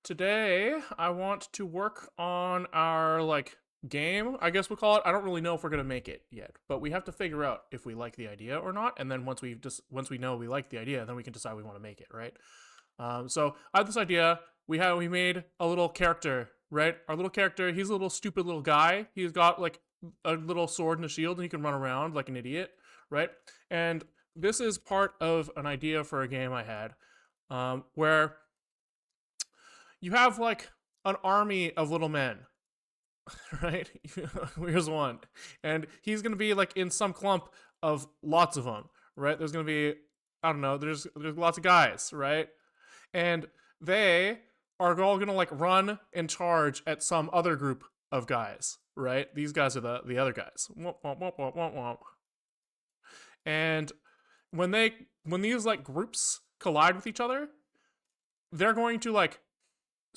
Today, I want to work on our game, I guess we'll call it. I don't really know if we're gonna make it yet, but we have to figure out if we like the idea or not. And then once we know we like the idea, then we can decide we want to make it, right? So I have this idea. We made a little character, right? Our little character. He's a little stupid little guy. He's got like a little sword and a shield, and he can run around like an idiot, right? And this is part of an idea for a game I had, where you have like an army of little men, right? Here's one, and he's gonna be like in some clump of lots of them, right? There's gonna be, I don't know, there's lots of guys, right? And they are all gonna like run and charge at some other group of guys, right? These guys are the other guys. And when these like groups collide with each other, they're going to like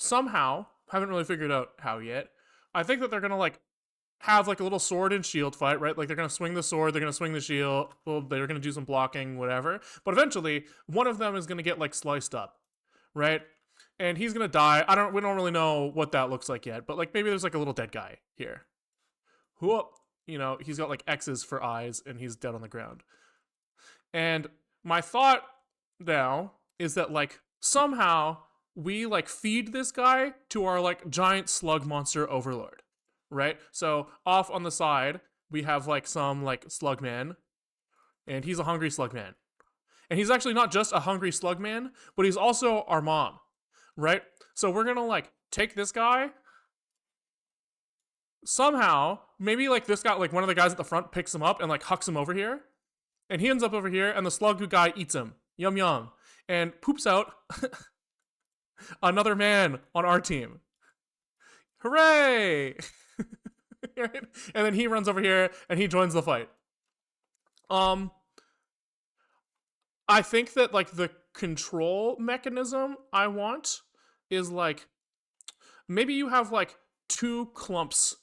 somehow, haven't really figured out how yet. I think that they're gonna like have like a little sword and shield fight, right? Like they're gonna swing the sword, they're gonna swing the shield, well, they're gonna do some blocking, whatever. But eventually, one of them is gonna get like sliced up, right? And he's gonna die. We don't really know what that looks like yet, but like maybe there's like a little dead guy here. Whoop, he's got like X's for eyes and he's dead on the ground. And my thought now is that like somehow we like feed this guy to our like giant slug monster overlord, right? So off on the side, we have like some like slug man, and he's a hungry slug man. And he's actually not just a hungry slug man, but he's also our mom, right? So we're gonna like take this guy. Somehow, maybe like this guy, like one of the guys at the front picks him up and like hucks him over here. And he ends up over here, and the slug guy eats him. Yum yum. And poops out another man on our team. Hooray! And then he runs over here and he joins the fight. I think that like the control mechanism I want is like maybe you have like two clumps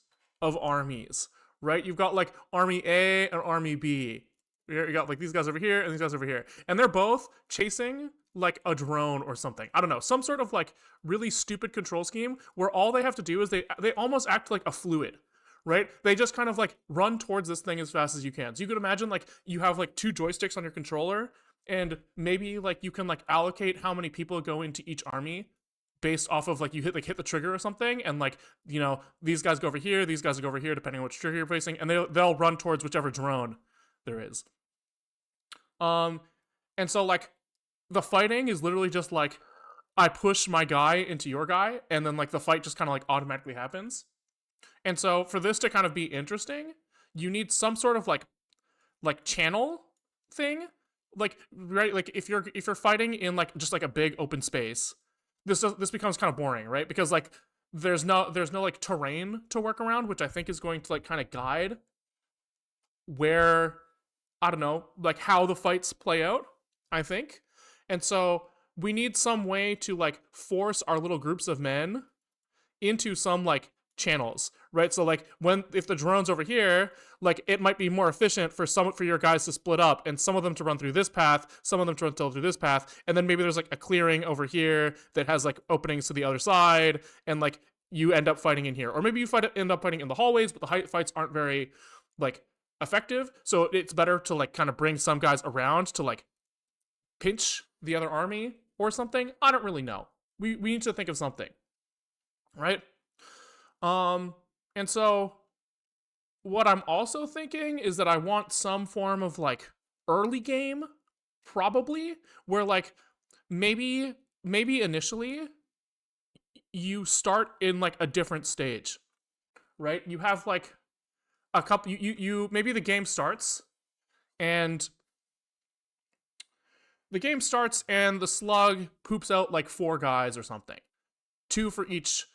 of armies, right? You've got like Army A and Army B. You got like these guys over here and these guys over here, and they're both chasing like a drone or something. I don't know, some sort of like really stupid control scheme where all they have to do is they almost act like a fluid, right? They just kind of like run towards this thing as fast as you can. So you could imagine like you have like two joysticks on your controller, and maybe like you can like allocate how many people go into each army based off of like you hit the trigger or something, and like these guys go over here, these guys go over here, depending on which trigger you're facing, and they'll run towards whichever drone there is. And so like the fighting is literally just like I push my guy into your guy, and then like the fight just kind of like automatically happens. And so for this to kind of be interesting, you need some sort of like channel thing, like right, like if you're fighting in like just like a big open space, this becomes kind of boring, right? Because like there's no like terrain to work around, which I think is going to like kind of guide where, I don't know, like how the fights play out, I think. And so we need some way to like force our little groups of men into some like channels, right? So like if the drone's over here, like it might be more efficient for your guys to split up and some of them to run through this path, some of them to run through this path, and then maybe there's like a clearing over here that has like openings to the other side, and like you end up fighting in here. Or maybe you end up fighting in the hallways, but the fights aren't very like effective, so it's better to like kind of bring some guys around to like pinch the other army or something. I don't really know. We need to think of something, right? And so what I'm also thinking is that I want some form of like early game, probably, where like maybe initially you start in like a different stage, right? You have like a couple, you maybe the game starts and the slug poops out like four guys or something, two for each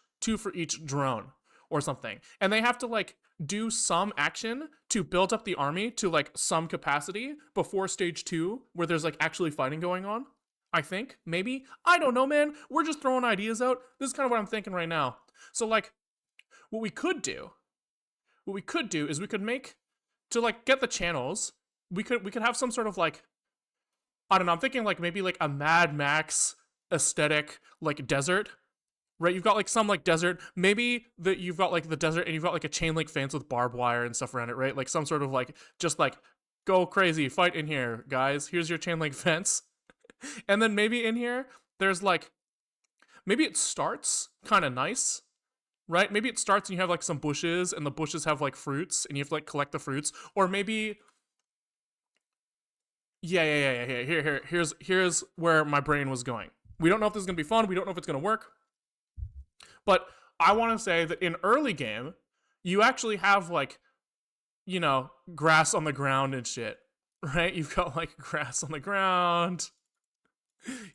drone or something, and they have to like do some action to build up the army to like some capacity before stage 2, where there's like actually fighting going on. I think, maybe, I don't know, man, we're just throwing ideas out. This is kind of what I'm thinking right now. So like what we could do is we could make, to like get the channels, we could have some sort of like, I don't know, I'm thinking like maybe like a Mad Max aesthetic like desert, right? You've got like some like desert. Maybe that you've got like the desert and you've got like a chain link fence with barbed wire and stuff around it, right? Like some sort of like just like go crazy, fight in here, guys. Here's your chain link fence. And then maybe in here there's like maybe it starts kind of nice, right? Maybe it starts and you have like some bushes and the bushes have like fruits and you have to like collect the fruits. Or maybe yeah. Here's where my brain was going. We don't know if this is gonna be fun. We don't know if it's gonna work. But I want to say that in early game, you actually have like grass on the ground and shit, right? You've got like grass on the ground.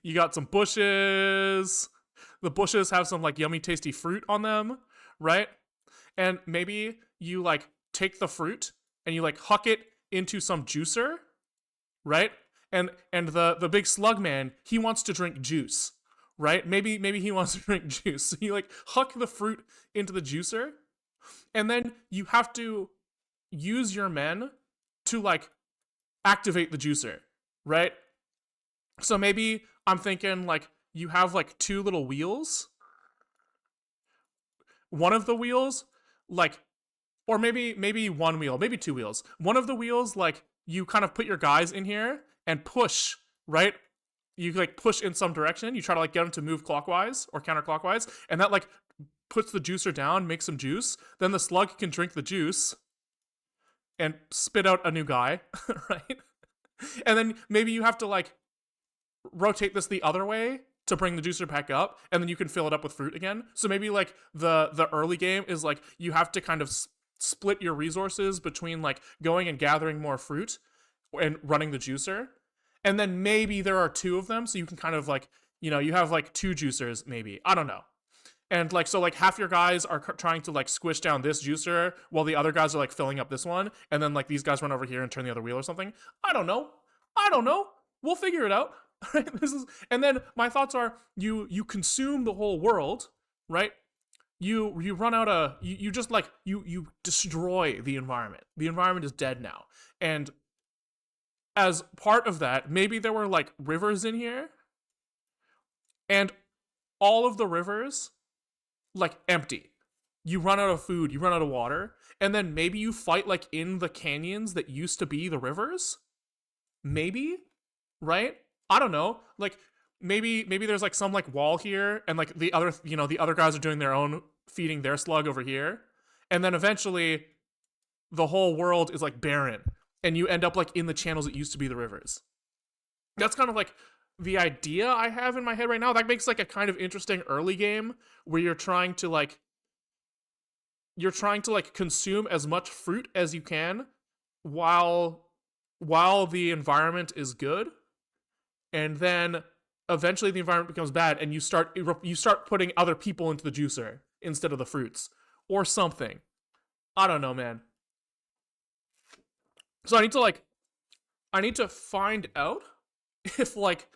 You got some bushes. The bushes have some like yummy, tasty fruit on them, right? And maybe you like take the fruit and you like huck it into some juicer, right? And the big slug man, he wants to drink juice, right? Maybe he wants to drink juice. So you like huck the fruit into the juicer, and then you have to use your men to like activate the juicer, right? So maybe I'm thinking like you have like two little wheels. One of the wheels, like, or maybe one wheel, maybe two wheels. One of the wheels, like, you kind of put your guys in here and push, right? You like push in some direction. You try to like get them to move clockwise or counterclockwise, and that like puts the juicer down, makes some juice. Then the slug can drink the juice and spit out a new guy, right? And then maybe you have to like rotate this the other way to bring the juicer back up, and then you can fill it up with fruit again. So maybe like the early game is like you have to kind of split your resources between like going and gathering more fruit and running the juicer. And then maybe there are two of them, so you can kind of like, you have like two juicers, maybe. I don't know. And like, so like half your guys are trying to like squish down this juicer while the other guys are like filling up this one. And then like these guys run over here and turn the other wheel or something. I don't know. I don't know. We'll figure it out. Right? And then my thoughts are you consume the whole world, right? You run out of you just like you destroy the environment. The environment is dead now. And as part of that, maybe there were like rivers in here, and all of the rivers like empty. You run out of food, you run out of water, and then maybe you fight like in the canyons that used to be the rivers. Maybe, right? I don't know. Like maybe there's like some like wall here, and like the other guys are doing their own feeding their slug over here, and then eventually the whole world is like barren, and you end up like in the channels that used to be the rivers. That's kind of like the idea I have in my head right now. That makes like a kind of interesting early game where you're trying to consume as much fruit as you can while the environment is good, and then eventually the environment becomes bad and you start putting other people into the juicer instead of the fruits or something. I don't know, man. So I need to find out if like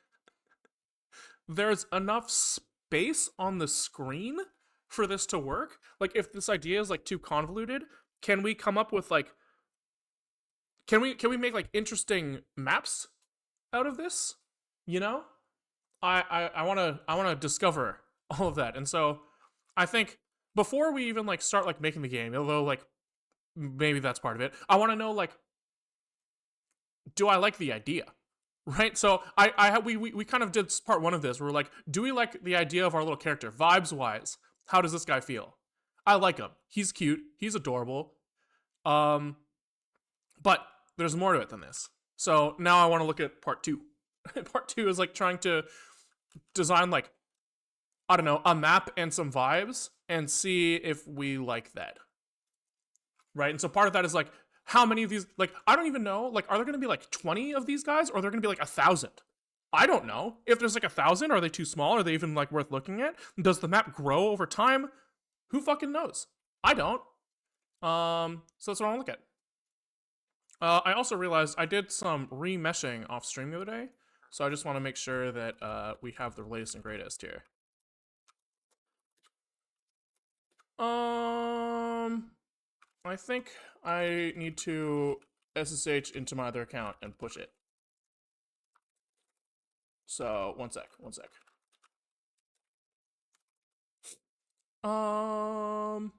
there's enough space on the screen for this to work. Like if this idea is like too convoluted, can we come up with like can we make like interesting maps out of this? You know? I want to discover all of that. And so I think before we even like start like making the game, although like maybe that's part of it, I want to know like do I like the idea? Right? So we kind of did part one of this. We're like, do we like the idea of our little character? Vibes wise, how does this guy feel? I like him. He's cute. He's adorable. Um, but there's more to it than this. So now I want to look at part two. Part two is like trying to design like I don't know a map and some vibes and see if we like that. Right? And so part of that is like how many of these like I don't even know like are there going to be like 20 of these guys or are there going to be like 1,000? I don't know. If there's like 1,000, are they too small? Are they even like worth looking at? Does the map grow over time? Who fucking knows? I don't. So that's what I want to look at. I also realized I did some remeshing off stream the other day, so I just want to make sure that we have the latest and greatest here. I think I need to SSH into my other account and push it. So one sec. Um.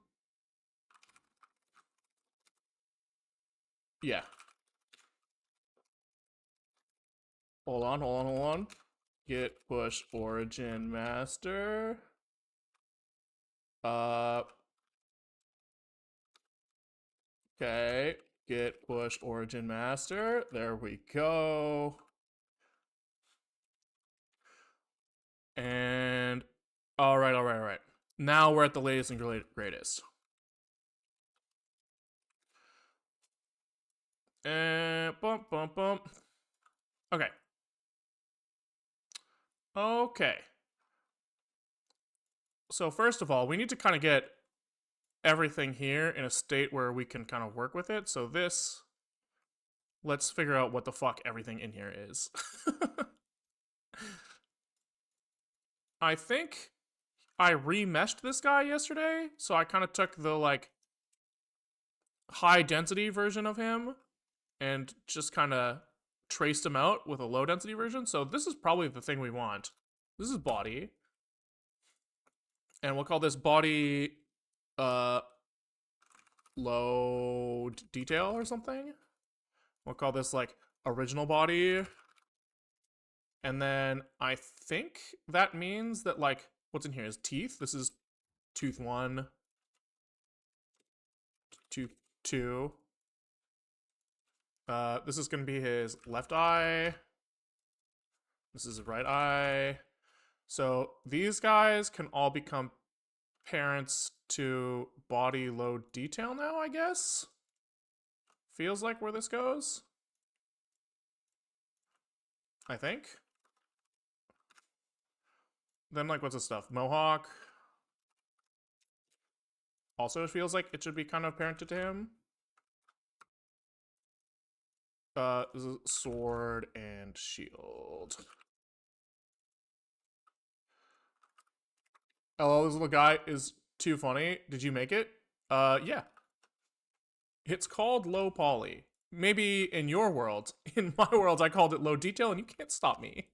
Yeah. Hold on, hold on, hold on. Git push origin master. Uh. Okay. Git push origin master. There we go. And all right, all right, all right. Now we're at the latest and greatest. And bump, bump, bump. Okay. Okay. So first of all, we need to kind of get everything here in a state where we can kind of work with it. So this, let's figure out what the fuck everything in here is. I think I remeshed this guy yesterday, so I kind of took the like high density version of him and just kind of traced him out with a low density version. So this is probably the thing we want. This is body. And we'll call this body low detail or something. We'll call this like original body. And then I think that means that like what's in here is teeth. This is tooth 1, tooth 2. This is going to be his left eye. This is his right eye. So these guys can all become parents to body low detail now, I guess? Feels like where this goes. I think. Then, like, what's this stuff? Mohawk. Also, it feels like it should be kind of parented to him. This is sword and shield. Oh, this little guy is too funny. Did you make it? Yeah. It's called low poly. Maybe in your world. In my world, I called it low detail, and you can't stop me.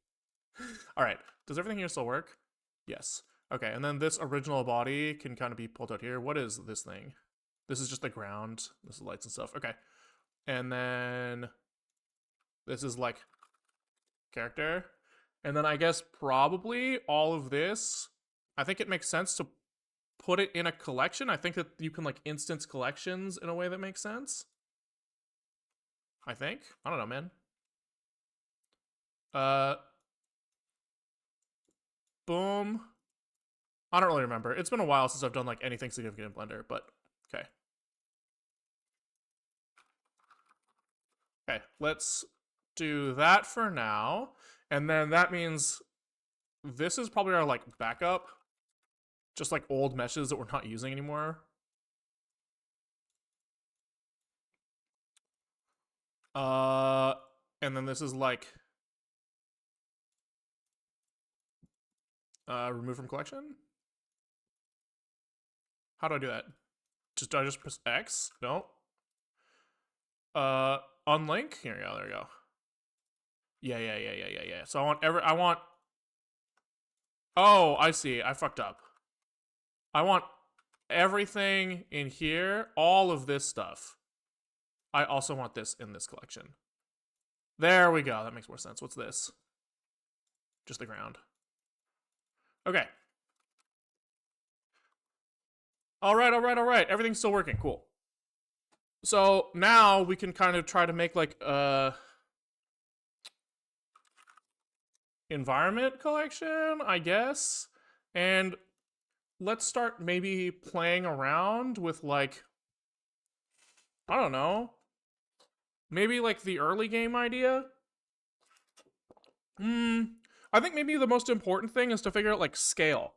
All right. Does everything here still work? Yes. Okay, and then this original body can kind of be pulled out here. What is this thing? This is just the ground. This is lights and stuff. Okay. And then this is like character. And then I guess probably all of this, I think it makes sense to put it in a collection. I think that you can like instance collections in a way that makes sense. I think. I don't know, man. Boom. I don't really remember. It's been a while since I've done like anything significant in Blender, but okay. Okay, let's do that for now. And then that means this is probably our like backup. Just like old meshes that we're not using anymore. And then this is like remove from collection. How do I do that? Do I just press X? No. Unlink. Here we go. There we go. Yeah. So I want. Oh, I see. I fucked up. I want everything in here, all of this stuff. I also want this in this collection. There we go. That makes more sense. What's this? Just the ground. Okay. All right. Everything's still working. Cool. So now we can kind of try to make like environment collection, I guess. And let's start maybe playing around with like, I don't know, maybe like the early game idea. I think maybe the most important thing is to figure out like scale.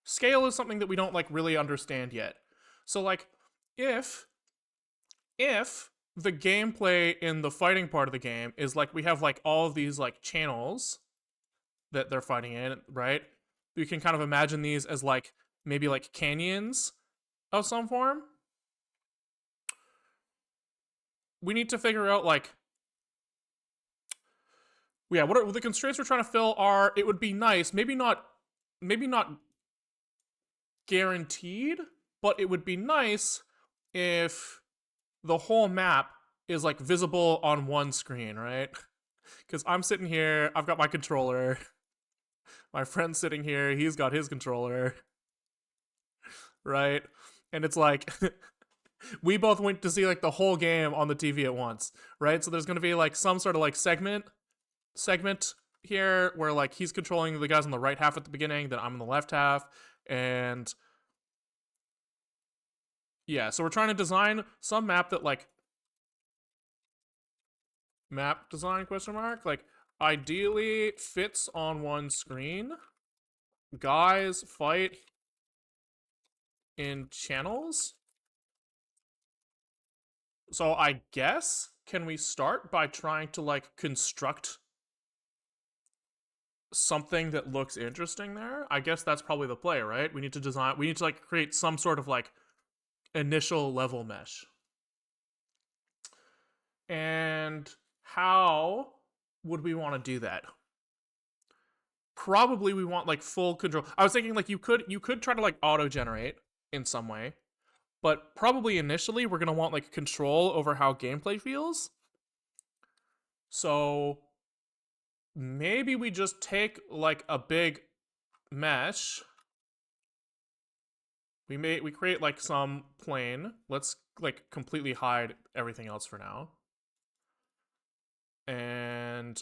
Scale is something that we don't like really understand yet. So like if the gameplay in the fighting part of the game is like we have like all of these like channels that they're fighting in, right? You can kind of imagine these as like maybe like canyons of some form. We need to figure out like, yeah, what are the constraints we're trying to fill are, it would be nice, maybe not guaranteed, but it would be nice if the whole map is like visible on one screen, right? Because I'm sitting here, I've got my controller. My friend's sitting here, he's got his controller, right? And it's like we both went to see like the whole game on the TV at once, right? So there's gonna be like some sort of like segment here where like he's controlling the guys on the right half at the beginning, then I'm in the left half, and yeah, so we're trying to design some map that like map design question mark like ideally fits on one screen. Guys fight in channels. So I guess can we start by trying to like construct something that looks interesting there? I guess that's probably the play, right? We need to like create some sort of like initial level mesh. And how would we want to do that? Probably we want like full control. I was thinking like you could try to like auto generate in some way, but probably initially we're going to want like control over how gameplay feels. So maybe we just take like a big mesh. We create like some plane. Let's like completely hide everything else for now. And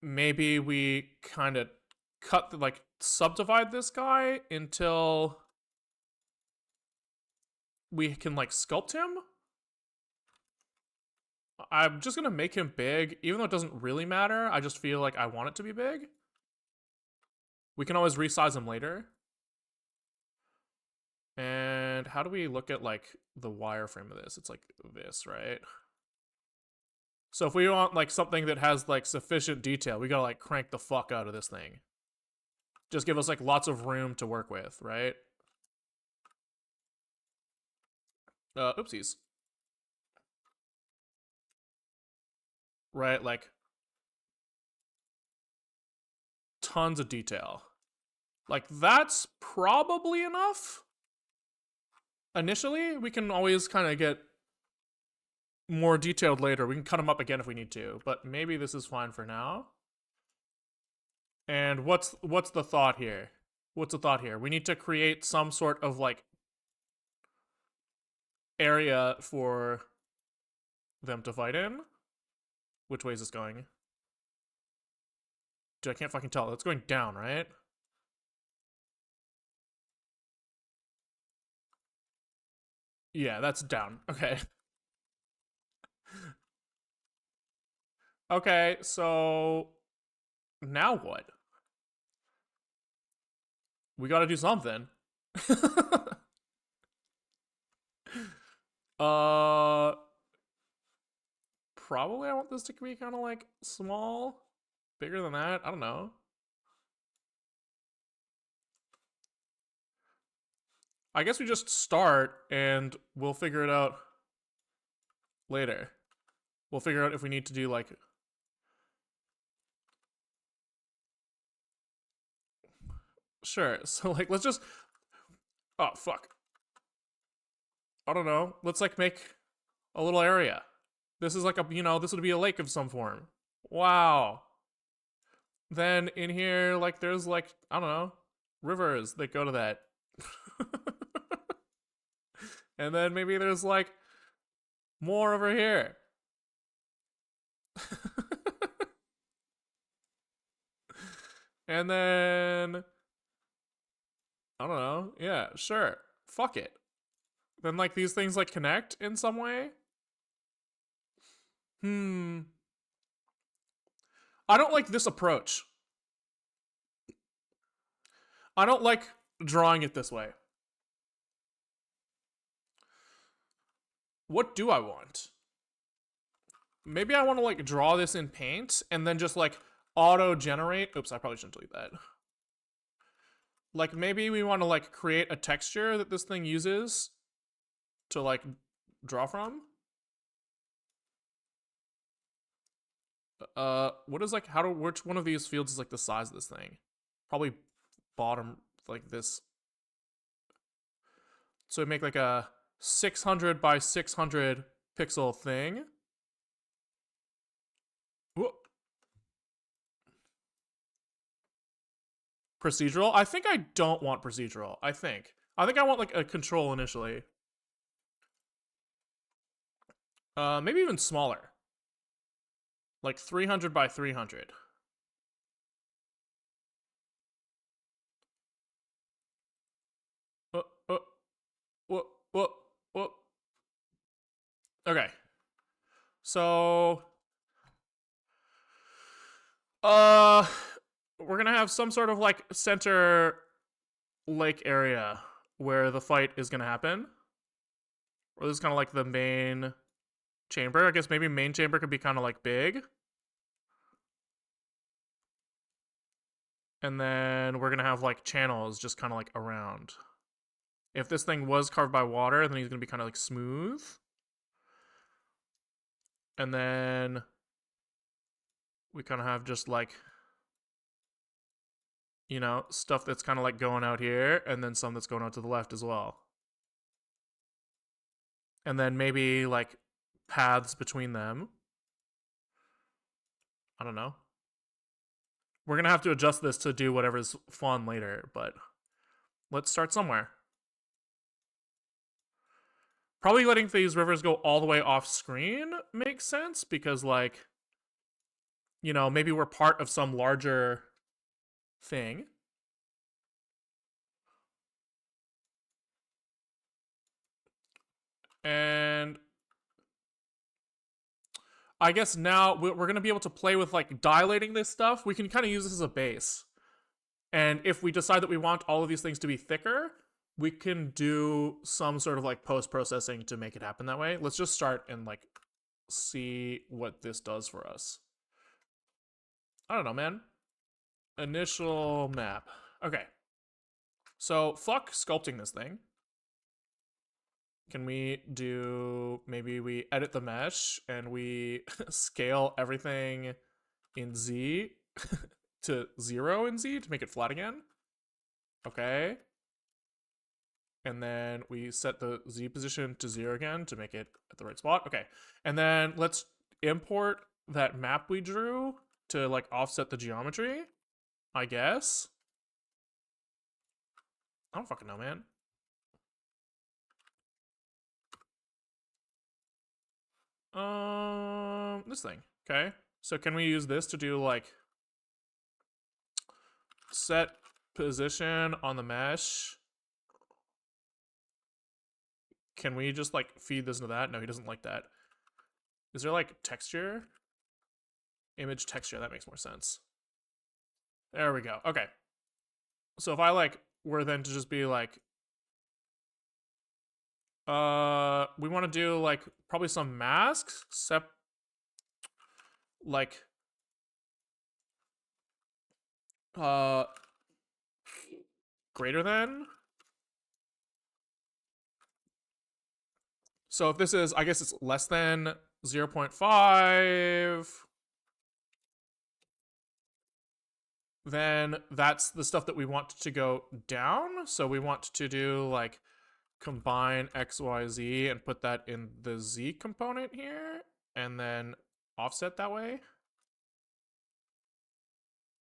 maybe we kind of like subdivide this guy until we can like sculpt him. I'm just gonna make him big, even though it doesn't really matter. I just feel like I want it to be big. We can always resize him later. And how do we look at like the wireframe of this? It's like this, right? So if we want like something that has like sufficient detail, we gotta like crank the fuck out of this thing. Just give us like lots of room to work with, right? Oopsies. Right, like tons of detail. Like that's probably enough. Initially, we can always kind of get more detailed later. We can cut them up again if we need to, but maybe this is fine for now. And what's the thought here? What's the thought here? We need to create some sort of like area for them to fight in. Which way is this going? Dude, I can't fucking tell. It's going down, right? Yeah, that's down. Okay. Okay, so now what? We gotta do something. uh, Probably I want this to be kind of like small, bigger than that. I don't know. I guess we just start and we'll figure it out later. We'll figure out if we need to do like. Sure. So like, let's just. Oh fuck. I don't know. Let's like make a little area. This is like a, this would be a lake of some form. Wow. Then in here, like, there's like, I don't know, rivers that go to that. And then maybe there's like more over here. And then, I don't know. Yeah, sure. Fuck it. Then like these things like connect in some way. I don't like this approach. I don't like drawing it this way. What do I want? Maybe I want to like draw this in paint and then just like auto generate. Oops, I probably shouldn't delete that. Like maybe we want to like create a texture that this thing uses to like draw from. What is like, which one of these fields is like the size of this thing? Probably bottom like this. So we make like a 600 by 600 pixel thing. Whoop. Procedural? I think I don't want procedural. I think I want like a control initially. Maybe even smaller. Like 300 by 300. Uh, uh, whoop, whoop, whoop. Okay. So, uh, we're gonna have some sort of like center lake area where the fight is gonna happen. Or this is kind of like the main chamber. I guess maybe main chamber could be kind of like big. And then we're gonna have like channels just kind of like around. If this thing was carved by water, then he's gonna be kind of like smooth. And then we kind of have just like, you know, stuff that's kind of like going out here, and then some that's going out to the left as well. And then maybe like paths between them. I don't know. We're gonna have to adjust this to do whatever's fun later, but let's start somewhere. Probably letting these rivers go all the way off screen makes sense because, like, you know, maybe we're part of some larger thing. And I guess now we're going to be able to play with like dilating this stuff. We can kind of use this as a base. And if we decide that we want all of these things to be thicker, we can do some sort of like post-processing to make it happen that way. Let's just start and like see what this does for us. I don't know, man. Initial map. Okay. So fuck sculpting this thing. Can we do, maybe we edit the mesh and we scale everything in Z to 0 in Z to make it flat again? Okay. And then we set the Z position to 0 again to make it at the right spot. Okay. And then let's import that map we drew to like offset the geometry, I guess. I don't fucking know, man. This thing. Okay. So can we use this to do like set position on the mesh? Can we just like feed this into that? No, he doesn't like that. Is there like texture? Image texture, that makes more sense. There we go. Okay. So if I like were then to just be like, we want to do like probably some masks, like, greater than. So if this is, I guess it's less than 0.5, then that's the stuff that we want to go down. So we want to do like combine X, Y, Z and put that in the Z component here and then offset that way.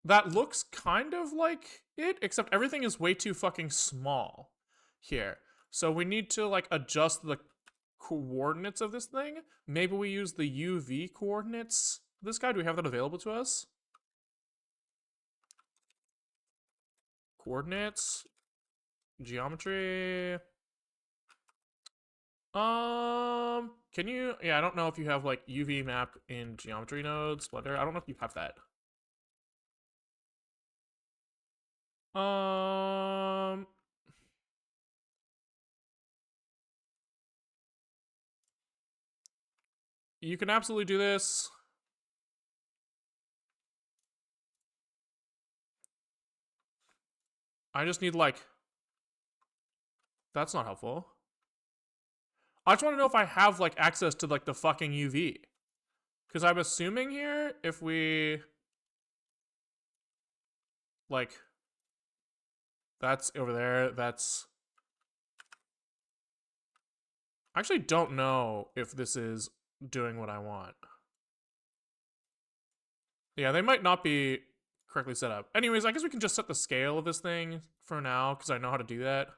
That looks kind of like it, except everything is way too fucking small here. So we need to like adjust the coordinates of this thing. Maybe we use the UV coordinates. This guy, do we have that available to us? Coordinates, geometry. Can you? Yeah, I don't know if you have like UV map in geometry nodes, Blender. I don't know if you have that. You can absolutely do this. I just need like, that's not helpful. I just want to know if I have like access to like the fucking UV. Because I'm assuming here, if we like That's over there. That's... I actually don't know if this is doing what I want. Yeah, they might not be correctly set up. Anyways, I guess we can just set the scale of this thing for now, because I know how to do that.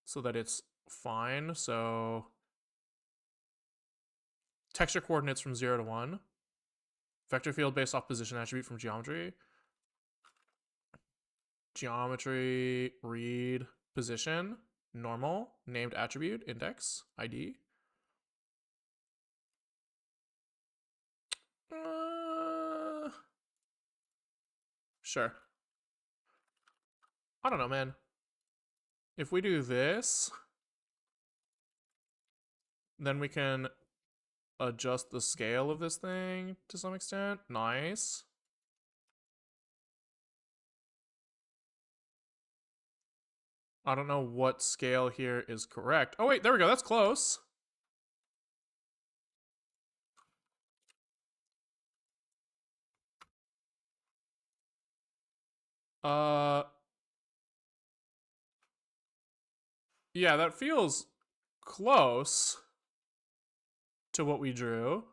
So that it's fine. So texture coordinates from 0 to 1. Vector field based off position attribute from geometry. Geometry, read, position, normal, named attribute, index, ID. Sure. I don't know, man. If we do this, then we can adjust the scale of this thing to some extent. Nice. I don't know what scale here is correct. Oh, wait, there we go. That's close. Yeah, that feels close to what we drew.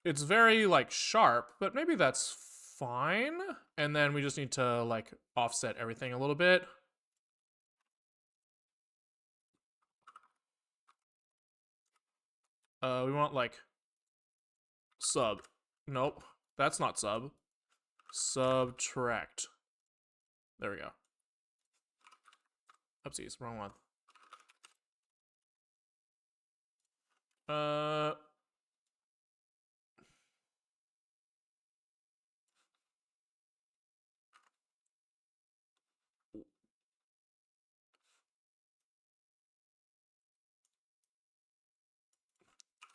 It's very, like, sharp, but maybe that's fine. And then we just need to, like, offset everything a little bit. We want, like, sub. Nope, that's not sub. Subtract. There we go. Oopsies, wrong one.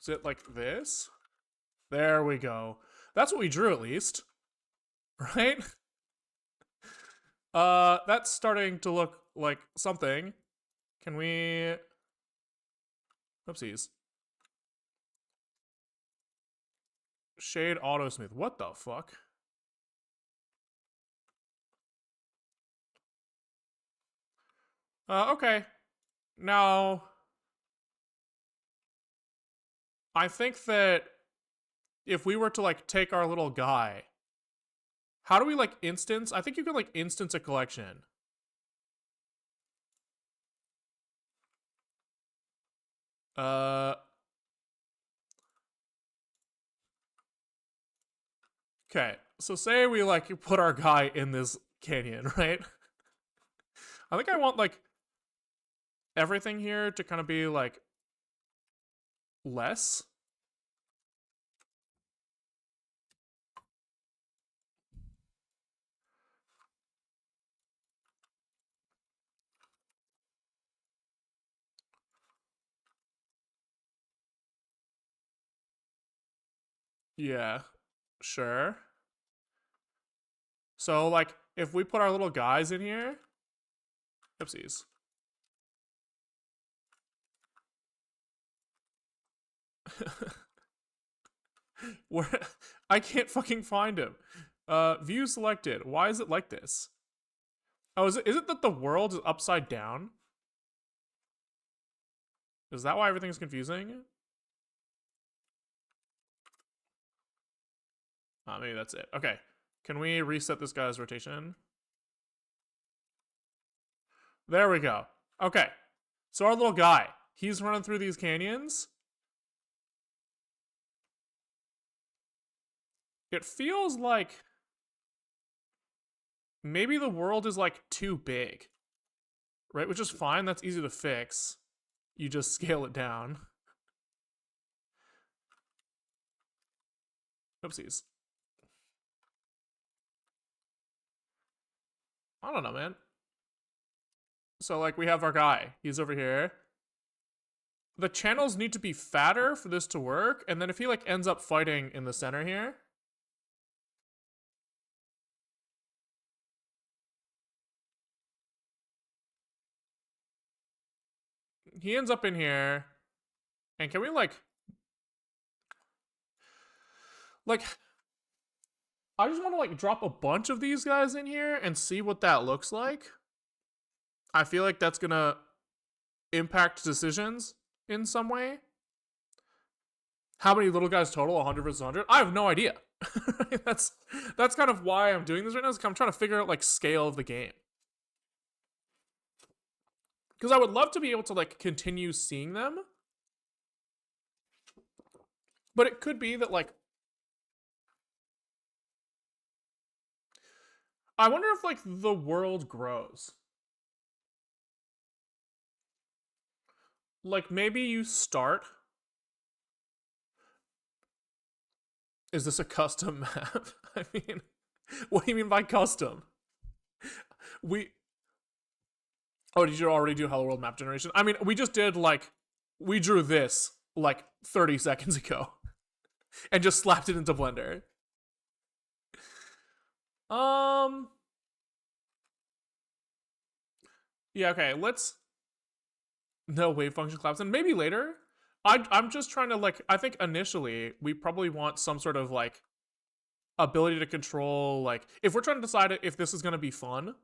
Is it like this? There we go. That's what we drew at least. Right? That's starting to look like something. Can we... Oopsies. Shade auto smooth. What the fuck? Okay. Now, I think that if we were to, like, take our little guy, how do we, like, instance? I think you can, like, instance a collection. Okay, so say we, like, put our guy in this canyon, right? I think I want, like, everything here to kind of be, like, less. Yeah, sure. So, like, if we put our little guys in here... Oopsies. Where... I can't fucking find him. View selected. Why is it like this? Oh, is it that the world is upside down? Is that why everything's confusing? Maybe that's it. Okay. Can we reset this guy's rotation? There we go. Okay. So our little guy, he's running through these canyons. It feels like maybe the world is, like, too big. Right? Which is fine. That's easy to fix. You just scale it down. Oopsies. I don't know, man. So, like, we have our guy. He's over here. The channels need to be fatter for this to work. And then if he, like, ends up fighting in the center here... He ends up in here. And can we, like... Like... I just want to like drop a bunch of these guys in here and see what that looks like. I feel like that's gonna impact decisions in some way. How many little guys total? 100 versus 100? I have no idea. that's kind of why I'm doing this right now. Is I'm trying to figure out like scale of the game. Because I would love to be able to like continue seeing them, but it could be that like I wonder if like the world grows. Like maybe you start. Is this a custom map? I mean, what do you mean by custom? We Oh, did you already do Hello World map generation? I mean, we just did like we drew this like 30 seconds ago and just slapped it into Blender. Um Yeah, okay, let's no wave function collapse and maybe later. I'm just trying to like I think initially we probably want some sort of like ability to control like if we're trying to decide if this is going to be fun,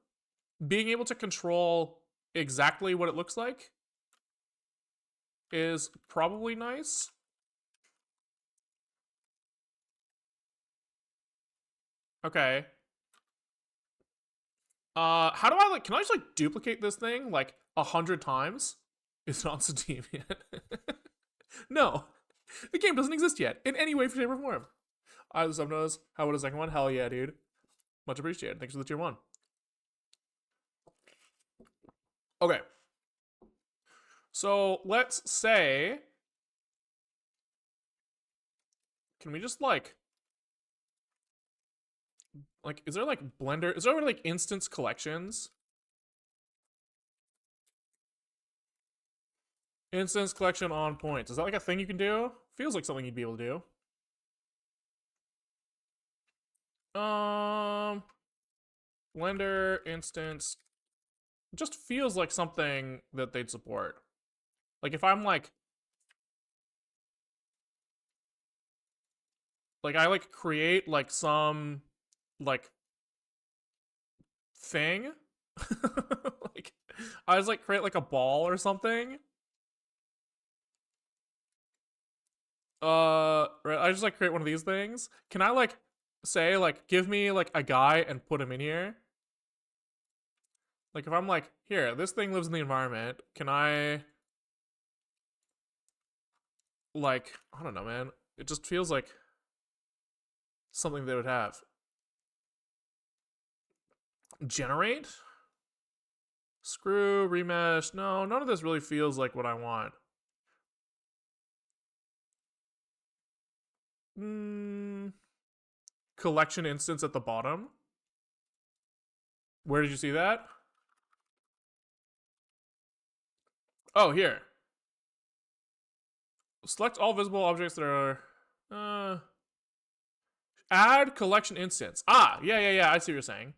being able to control exactly what it looks like is probably nice. Okay. How do I like can I just like duplicate this thing like 100 times? It's not Steam yet. No. The game doesn't exist yet in any way, shape, or form. I the subnose. How about a second one? Hell yeah, dude. Much appreciated. Thanks for the tier 1. Okay. So let's say, can we just like, is there like Blender? Is there like instance collections? Instance collection on points. Is that like a thing you can do? Feels like something you'd be able to do. Blender instance just feels like something that they'd support. Like if I'm like I like create like some like thing. Like I just like create like a ball or something. Right, I just like create one of these things. Can I like say like give me like a guy and put him in here? Like if I'm like, here, this thing lives in the environment, can I like I don't know, man. It just feels like something they would have. Generate? Screw, remesh. No, none of this really feels like what I want. Collection instance at the bottom. Where did you see that? Oh, here. Select all visible objects that are. Add collection instance. Ah, yeah. I see what you're saying.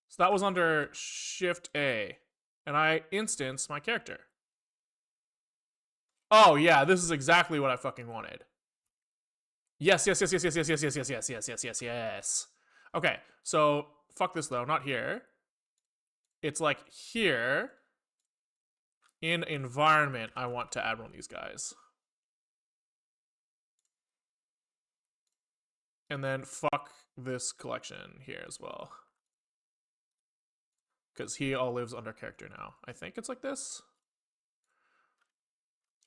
So that was under Shift A, and I instance my character. Oh yeah, this is exactly what I fucking wanted. Yes. Okay, so fuck this though, not here. It's like here. In environment, I want to add one of these guys. And then fuck this collection here as well. Because he all lives under character now. I think it's like this.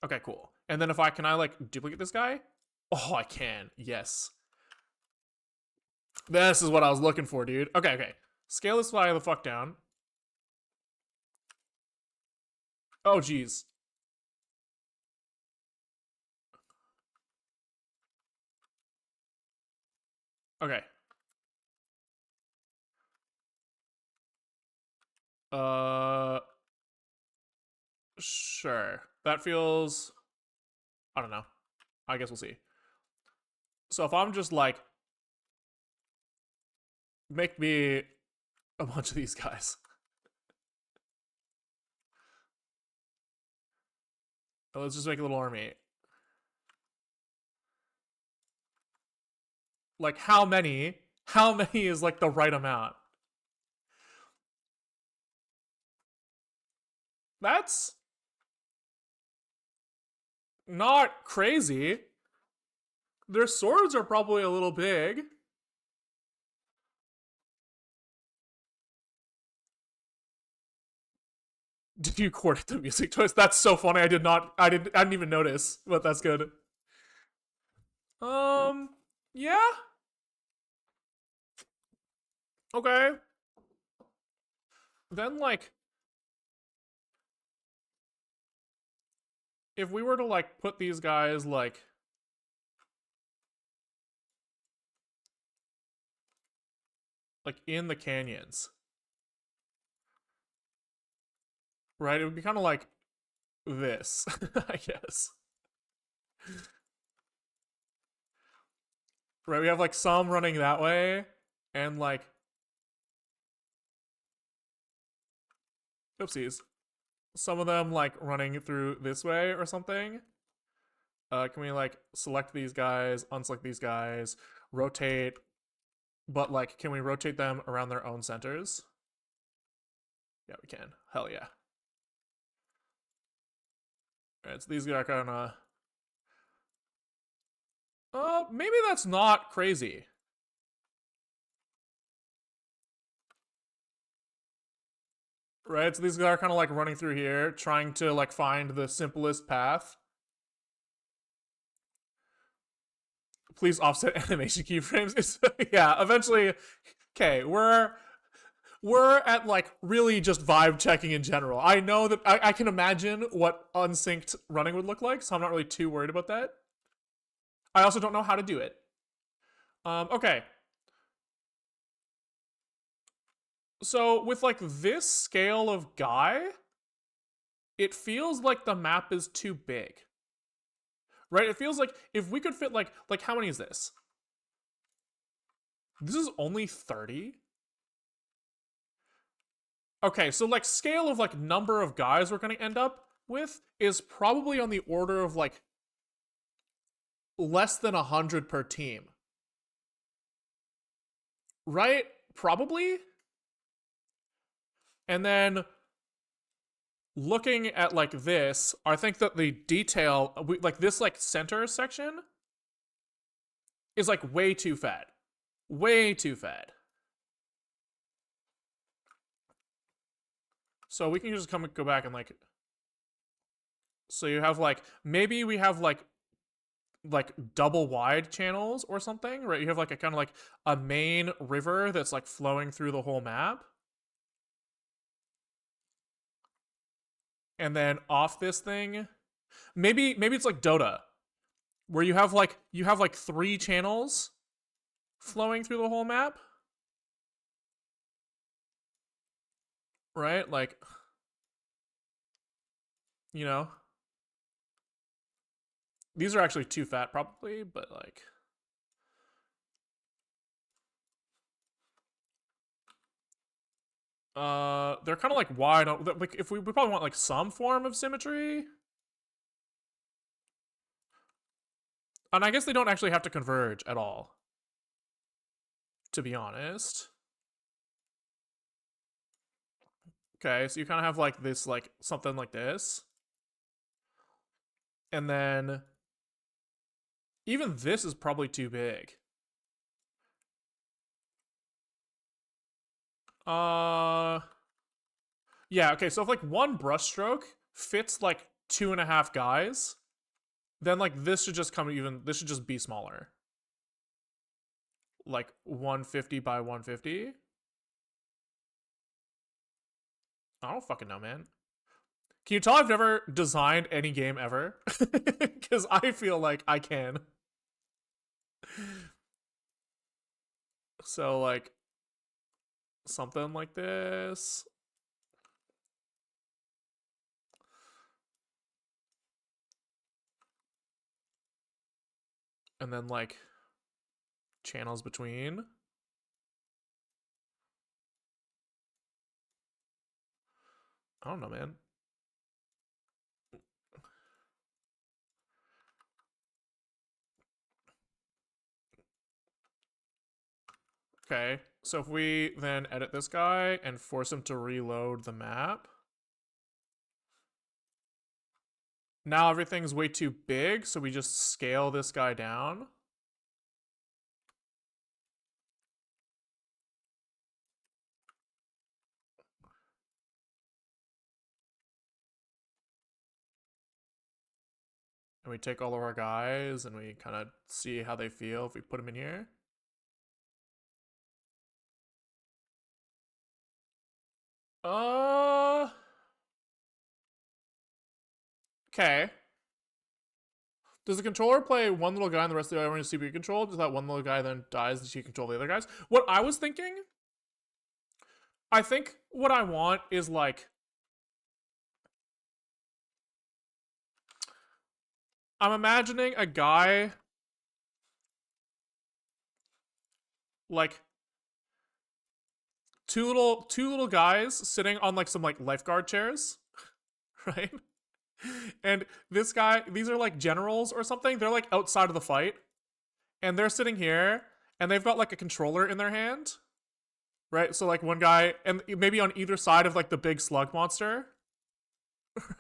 Okay, cool. And then if can I like duplicate this guy? Oh, I can. Yes. This is what I was looking for, dude. Okay. Scale this guy the fuck down. Oh, geez. Okay. Sure. That feels. I don't know. I guess we'll see. So if I'm just like. Make me a bunch of these guys. Let's just make a little army. Like, how many How many is like the right amount? That's not crazy. Their swords are probably a little big. Did you coordinate the music choice? That's so funny. I didn't even notice, but that's good. Um, yeah, okay. Then like, if we were to like put these guys like in the canyons, right? It would be kind of like this, I guess. Right? We have like some running that way, and like, oopsies, some of them like running through this way or something. Can we like select these guys, unselect these guys, rotate? But like, can we rotate them around their own centers? Yeah, we can. Hell yeah. All right, so these guys are kind of. Maybe that's not crazy. Right, so these guys are kind of like running through here, trying to like find the simplest path. Please offset animation keyframes. It's, yeah, eventually. Okay, we're at like really just vibe checking in general. I know that I can imagine what unsynced running would look like, so I'm not really too worried about that. I also don't know how to do it. Okay. So with like this scale of guy, it feels like the map is too big. Right? It feels like if we could fit like how many is this? This is only 30. Okay, so like scale of like number of guys we're going to end up with is probably on the order of like less than 100 per team. Right? Probably. And then looking at like this, I think that the detail, like this like center section is like way too fat. Way too fat. So we can just go back and like, so you have like, maybe we have like double wide channels or something, right? You have like a kind of like a main river that's like flowing through the whole map. And then off this thing, maybe it's like Dota, where you have like 3 channels flowing through the whole map, right? Like, you know, these are actually too fat probably, but like, they're kind of like wide. Like, if we probably want like some form of symmetry, and I guess they don't actually have to converge at all, to be honest. Okay, so you kind of have like this, like something like this, and then even this is probably too big. Uh, yeah. Okay, so if like one brushstroke fits like 2.5 guys, then like this should just come even. This should just be smaller, like 150 by 150. I don't fucking know, man. Can you tell I've never designed any game ever? Because I feel like I can. So like something like this. And then like channels between. I don't know, man. Okay, so if we then edit this guy and force him to reload the map, now everything's way too big, so we just scale this guy down. And we take all of our guys and we kind of see how they feel if we put them in here. Okay. Does the controller play one little guy and the rest of the other one is CPU controlled? Does that one little guy then dies and she control the other guys? What I was thinking, I think what I want is like, I'm imagining a guy like two little guys sitting on like some like lifeguard chairs, right? And this guy, these are like generals or something. They're like outside of the fight, and they're sitting here, and they've got like a controller in their hand, right? So like one guy, and maybe on either side of like the big slug monster,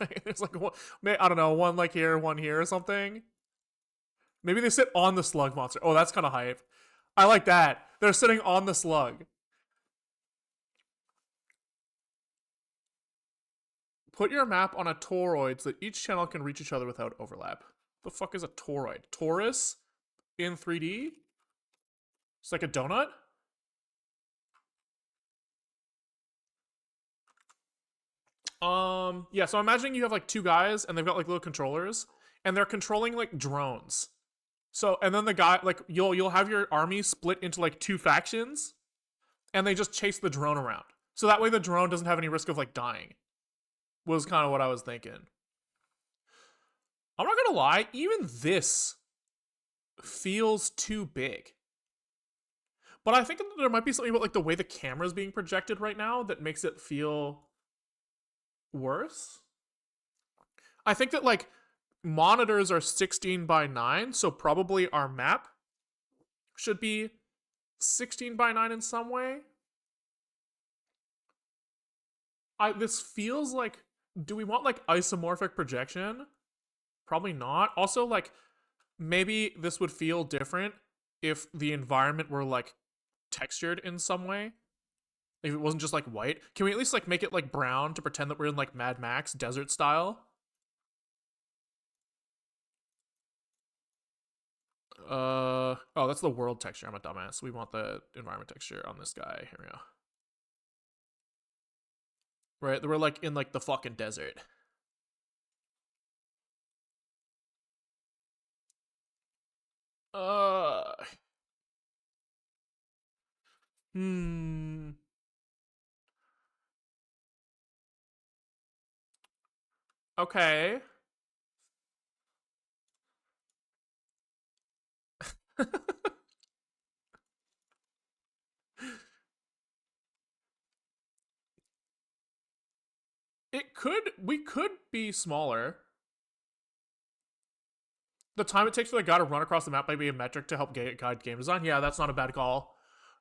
right? There's like one, I don't know, one like here, one here or something. Maybe they sit on the slug monster. Oh, that's kind of hype. I like that. They're sitting on the slug. Put your map on a toroid so that each channel can reach each other without overlap. The fuck is a toroid? Torus in 3D? It's like a donut? Yeah, so I'm imagining you have like two guys and they've got like little controllers and they're controlling like drones. So and then the guy like you'll have your army split into like two factions and they just chase the drone around. So that way the drone doesn't have any risk of like dying. Was kind of what I was thinking. I'm not gonna lie, even this feels too big. But I think that there might be something about like the way the camera is being projected right now that makes it feel worse. I think that like monitors are 16 by 9, so probably our map should be 16 by 9 in some way. This feels like, do we want like isomorphic projection? Probably not. Also, like maybe this would feel different if the environment were like textured in some way. If it wasn't just like white. Can we at least like make it like brown to pretend that we're in like Mad Max desert style? Oh, that's the world texture. I'm a dumbass. We want the environment texture on this guy. Here we go. Right, we're like in like the fucking desert. Uh hmm. Okay. We could be smaller. The time it takes for the guy to run across the map might be a metric to help guide game design. Yeah, that's not a bad call.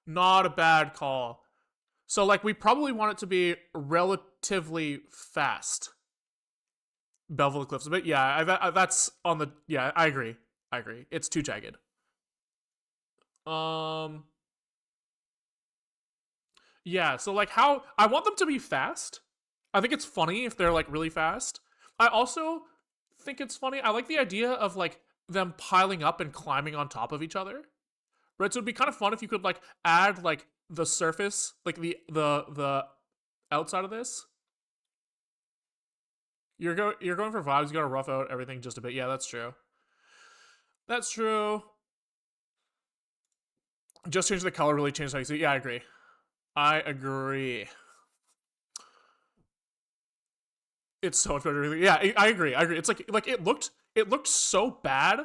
Not a bad call. So, like, we probably want it to be relatively fast. Belleville Cliffs a bit. Yeah, that's on the. Yeah, I agree. I agree. It's too jagged. Um. Yeah, so, like, how. I want them to be fast. I think it's funny if they're, like, really fast. I also think it's funny. I like the idea of, like, them piling up and climbing on top of each other. Right? So it'd be kind of fun if you could like add like the surface, like the outside of this. You're going for vibes. You gotta rough out everything just a bit. Yeah, that's true. That's true. Just change the color really changed how you see it. Yeah, I agree. I agree. It's so much better. Yeah, I agree. I agree. It's like it looked so bad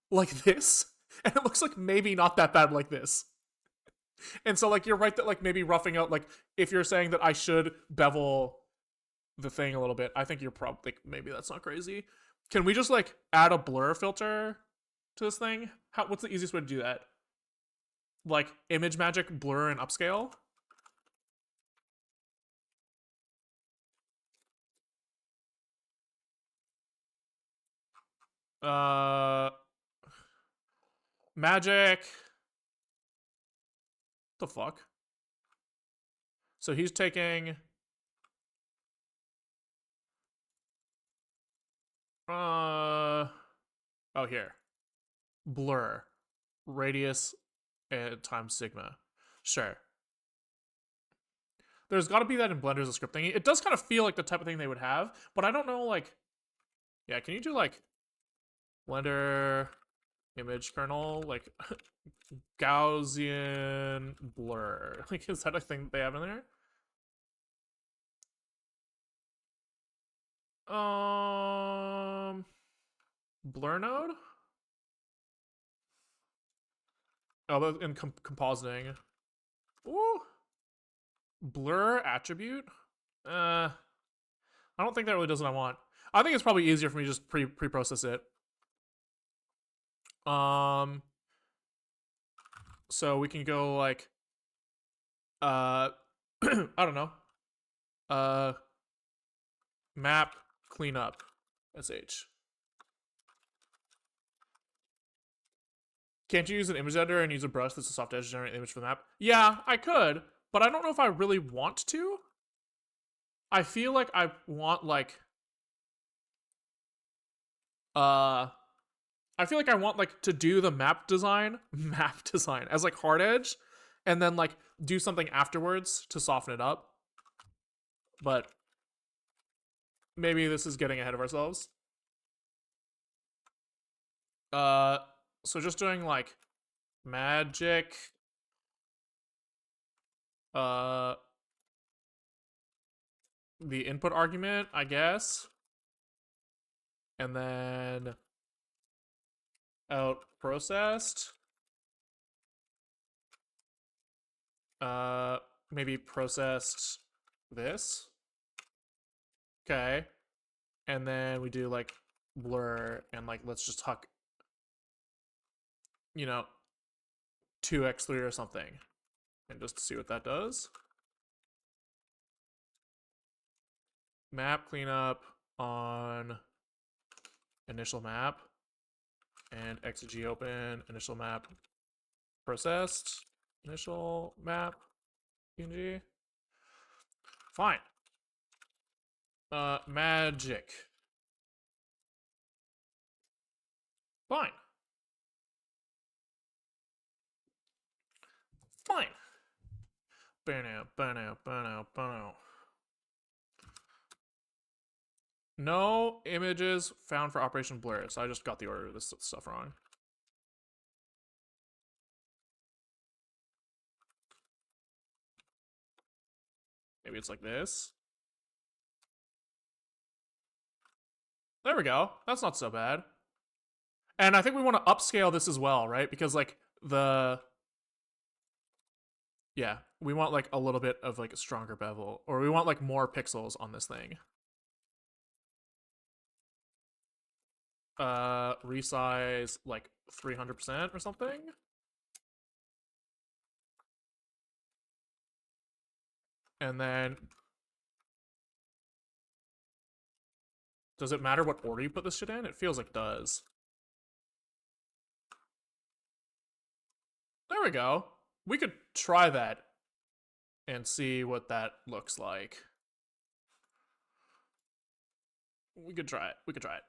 like this, and it looks like maybe not that bad like this. And so like you're right that like maybe roughing out like if you're saying that I should bevel the thing a little bit, I think you're probably like, maybe that's not crazy. Can we just like add a blur filter to this thing? What's the easiest way to do that? like image magic, blur, and upscale. Uh, magic. The fuck? So he's taking. Oh, here. Blur, radius, and times sigma. Sure. There's got to be that in Blender as a script thingy. It does kind of feel like the type of thing they would have, but I don't know. Like, yeah, can you do like Blender image kernel like Gaussian blur? Like, is that a thing that they have in there? Blur node. Oh, in compositing. Ooh, blur attribute. I don't think that really does what I want. I think it's probably easier for me to just pre-process it. So we can go like, I don't know, map cleanup, sh. Can't you use an image editor and use a brush that's a soft edge to generate an image for the map? Yeah, I could, but I don't know if I really want to. I feel like I want like, I feel like I want like to do the map design as like hard edge, and then like do something afterwards to soften it up. But maybe this is getting ahead of ourselves. So just doing like magic, the input argument, I guess, and then out processed. Maybe processed this. Okay. And then we do like blur and like let's just huck, 2x3 or something. And just see what that does. Map cleanup on initial map. And exeg open, initial map processed, initial map, PNG. Fine. Magic. Fine. Fine. No images found for Operation Blur, so I just got the order of this stuff wrong. Maybe it's like this. There we go. That's not so bad. And I think we want to upscale this as well, right? Because like yeah, we want like a little bit of like a stronger bevel, or we want like more pixels on this thing. Resize like 300% or something. And then does it matter what order you put this shit in? It feels like it does. There we go. We could try that and see what that looks like. We could try it. We could try it.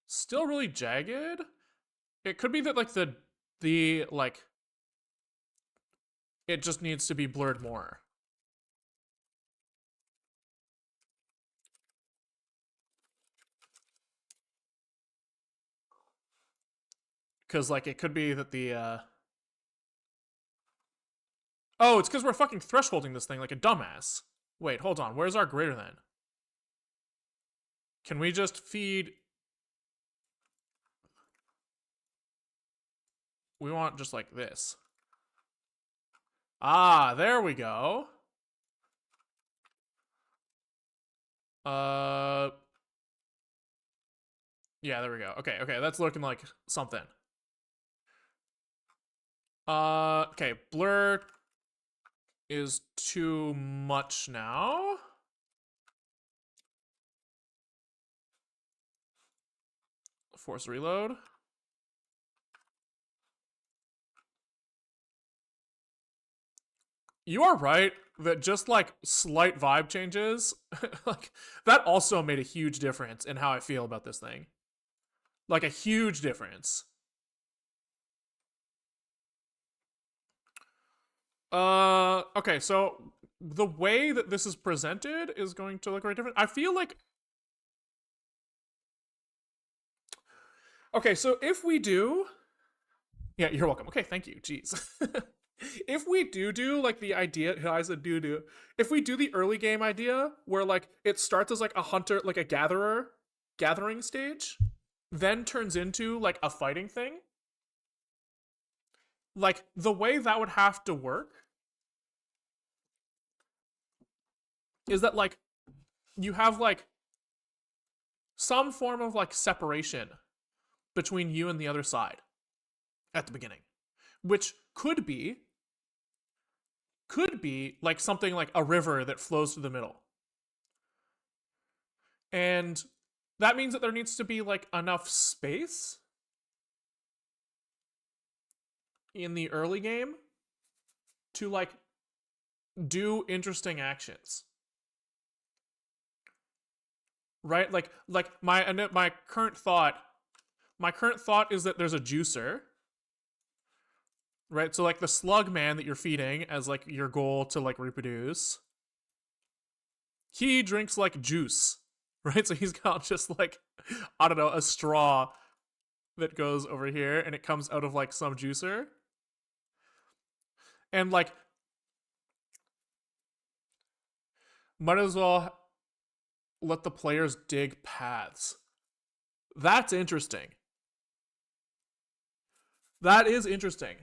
Still really jagged. It could be that like the like it just needs to be blurred more. Cause like it could be that the oh, it's because we're fucking thresholding this thing like a dumbass. Wait, hold on. Where's our greater than? Can we just feed? We want just like this. Ah, there we go. Uh, yeah, there we go. Okay, okay, that's looking like something. Okay, blur is too much now. Force reload. You are right that just like slight vibe changes, like that also made a huge difference in how I feel about this thing. Like a huge difference. Okay, so the way that this is presented is going to look very different. I feel like okay, so if we do yeah, you're welcome. Okay, thank you. Jeez. If we do like the idea, I said do. If we do the early game idea where like it starts as like a hunter, like a gathering stage, then turns into like a fighting thing, like the way that would have to work is that like you have like some form of like separation between you and the other side at the beginning, which could be like something like a river that flows through the middle. And that means that there needs to be like enough space in the early game to like do interesting actions. Right? Like my current thought is that there's a juicer, right? So like the slug man that you're feeding as like your goal to like reproduce, he drinks like juice, right? So he's got just like I don't know, a straw that goes over here and it comes out of like some juicer. And like might as well let the players dig paths. That's interesting. That is interesting.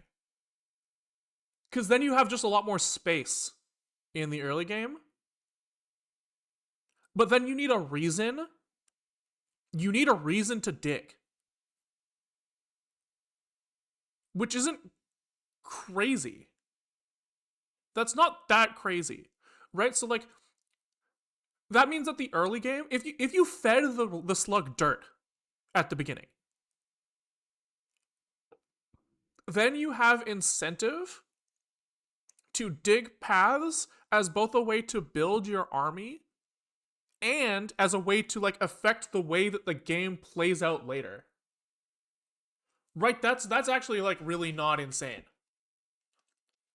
Because then you have just a lot more space in the early game. But then you need a reason. You need a reason to dig. Which isn't crazy. That's not that crazy. Right? So like that means that the early game, if you fed the slug dirt at the beginning, then you have incentive to dig paths as both a way to build your army and as a way to like affect the way that the game plays out later. Right, that's actually like really not insane.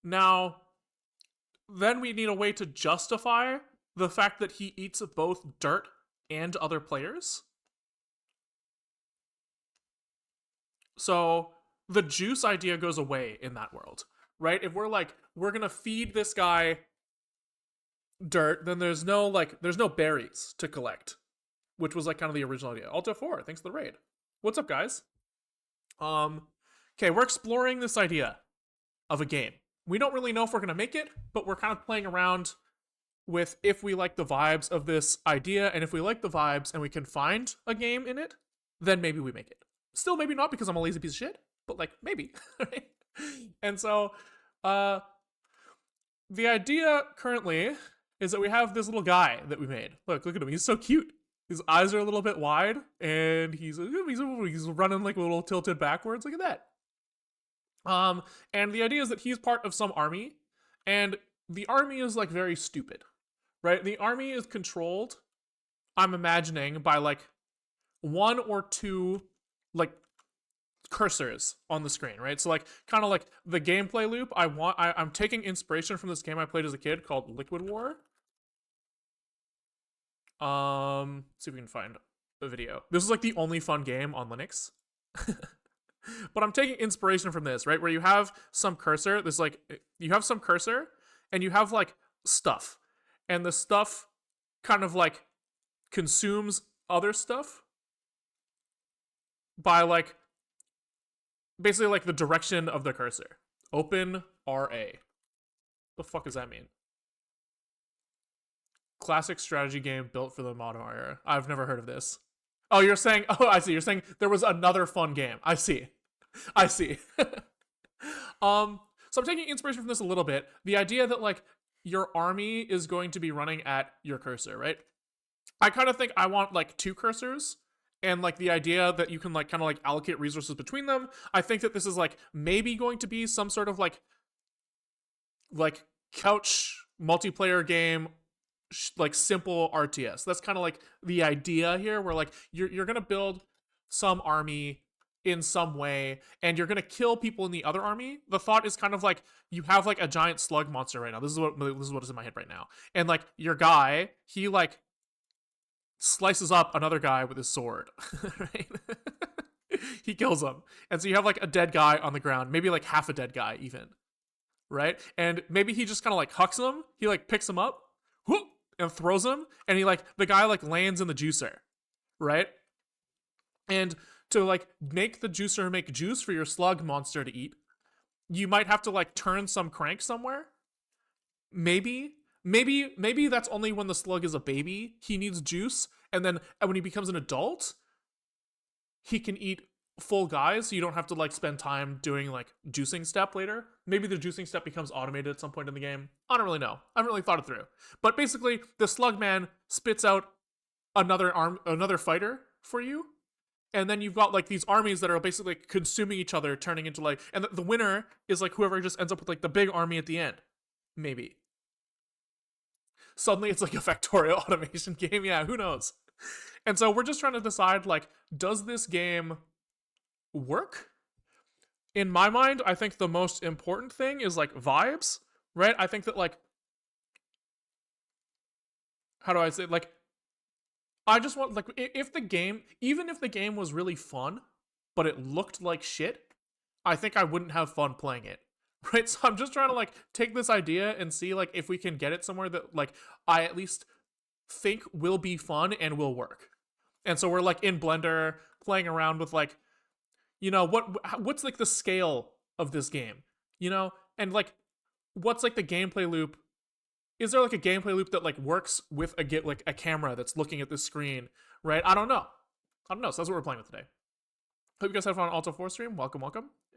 Now, then we need a way to justify the fact that he eats both dirt and other players. So the juice idea goes away in that world, right? If we're like, we're gonna feed this guy dirt, then there's no berries to collect, which was like kind of the original idea. Alto 4, thanks for the raid. What's up, guys? Okay, we're exploring this idea of a game. We don't really know if we're gonna make it, but we're kind of playing around with if we like the vibes of this idea, and if we like the vibes and we can find a game in it, then maybe we make it. Still, maybe not because I'm a lazy piece of shit, but like maybe. And so, the idea currently is that we have this little guy that we made. Look at him. He's so cute. His eyes are a little bit wide, and he's running like a little tilted backwards. Look at that. And the idea is that he's part of some army, and the army is like very stupid, right? The army is controlled, I'm imagining, by like one or two like cursors on the screen, right? So like kind of like the gameplay loop. I'm taking inspiration from this game I played as a kid called Liquid War. See if we can find a video. This is like the only fun game on Linux. But I'm taking inspiration from this, right? Where you have some cursor, there's like you have some cursor and you have like stuff. And the stuff kind of like consumes other stuff by like basically like the direction of the cursor. Open RA. The fuck does that mean? Classic strategy game built for the modern era. I've never heard of this. Oh, you're saying, oh, I see. You're saying there was another fun game. I see. I see. So I'm taking inspiration from this a little bit. The idea that like your army is going to be running at your cursor, right? I kind of think I want like two cursors and like the idea that you can like kind of like allocate resources between them. I think that this is like maybe going to be some sort of like couch multiplayer game, like simple RTS. That's kind of like the idea here, where like you're gonna build some army in some way, and you're gonna kill people in the other army. The thought is kind of like you have like a giant slug monster right now. This is what is in my head right now, and like your guy, he like slices up another guy with his sword, right? He kills him, and so you have like a dead guy on the ground, maybe like half a dead guy even, right? And maybe he just kind of like hucks him. He like picks him up, whoop, and throws him, and he like the guy like lands in the juicer, right? And to like make the juicer make juice for your slug monster to eat, you might have to like turn some crank somewhere. Maybe that's only when the slug is a baby. He needs juice, and then when he becomes an adult, he can eat full guys, so you don't have to like spend time doing like juicing step later. Maybe the juicing step becomes automated at some point in the game. I don't really know. I haven't really thought it through. But basically, the slug man spits out another fighter for you, and then you've got like these armies that are basically consuming each other, turning into like, and the winner is like whoever just ends up with like the big army at the end. Maybe. Suddenly it's like a factorial automation game. Yeah, who knows? And so we're just trying to decide like, does this game work? In my mind, I think the most important thing is like vibes, right? I think that like, how do I say, like, I just want like, if the game, even if the game was really fun, but it looked like shit, I think I wouldn't have fun playing it. Right? So I'm just trying to like take this idea and see like if we can get it somewhere that like I at least think will be fun and will work. And so we're like in Blender playing around with like, you know, what's like the scale of this game, you know, and like what's like the gameplay loop. Is there like a gameplay loop that like works with a camera that's looking at this screen, right? I don't know. So that's what we're playing with today. Hope you guys had fun on Alto 4 stream. Welcome.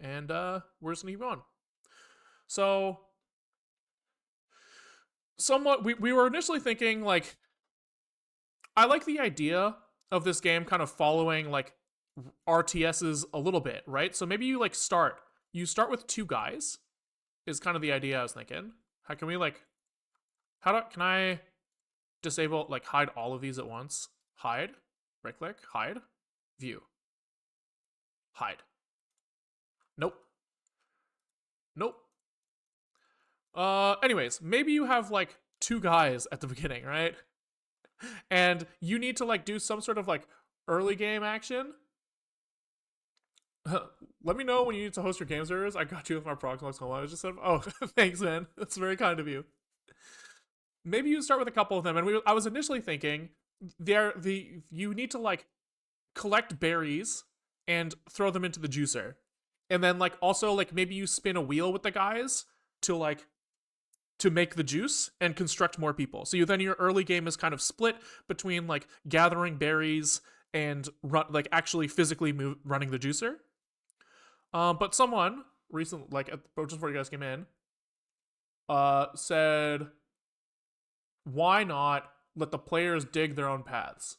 And we're just gonna keep going. So somewhat we were initially thinking like, I like the idea of this game kind of following like RTSs a little bit, right? So maybe you like start with two guys is kind of the idea I was thinking. How can we like, can I disable like hide all of these at once? Hide, right click, hide, view, hide. Nope. Anyways, maybe you have like two guys at the beginning, right? And you need to like do some sort of like early game action. Let me know when you need to host your game servers. I got you with my Proxmox Home. I just said, oh, thanks, man. That's very kind of you. Maybe you start with a couple of them. And I was initially thinking you need to like collect berries and throw them into the juicer. And then like also like maybe you spin a wheel with the guys to make the juice and construct more people. So then your early game is kind of split between like gathering berries and like actually physically running the juicer. But someone recently, like just before you guys came in, said, why not let the players dig their own paths,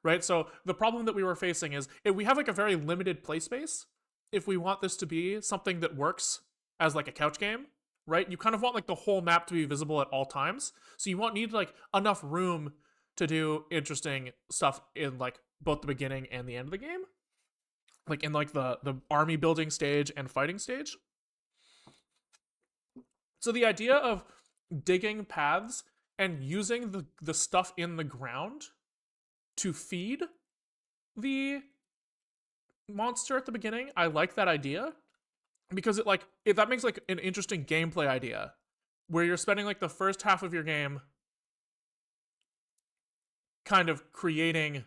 right? So the problem that we were facing is if we have like a very limited play space, if we want this to be something that works as like a couch game, right? You kind of want like the whole map to be visible at all times. So you need like enough room to do interesting stuff in like both the beginning and the end of the game. Like in like the army building stage and fighting stage. So the idea of digging paths and using the stuff in the ground to feed the monster at the beginning, I like that idea. Because that makes like an interesting gameplay idea where you're spending like the first half of your game kind of creating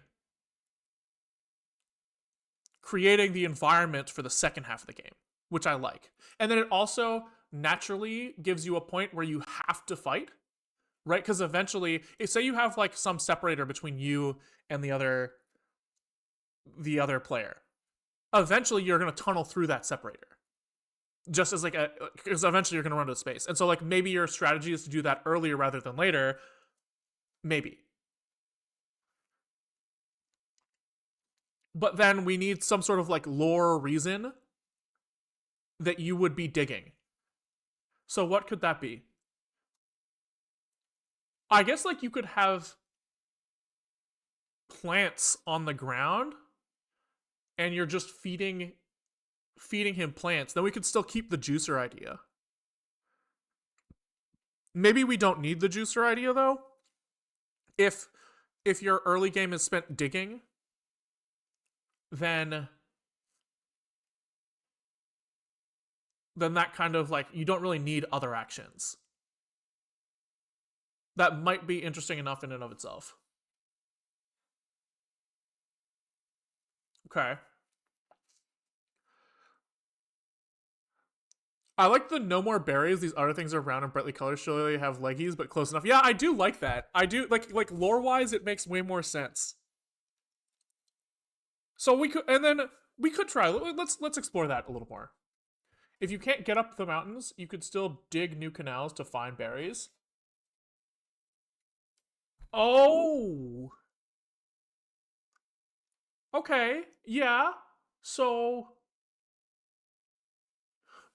the environment for the second half of the game, which I like. And then it also naturally gives you a point where you have to fight, right? Because eventually, say you have like some separator between you and the other player. Eventually, you're gonna tunnel through that separator. Just as like a, because eventually you're gonna run out of space, and so like maybe your strategy is to do that earlier rather than later. Maybe, but then we need some sort of like lore reason that you would be digging. So what could that be? I guess like you could have plants on the ground and you're just feeding him plants. Then we could still keep the juicer idea. Maybe we don't need the juicer idea though. If if your early game is spent digging, then that kind of like you don't really need other actions. That might be interesting enough in and of itself. Okay. I like the no more berries. These other things are round and brightly colored. Surely they have leggies, but close enough. Yeah, I do like that. I do like lore wise, it makes way more sense. So we could, and then we could try. Let's explore that a little more. If you can't get up the mountains, you could still dig new canals to find berries. Oh, okay, yeah. So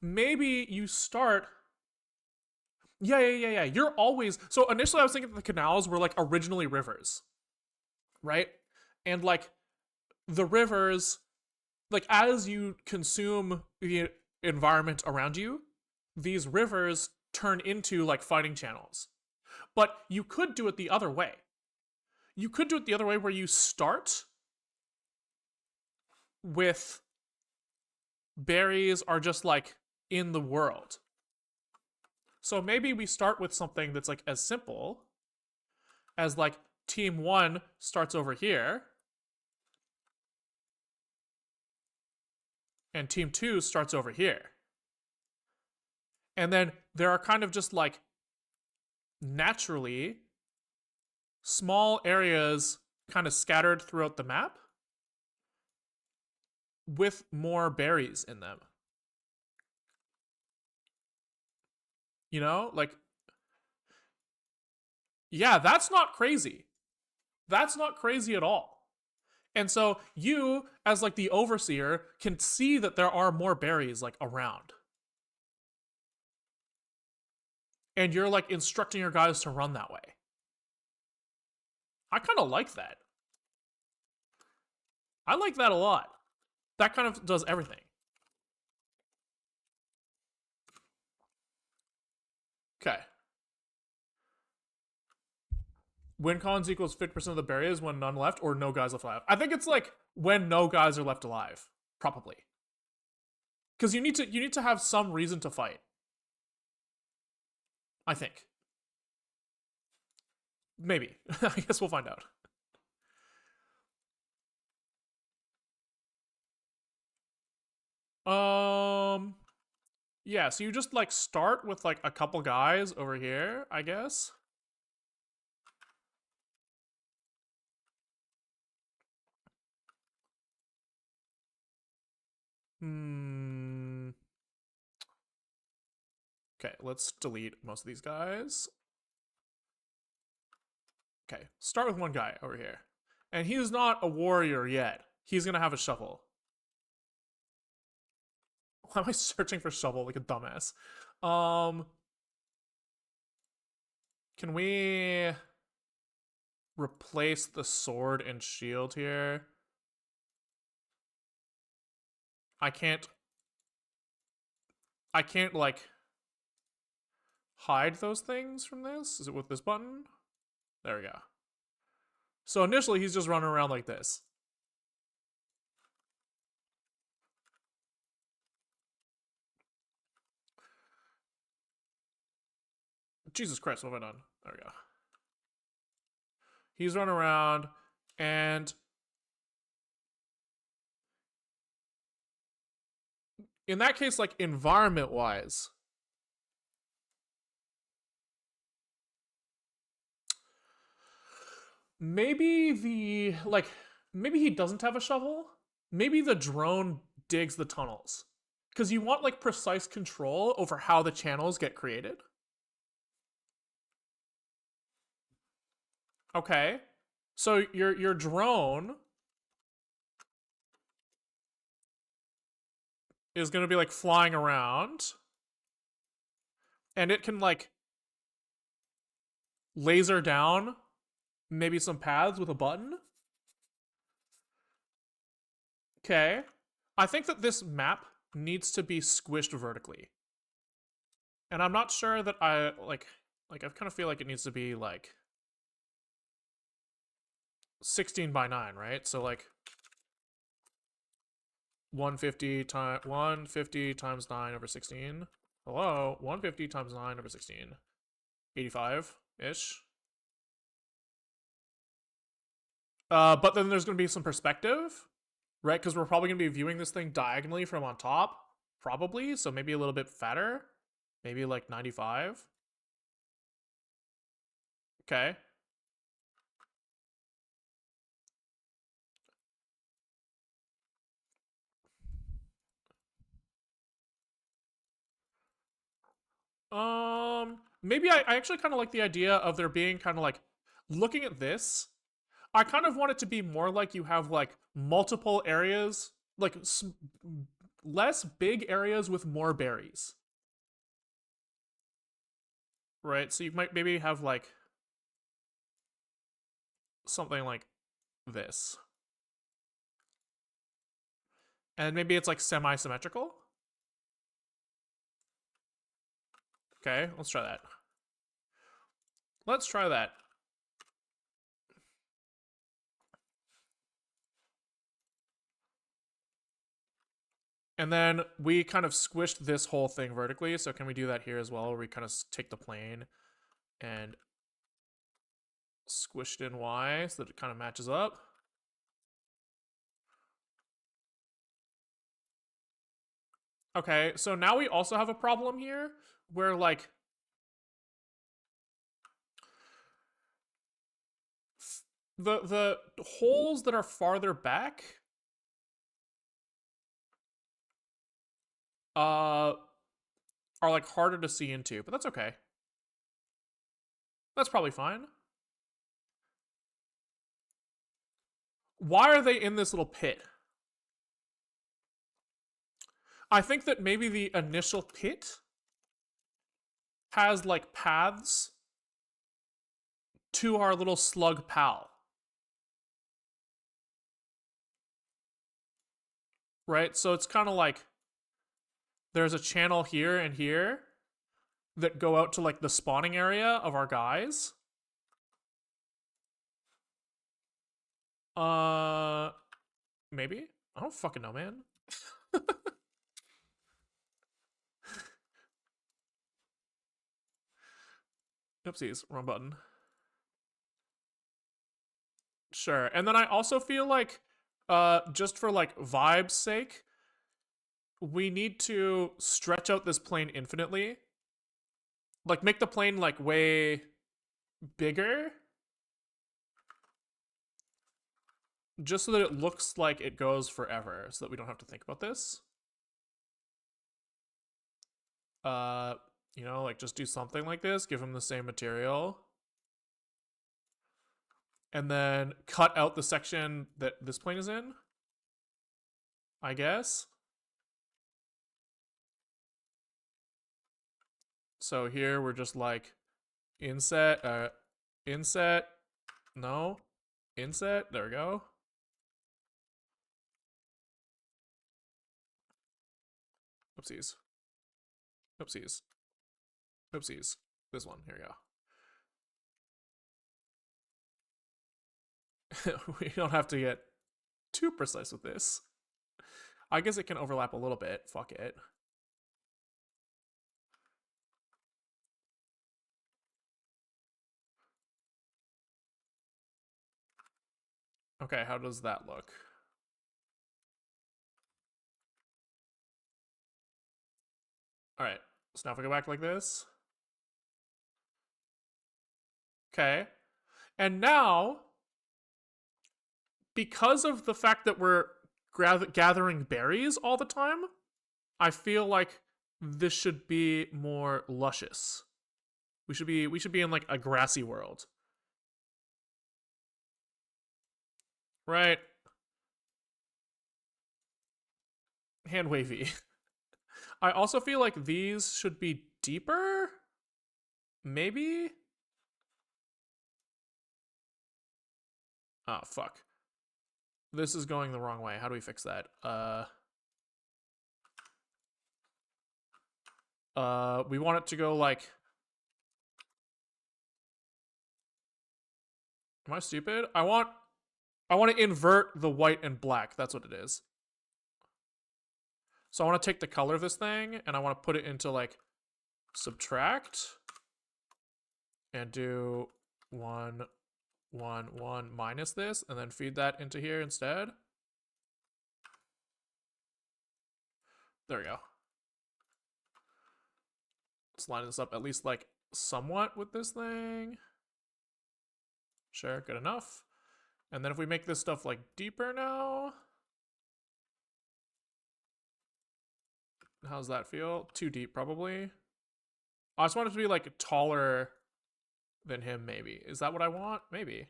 maybe you start. Yeah. You're always so. Initially, I was thinking the canals were like originally rivers, right? And like the rivers, like as you consume the environment around you, these rivers turn into like fighting channels. But you could do it the other way. You could do it the other way where you start with berries are just like in the world. So maybe we start with something that's like as simple as like team 1 starts over here and team 2 starts over here. And then there are kind of just like naturally small areas kind of scattered throughout the map with more berries in them. You know, like, yeah, that's not crazy. That's not crazy at all. And so you, as like the overseer, can see that there are more berries like around. And you're like instructing your guys to run that way. I kind of like that. I like that a lot. That kind of does everything. Okay. Win cons equals 50% of the berries when none left or no guys left alive. I think it's like when no guys are left alive, probably. Because you need to have some reason to fight. I think. Maybe. I guess we'll find out. Um yeah, so you just like start with like a couple guys over here, I guess. Hmm. Okay, let's delete most of these guys. Okay, start with one guy over here. And he's not a warrior yet. He's gonna have a shovel. Why am I searching for shovel like a dumbass? Um, can we replace the sword and shield here? I can't. I can't like hide those things from this. Is it with this button? There we go. So initially he's just running around like this. Jesus Christ, what have I done? There we go. He's running around, and in that case, like environment wise, maybe maybe he doesn't have a shovel. Maybe the drone digs the tunnels. Because you want like precise control over how the channels get created. Okay. So your drone is going to be like flying around and it can like laser down maybe some paths with a button. Okay. I think that this map needs to be squished vertically. And I'm not sure that I I kind of feel like it needs to be like 16 by 9, right? So like 150 times 9 over 16. Hello, 150 times 9 over 16. 85-ish. But then there's going to be some perspective, right? Because we're probably going to be viewing this thing diagonally from on top, probably. So maybe a little bit fatter. Maybe like 95. Okay. Maybe I actually kind of like the idea of there being kind of like looking at this. I kind of want it to be more like you have like multiple areas, like less big areas with more berries, right? So you might maybe have like something like this, and maybe it's like semi-symmetrical. Okay, let's try that. Let's try that. And then we kind of squished this whole thing vertically. So can we do that here as well? Where we kind of take the plane and squished in Y so that it kind of matches up. Okay, so now we also have a problem here where like the holes that are farther back are like harder to see into, but that's okay. That's probably fine. Why are they in this little pit? I think that maybe the initial pit has like paths to our little slug pal. Right? So it's kind of like there's a channel here and here that go out to like the spawning area of our guys. Maybe? I don't fucking know, man. Oopsies, wrong button. Sure. And then I also feel like just for like vibe's sake, we need to stretch out this plane infinitely. Like make the plane like way bigger. Just so that it looks like it goes forever, so that we don't have to think about this. You know, like just do something like this, give him the same material. And then cut out the section that this plane is in, I guess. So here we're just like inset, inset, no, inset, there we go. Oopsies. Oopsies. Oopsies. This one, here we go. We don't have to get too precise with this. I guess it can overlap a little bit. Fuck it. Okay, how does that look? All right, so now if I go back like this. Okay, and now because of the fact that we're gathering berries all the time, I feel like this should be more luscious. We should be in like a grassy world. Right? Hand wavy. I also feel like these should be deeper. Maybe? Oh, fuck. This is going the wrong way. How do we fix that? We want it to go like... Am I stupid? I want to invert the white and black. That's what it is. So I want to take the color of this thing and I want to put it into like subtract and do 1, 1, 1 minus this and then feed that into here instead. There we go. Let's line this up at least like somewhat with this thing. Sure, good enough. And then if we make this stuff like deeper now. How's that feel? Too deep, probably. I just want it to be like taller than him, maybe. Is that what I want? Maybe.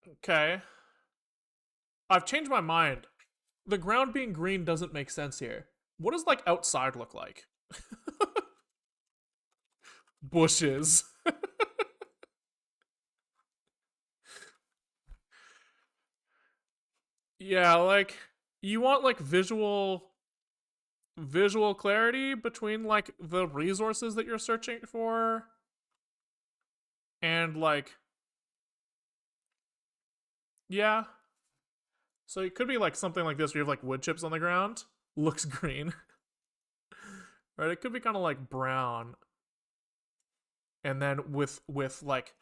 Okay. I've changed my mind. The ground being green doesn't make sense here. What does like outside look like? Bushes. Yeah, like you want like visual clarity between like the resources that you're searching for and like yeah. So it could be like something like this where you have like wood chips on the ground. Looks green. Right? It could be kind of like brown. And then with like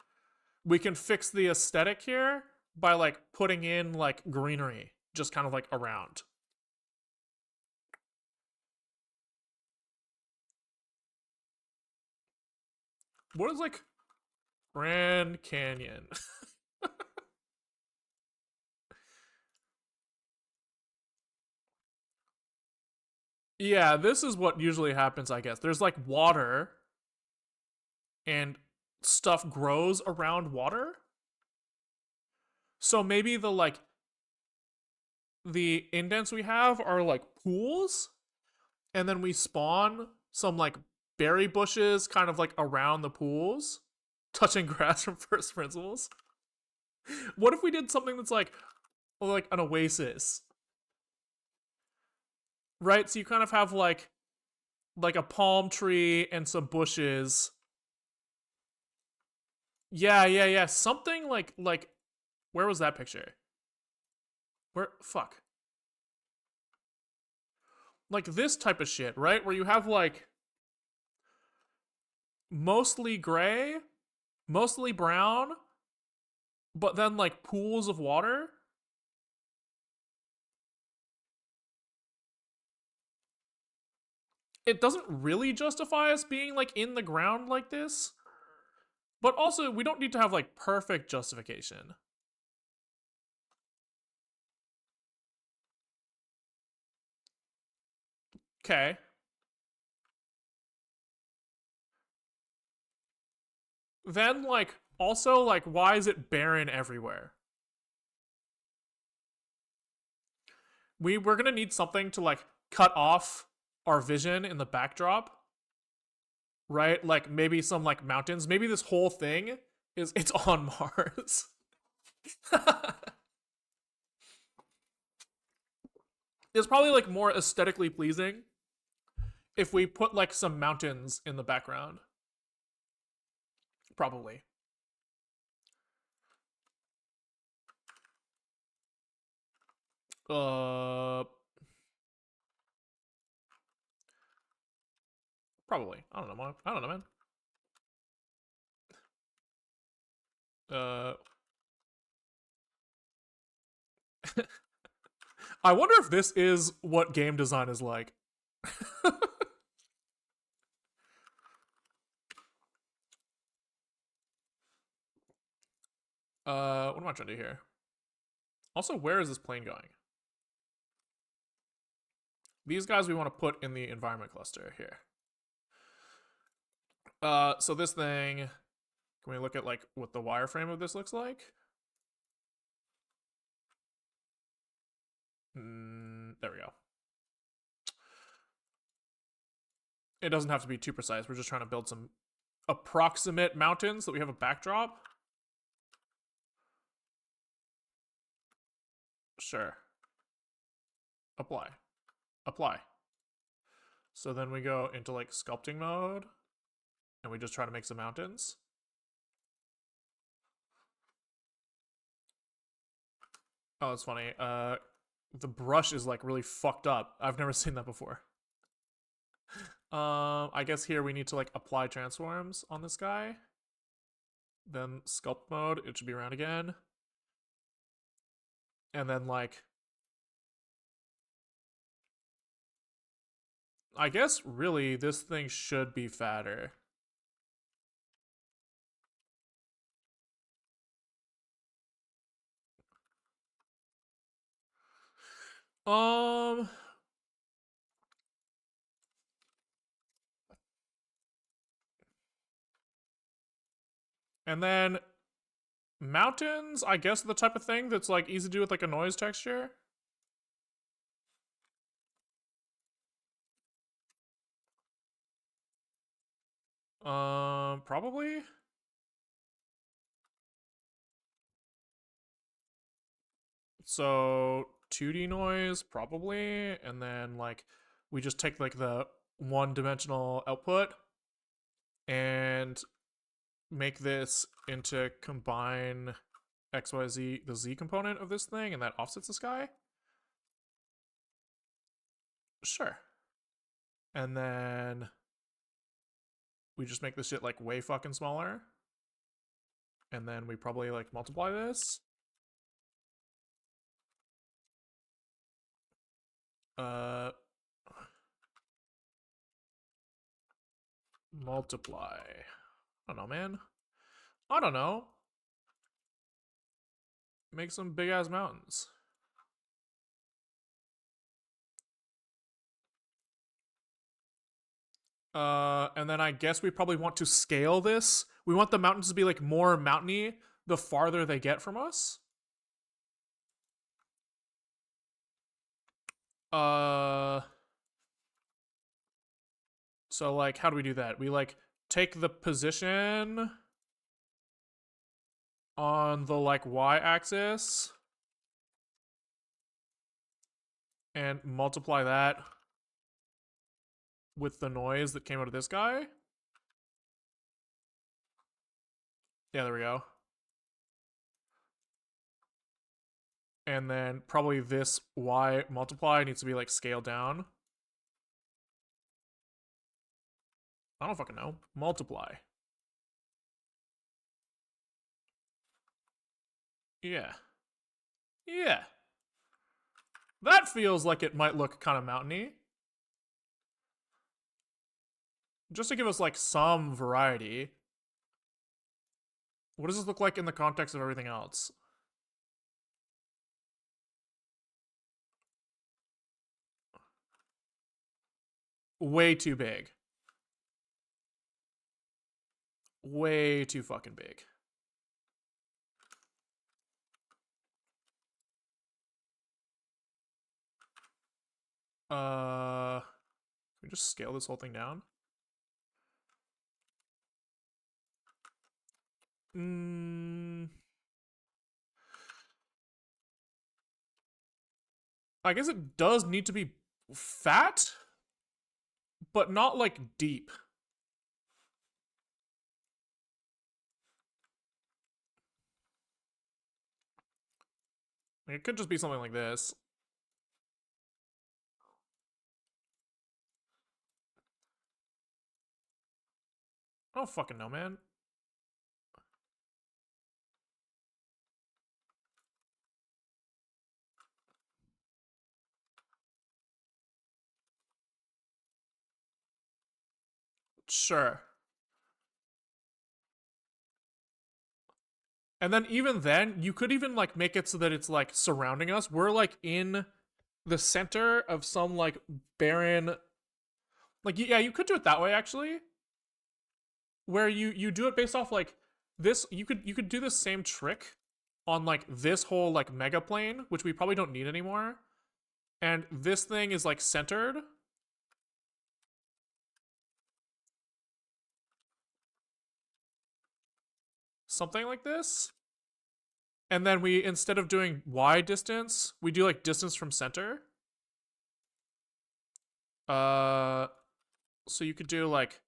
we can fix the aesthetic here by like putting in like greenery just kind of like around. What is like Grand Canyon? Yeah, this is what usually happens, I guess. There's like water and stuff grows around water. So maybe the indents we have are like pools and then we spawn some like berry bushes kind of like around the pools, touching grass from first principles. What if we did something that's like an oasis? Right? So you kind of have like a palm tree and some bushes. Yeah. Something like where was that picture? Where fuck. Like this type of shit, right? Where you have like mostly gray, mostly brown, but then like pools of water. It doesn't really justify us being like in the ground like this. But also, we don't need to have like perfect justification. Okay. Then like also like why is it barren everywhere? We're gonna need something to like cut off our vision in the backdrop, right? Like maybe some like mountains. Maybe this whole thing it's on Mars. It's probably like more aesthetically pleasing if we put like some mountains in the background. Probably. Probably. I don't know, man. I don't know, man. Uh, I wonder if this is what game design is like. What am I trying to do here? Also, where is this plane going? These guys we want to put in the environment cluster here. So this thing, can we look at like what the wireframe of this looks like? There we go. It doesn't have to be too precise. We're just trying to build some approximate mountains so that we have a backdrop. Sure. Apply. Apply. So then we go into like sculpting mode and we just try to make some mountains. Oh, that's funny. The brush is like really fucked up. I've never seen that before. I guess here we need to like apply transforms on this guy. Then sculpt mode, it should be around again. And then like, I guess really this thing should be fatter. Um, and then mountains, I guess, the type of thing that's like easy to do with like a noise texture. Probably. So 2D noise, probably, and then like we just take like the one-dimensional output and make this into combine XYZ, the Z component of this thing, and that offsets the sky. Sure. And then we just make this shit like way fucking smaller. And then we probably like multiply this. Multiply. I don't know, man. I don't know. Make some big ass mountains. And then I guess we probably want to scale this. We want the mountains to be like more mountainy the farther they get from us. So like, how do we do that? We like take the position on the like y-axis and multiply that with the noise that came out of this guy. Yeah, there we go. And then probably this y multiply needs to be like scaled down. I don't fucking know. Multiply. Yeah. Yeah. That feels like it might look kind of mountainy. Just to give us like some variety. What does this look like in the context of everything else? Way too big. Way too fucking big. Can we just scale this whole thing down? I guess it does need to be fat, but not like deep. Like, it could just be something like this. I don't fucking know, man. Sure. And then even then, you could even like make it so that it's like surrounding us. We're like in the center of some like barren, like, yeah, you could do it that way actually, where you do it based off like this. You could do the same trick on like this whole like mega plane, which we probably don't need anymore. And this thing is like centered. Something like this. And then we, instead of doing y distance, we do like distance from center. Uh so you could do like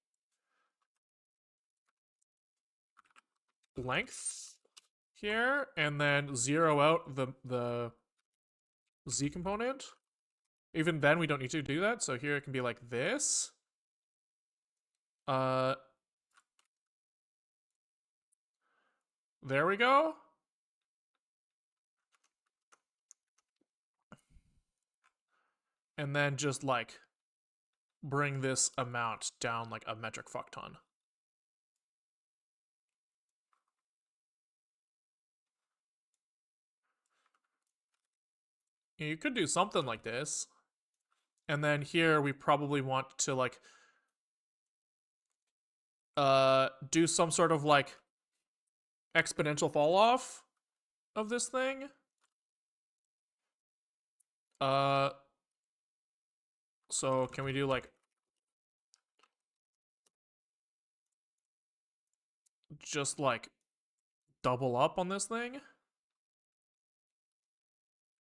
length here and then zero out the z component. Even then we don't need to do that, so here it can be like this. Uh there we go. And then just like bring this amount down like a metric fuck ton. You could do something like this. And then here we probably want to like do some sort of like exponential fall off of this thing. Uh so can we do like just like double up on this thing?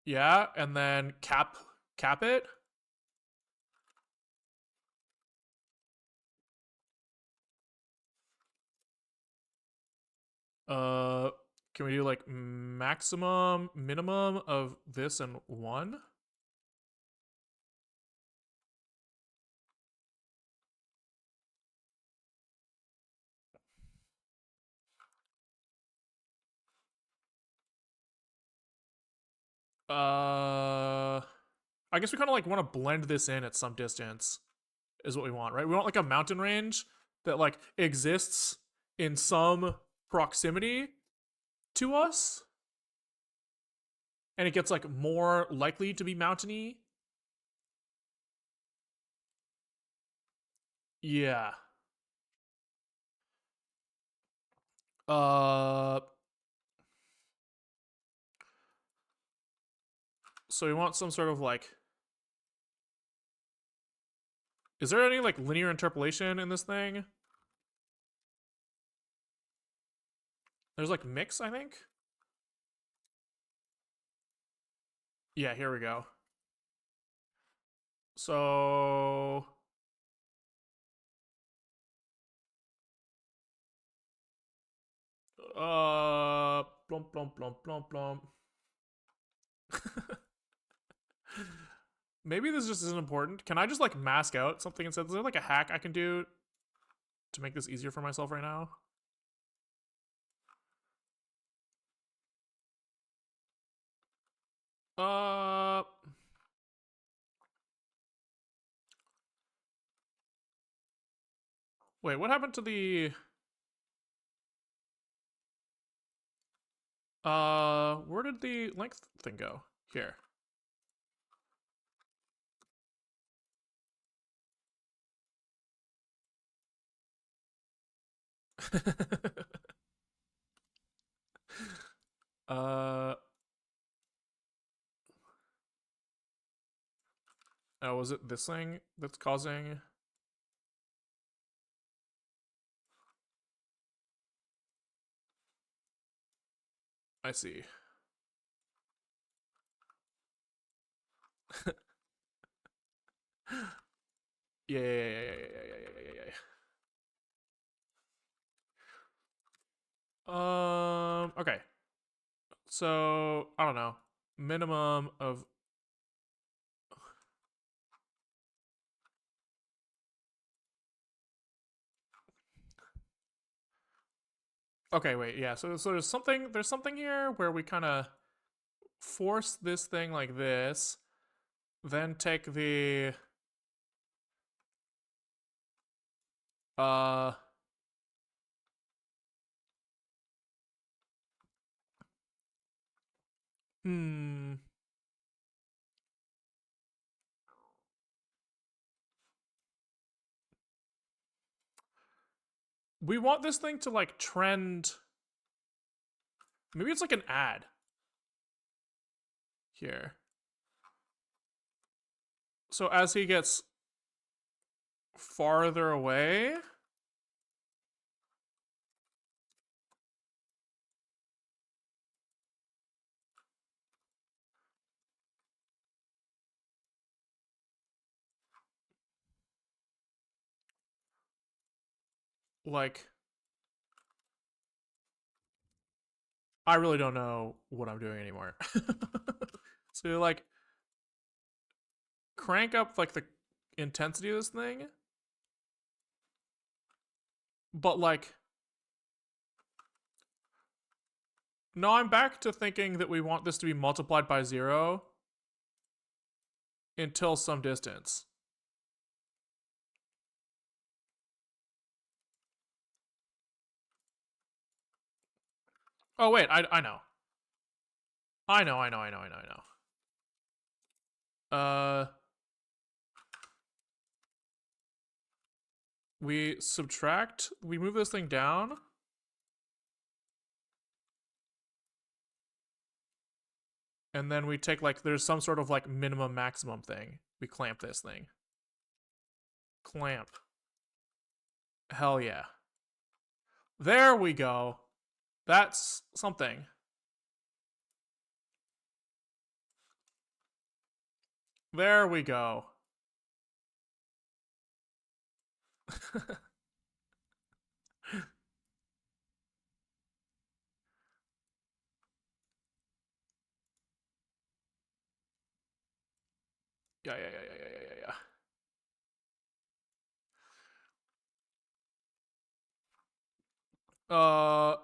Yeah, and then cap it. Uh can we do like maximum minimum of this and 1? I guess we kind of like want to blend this in at some distance is what we want, right? We want like a mountain range that like exists in some proximity to us, and it gets like more likely to be mountainy. Yeah. Uh so we want some sort of like, is there any like linear interpolation in this thing? There's like mix, I think. Yeah, here we go. So plump plump plump plump plump. Maybe this just isn't important. Can I just like mask out something instead? Is there like a hack I can do to make this easier for myself right now? Uh Wait, what happened to the where did the length thing go? Here. uh Oh, was it this thing that's causing? I see. Yeah. Okay. So I don't know. Minimum of. Okay, wait. Yeah. So there's something here where we kind of force this thing like this, then take the uh Hmm. We want this thing to like trend. Maybe it's like an ad here. So as he gets farther away, like, I really don't know what I'm doing anymore. So like crank up like the intensity of this thing, but like no, I'm back to thinking that we want this to be multiplied by 0 until some distance. Oh wait, I know. I know. Uh we subtract, we move this thing down. And then we take like, there's some sort of like minimum maximum thing. We clamp this thing. Clamp. Hell yeah. There we go. That's something. There we go. Yeah. Uh,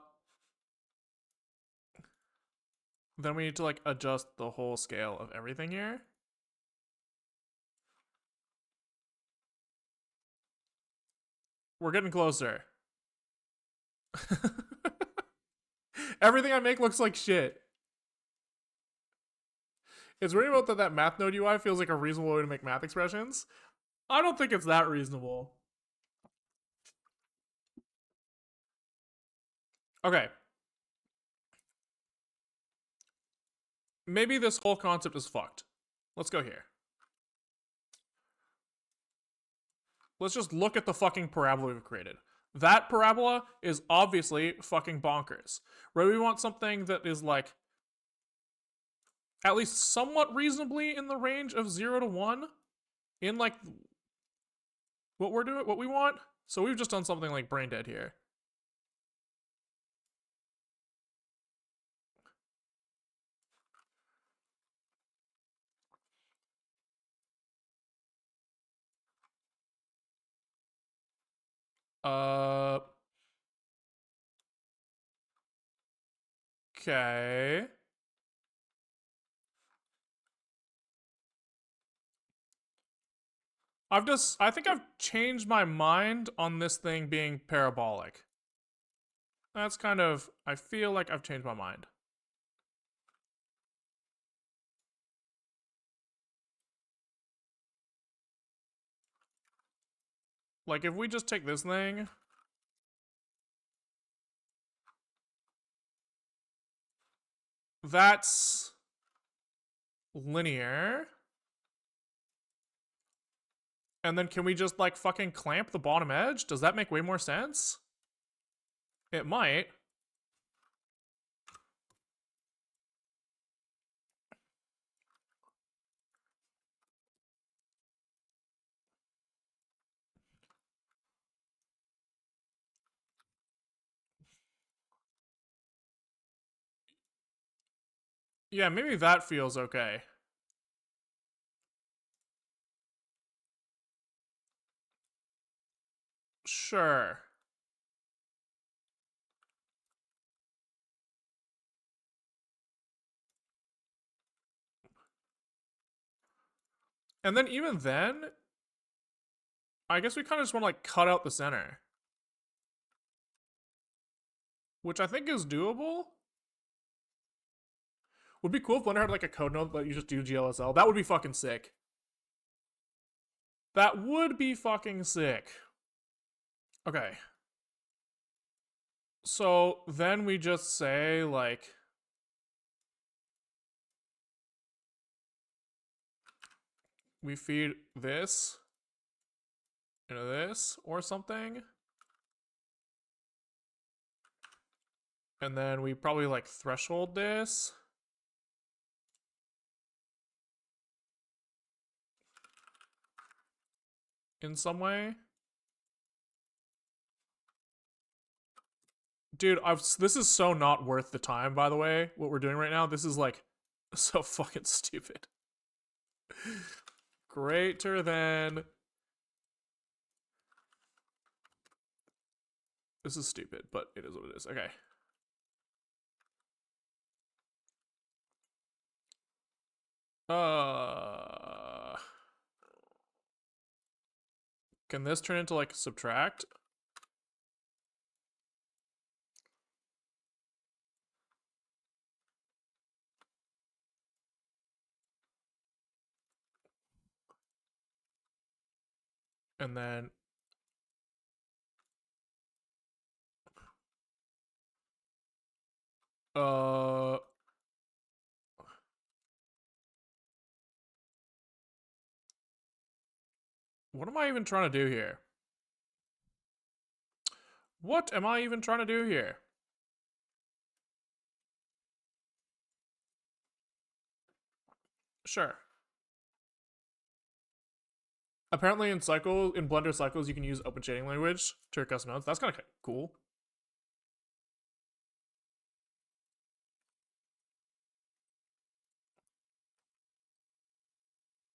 then we need to like adjust the whole scale of everything here. We're getting closer. Everything I make looks like shit. It's really about that math node UI feels like a reasonable way to make math expressions. I don't think it's that reasonable. Okay. Maybe this whole concept is fucked. Let's go here. Let's just look at the fucking parabola we've created. That parabola is obviously fucking bonkers. Right? We want something that is like at least somewhat reasonably in the range of 0 to 1 in like what we're doing, what we want. So we've just done something like brain dead here. Uh okay. I think I've changed my mind on this thing being parabolic. That's kind of, I feel like I've changed my mind. Like if we just take this thing, that's linear. And then can we just like fucking clamp the bottom edge? Does that make way more sense? It might. Yeah, maybe that feels okay. Sure. And then even then, I guess we kind of just want to like cut out the center. Which I think is doable. Would be cool if Blender had like a code node that you just do GLSL. That would be fucking sick. That would be fucking sick. Okay. So then we just say like we feed this into this or something. And then we probably like threshold this. In some way. Dude, this is so not worth the time, by the way, what we're doing right now. This is like so fucking stupid. Greater than. This is stupid, but it is what it is. Okay. Can this turn into like subtract? And then what am I even trying to do here? What am I even trying to do here? Sure. Apparently in Blender cycles, you can use open shading language to your custom nodes. That's kind of cool.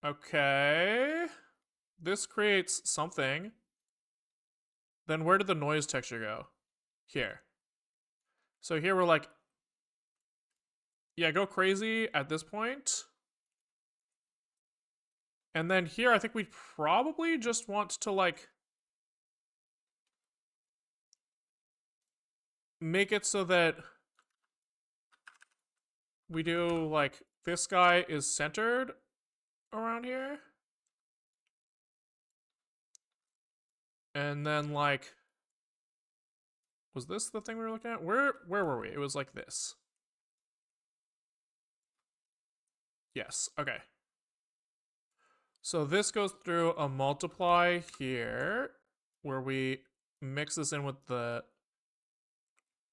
Okay. This creates something. Then where did the noise texture go? Here. So here we're like, yeah, go crazy at this point. And then here, I think we probably just want to like make it so that we do like this guy is centered around here. And then like, was this the thing we were looking at? Where were we? It was like this. Yes, okay. So this goes through a multiply here, where we mix this in with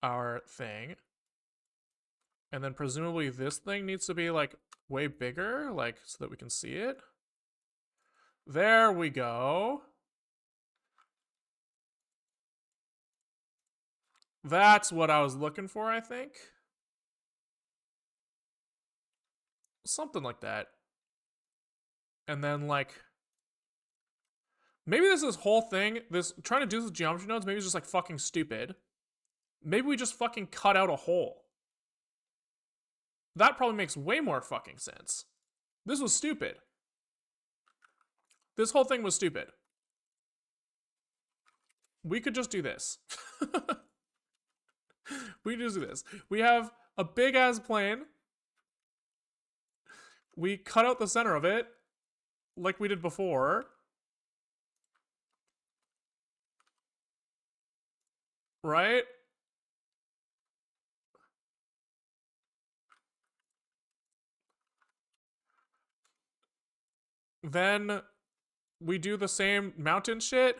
our thing. And then presumably this thing needs to be like way bigger, like so that we can see it. There we go. That's what I was looking for, I think. Something like that. And then like, maybe this whole thing, this trying to do this with geometry nodes, maybe it's just like fucking stupid. Maybe we just fucking cut out a hole. That probably makes way more fucking sense. This was stupid. This whole thing was stupid. We could just do this. We just do this. We have a big ass plane. We cut out the center of it, like we did before. Right? Then we do the same mountain shit.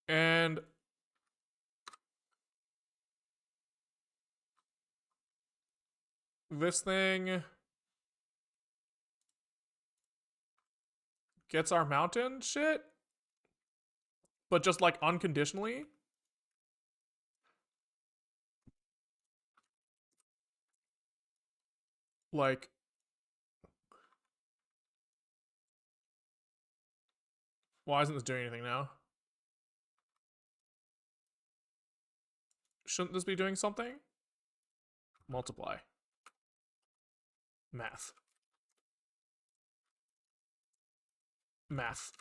And this thing gets our mountain shit, but just like unconditionally. Like, why isn't this doing anything now? Shouldn't this be doing something? Multiply. Math. Math.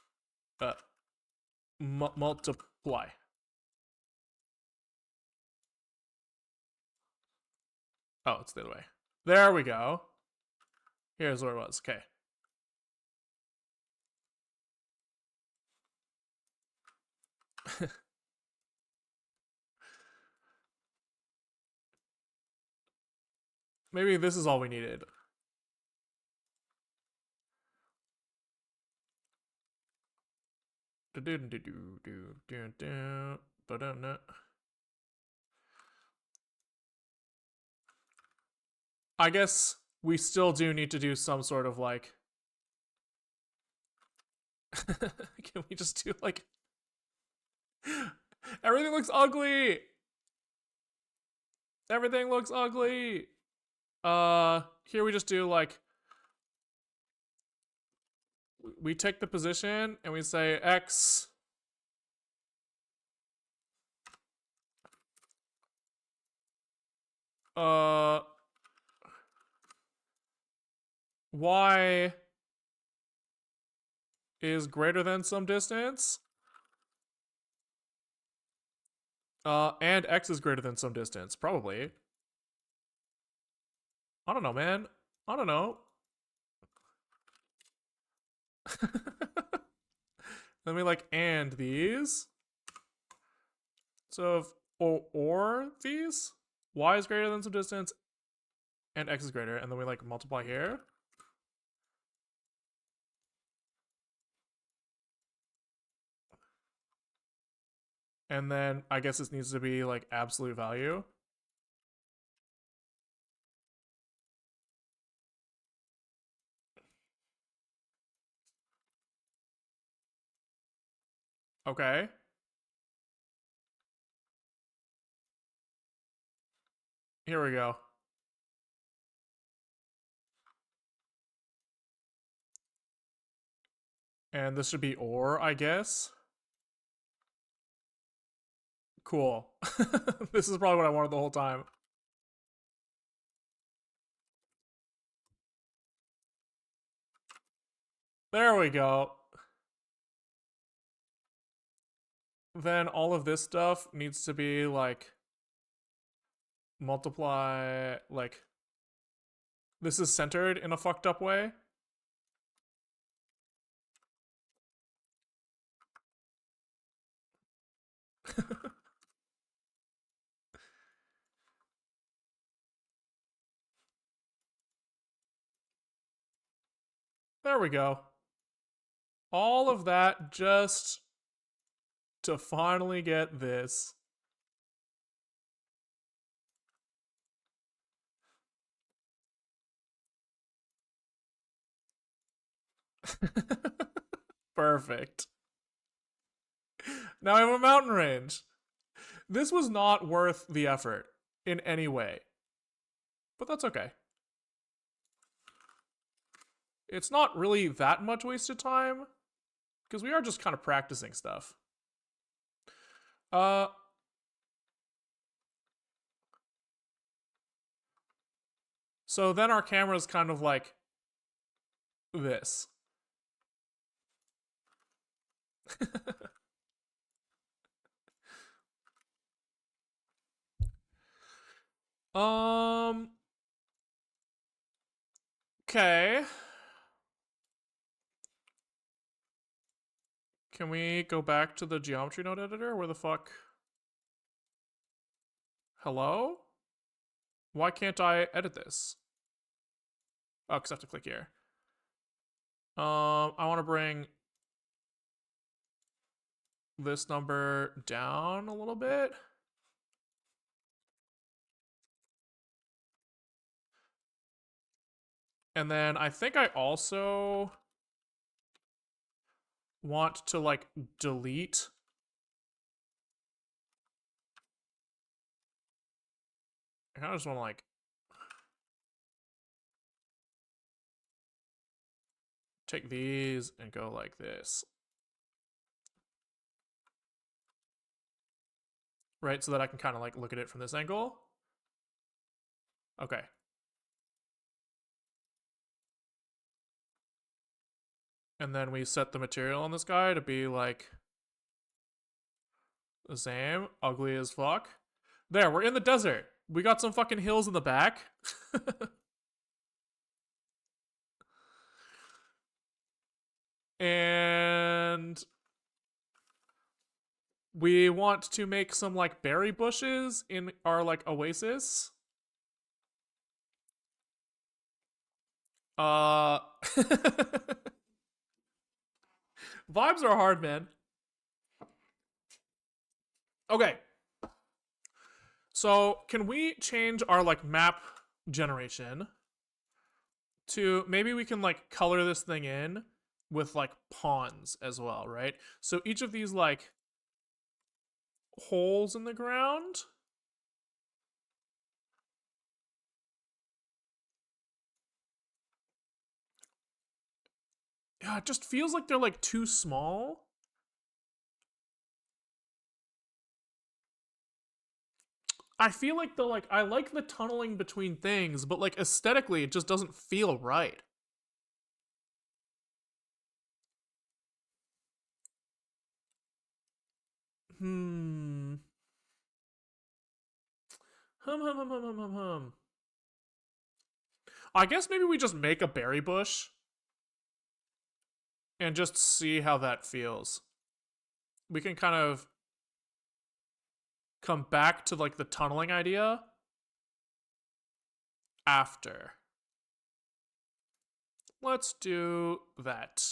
Multiply. Oh, it's the other way. There we go. Here's where it was. Okay. Maybe this is all we needed. I guess we still do need to do some sort of like. Can we just do like. Everything looks ugly! Everything looks ugly! Here we just do like. We take the position and we say X. Y is greater than some distance. And X is greater than some distance, probably. I don't know, man. I don't know. Then we like and these. So if or these, Y is greater than some distance, and X is greater, and then we like multiply here. And then I guess this needs to be like absolute value. Okay. Here we go. And this should be or, I guess. Cool. This is probably what I wanted the whole time. There we go. Then all of this stuff needs to be like multiply, like this is centered in a fucked up way. There we go. All of that just to finally get this. Perfect. Now I have a mountain range. This was not worth the effort in any way. But that's okay. It's not really that much wasted time, because we are just kind of practicing stuff. So then our camera's kind of like this. Okay. Can we go back to the geometry node editor? Where the fuck? Hello? Why can't I edit this? Oh, because I have to click here. I want to bring this number down a little bit. And then I think I also want to like delete I kind of just want to like take these and go like this. Right, so that I can kind of like look at it from this angle. Okay. And then we set the material on this guy to be like the same, ugly as fuck. There, we're in the desert. We got some fucking hills in the back. And we want to make some like berry bushes in our like oasis. Vibes are hard, man. Okay. So, can we change our like map generation to maybe we can like color this thing in with like pawns as well, right? So each of these like holes in the ground, yeah, it just feels like they're like too small. I feel like the like I like the tunneling between things, but like aesthetically it just doesn't feel right. Hmm. Hum. I guess maybe we just make a berry bush and just see how that feels. We can kind of come back to like the tunneling idea after. Let's do that.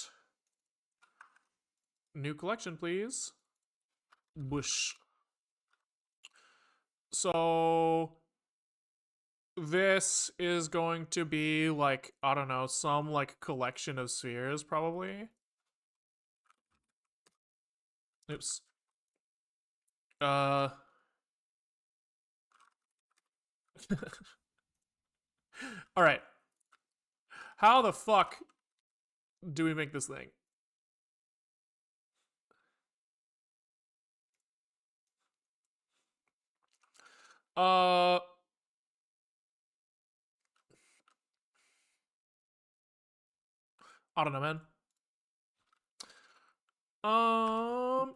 New collection, please. Bush. So this is going to be like, I don't know, some like collection of spheres probably. Oops. Uh all right. How the fuck do we make this thing? Uh I don't know, man. Um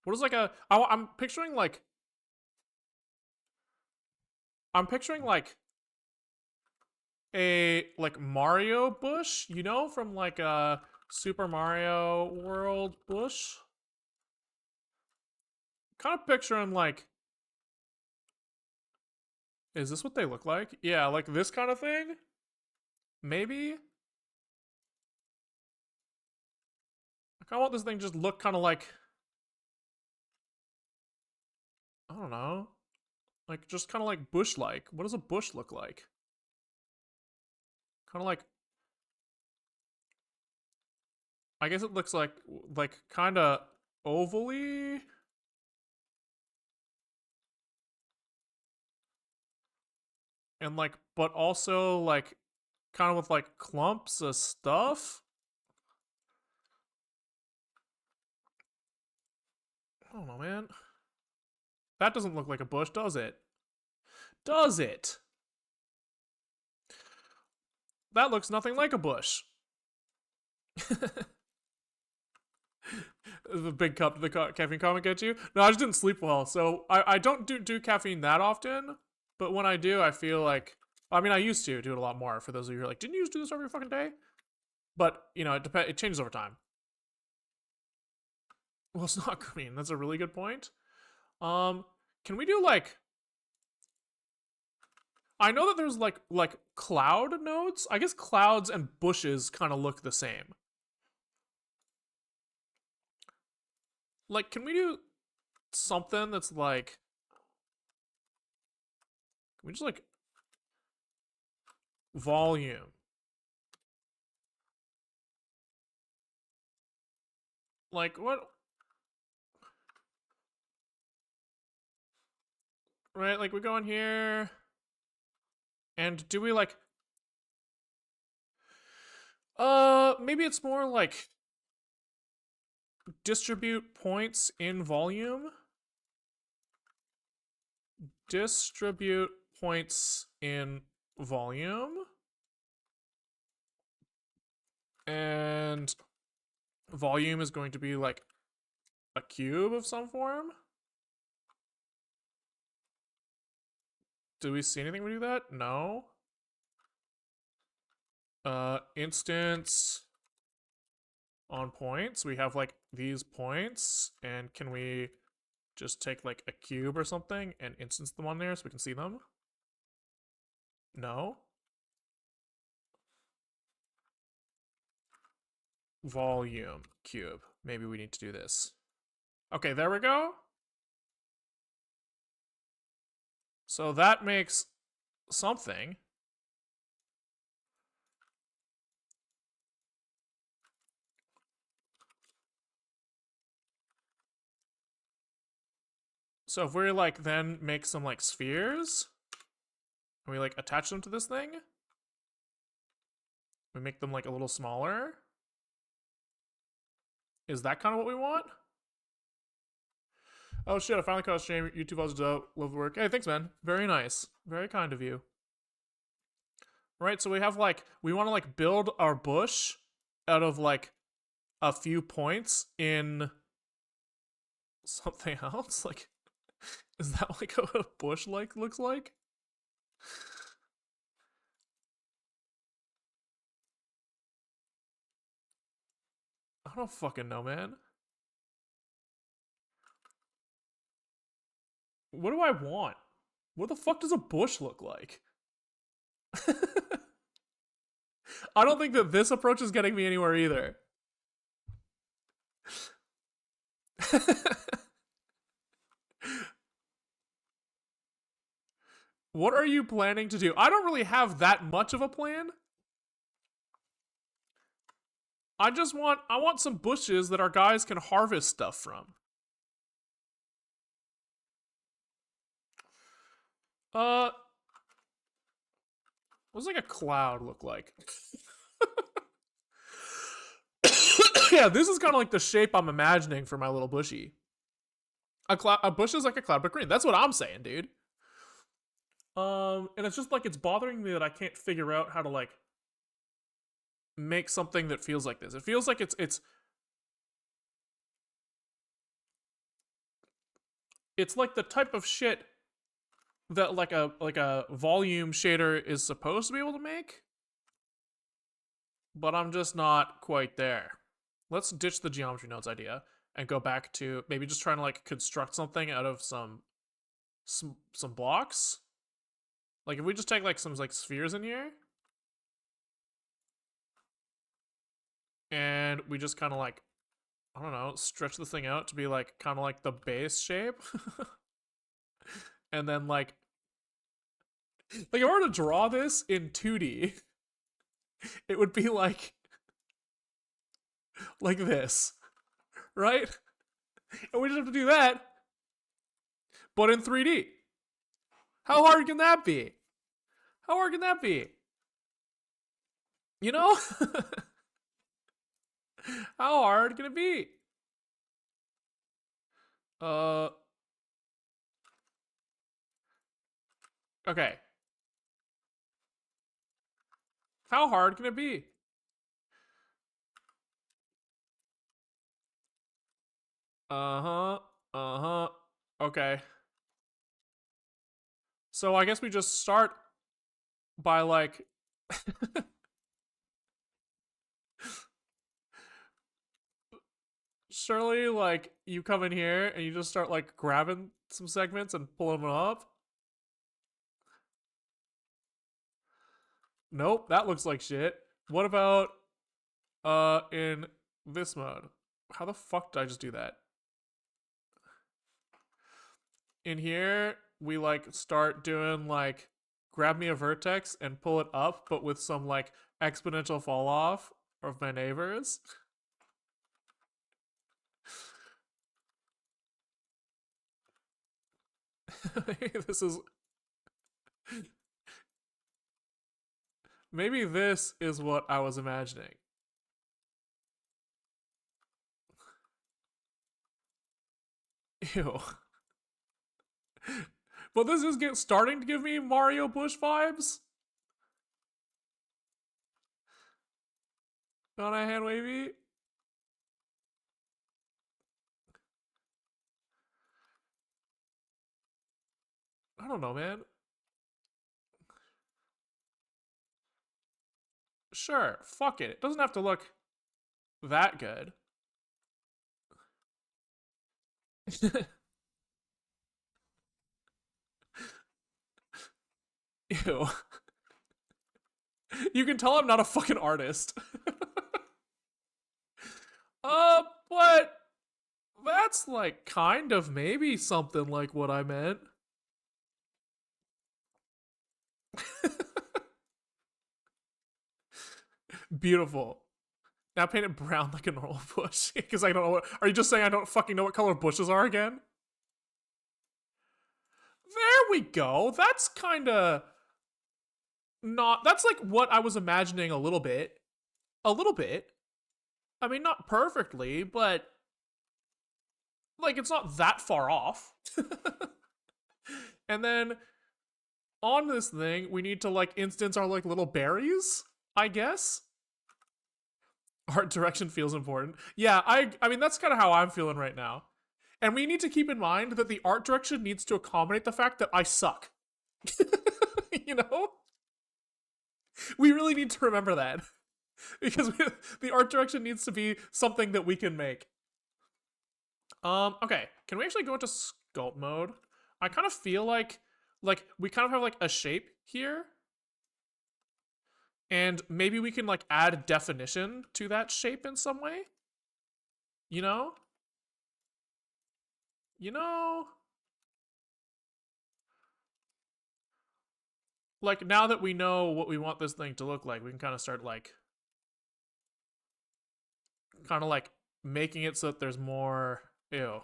what is like a I'm picturing like a like Mario bush, you know, from like a Super Mario World bush. Kind of picturing like, is this what they look like? Yeah, like this kind of thing. Maybe. I kind of want this thing just look kind of like, I don't know, like just kind of like bush-like. What does a bush look like? Kind of like, I guess it looks like kind of ovally, and like, but also like kind of with like clumps of stuff. I don't know, man. That doesn't look like a bush, does it? Does it? That looks nothing like a bush. The big cup, the caffeine comic at you. No, I just didn't sleep well, so I don't do caffeine that often. But when I do, I feel like, I mean, I used to do it a lot more. For those of you who are like, didn't you just do this every fucking day? But you know, it depends. It changes over time. Well, it's not green. That's a really good point. Um, can we do like? I know that there's like cloud nodes. I guess clouds and bushes kind of look the same. Like, can we do something that's like? Can we just like volume? Like what? Right? Like we go in here, and do we like? Maybe it's more like distribute points in volume. Distribute points in volume. And volume is going to be like a cube of some form. Do we see anything when we do that? No. Instance on points. We have like these points, and can we just take like a cube or something and instance them on there so we can see them? No. Volume cube. Maybe we need to do this. Okay, there we go. So that makes something. So if we like then make some like spheres, and we like attach them to this thing, we make them like a little smaller. Is that kind of what we want? Oh shit, I finally caught a stream. YouTube was dope. Love the work. Hey, thanks, man. Very nice. Very kind of you. Right, so we have like, we want to like build our bush out of like a few points in something else. Like, is that like what a bush like looks like? I don't fucking know, man. What do I want? What the fuck does a bush look like? I don't think that this approach is getting me anywhere either. What are you planning to do? I don't really have that much of a plan. I want some bushes that our guys can harvest stuff from. What does like a cloud look like? Yeah, this is kind of like the shape I'm imagining for my little bushy. A bush is like a cloud but green. That's what I'm saying, dude. And it's just like it's bothering me that I can't figure out how to like make something that feels like this. It feels like it's like the type of shit that like a volume shader is supposed to be able to make, but I'm just not quite there. Let's ditch the geometry nodes idea and go back to maybe just trying to like construct something out of some blocks. Like if we just take like some like spheres in here and we just kind of like, I don't know, stretch the thing out to be like kind of like the base shape. And then like if I were to draw this in 2D, it would be like this, right? And we just have to do that, but in 3D. How hard can that be? How hard can that be? You know? How hard can it be? Okay. How hard can it be? Uh-huh. Uh-huh. Okay. So I guess we just start by like surely like you come in here and you just start like grabbing some segments and pulling them up. Nope, that looks like shit. What about in this mode? How the fuck did I just do that? In here, we like start doing like grab me a vertex and pull it up, but with some like exponential fall off of my neighbors. This is maybe this is what I was imagining. Ew. But this is starting to give me Mario Bush vibes. On a hand wavy. I don't know, man. Sure, fuck it. It doesn't have to look that good. Ew. You can tell I'm not a fucking artist. But that's like kind of maybe something like what I meant. Beautiful. Now paint it brown like a normal bush. Because I don't know what. Are you just saying I don't fucking know what color bushes are again? There we go. That's kind of not. That's like what I was imagining a little bit. A little bit. I mean, not perfectly, but like it's not that far off. And then on this thing, we need to like instance our like little berries, I guess. Art direction feels important. Yeah, I mean that's kind of how I'm feeling right now. And we need to keep in mind that the art direction needs to accommodate the fact that I suck. You know? We really need to remember that. Because the art direction needs to be something that we can make. Okay. Can we actually go into sculpt mode? I kind of feel like we kind of have like a shape here. And maybe we can like add definition to that shape in some way. You know? You know? Like now that we know what we want this thing to look like, we can kind of start like like making it so that there's more. Ew.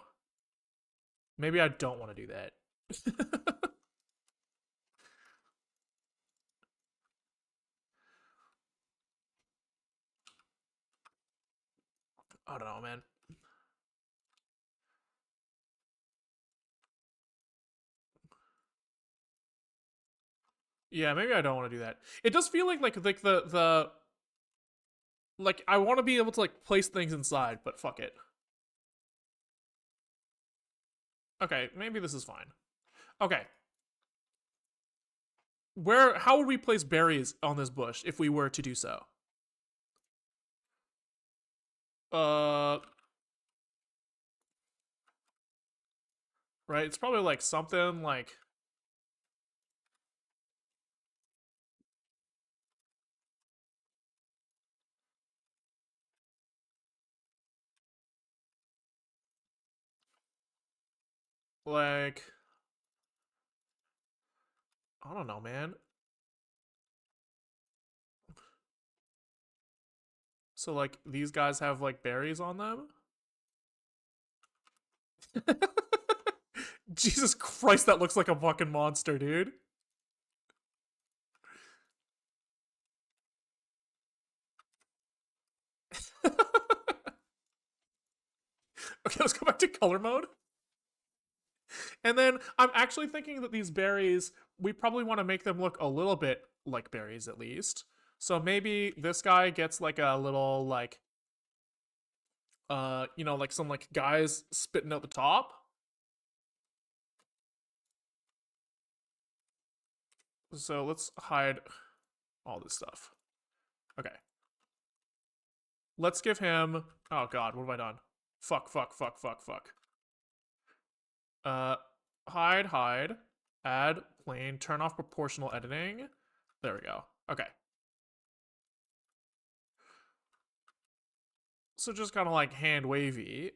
Maybe I don't want to do that. I don't know, man. Yeah, maybe I don't want to do that. It does feel like the like I want to be able to like place things inside, but fuck it. Okay, maybe this is fine. Okay. Where how would we place berries on this bush if we were to do so? Uh right, it's probably like something like I don't know, man. So like these guys have like berries on them. Jesus Christ, that looks like a fucking monster, dude. Okay, let's go back to color mode. And then I'm actually thinking that these berries, we probably want to make them look a little bit like berries at least. So maybe this guy gets like a little like you know, like some like guys spitting out the top. So let's hide all this stuff. Okay. Let's give him oh god, what have I done? Fuck, fuck, fuck, fuck, fuck. Uh hide, add plane, turn off proportional editing. There we go. Okay. So just kind of like hand wavy.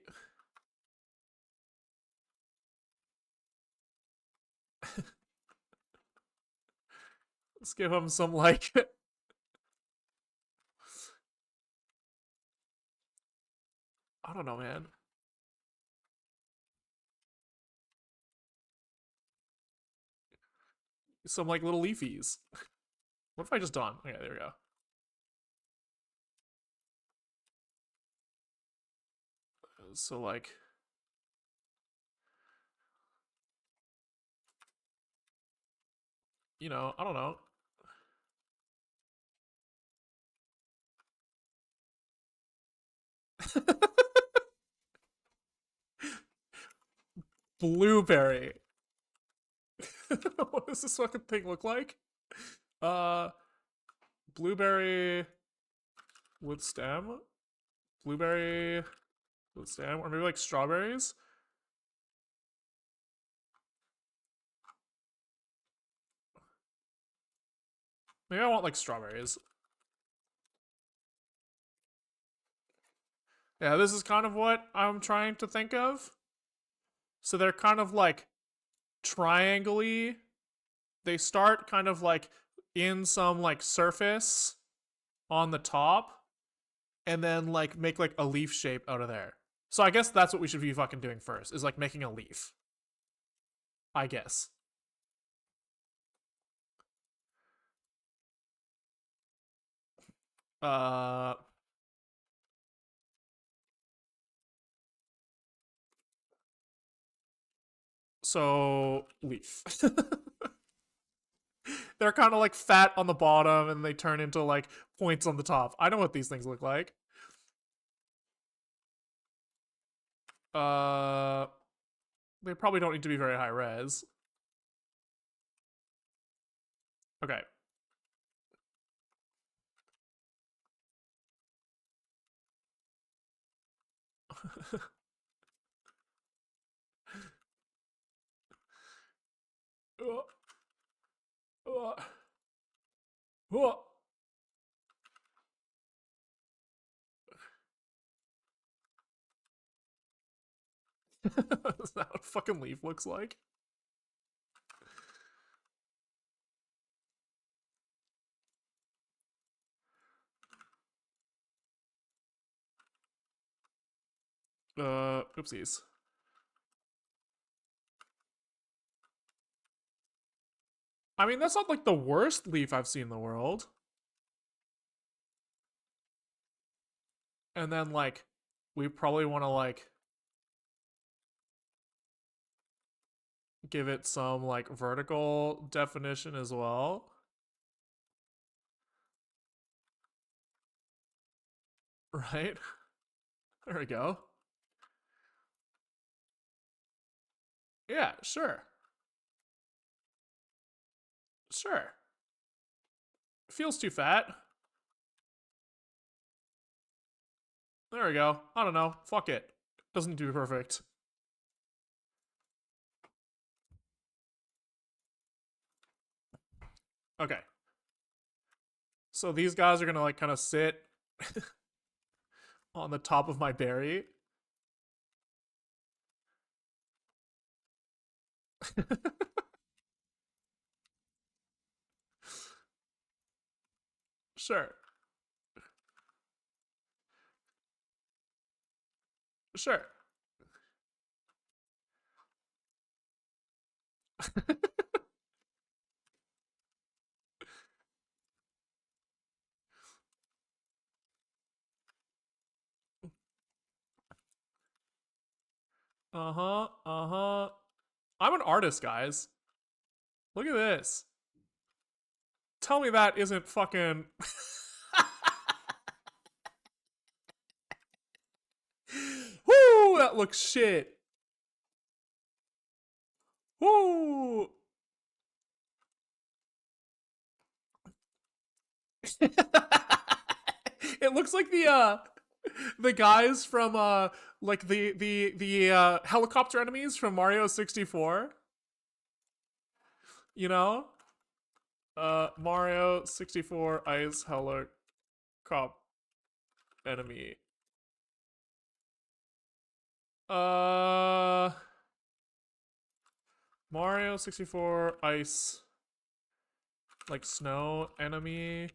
Let's give him some like I don't know, man. Some like little leafies. What have I just done? Okay, there we go. So like you know, I don't know. Blueberry. What does this fucking thing look like? Uh, blueberry with stem, blueberry with stem, or maybe like strawberries. Maybe I want like strawberries. Yeah, this is kind of what I'm trying to think of. So they're kind of like triangle-y. They start kind of like in some like surface on the top and then like make like a leaf shape out of there. So I guess that's what we should be fucking doing first, is like making a leaf. I guess. Uh so leaf. They're kind of like fat on the bottom and they turn into like points on the top. I know what these things look like. Uh they probably don't need to be very high res. Okay. Is that what a fucking leaf looks like? Oopsies. I mean, that's not like the worst leaf I've seen in the world. And then, like, we probably want to, like, give it some, like, vertical definition as well. Right? There we go. Yeah, sure. Sure. Feels too fat. There we go. I don't know. Fuck it. Doesn't need to be perfect. Okay. So these guys are gonna like kind of sit on the top of my berry. Sure. Sure. Uh-huh. Uh-huh. I'm an artist, guys. Look at this. Tell me that isn't fucking Woo! That looks shit. Woo! It looks like the guys from like the helicopter enemies from Mario 64. You know? Mario 64 ice helicopter enemy. Uh Mario 64 ice like snow enemy.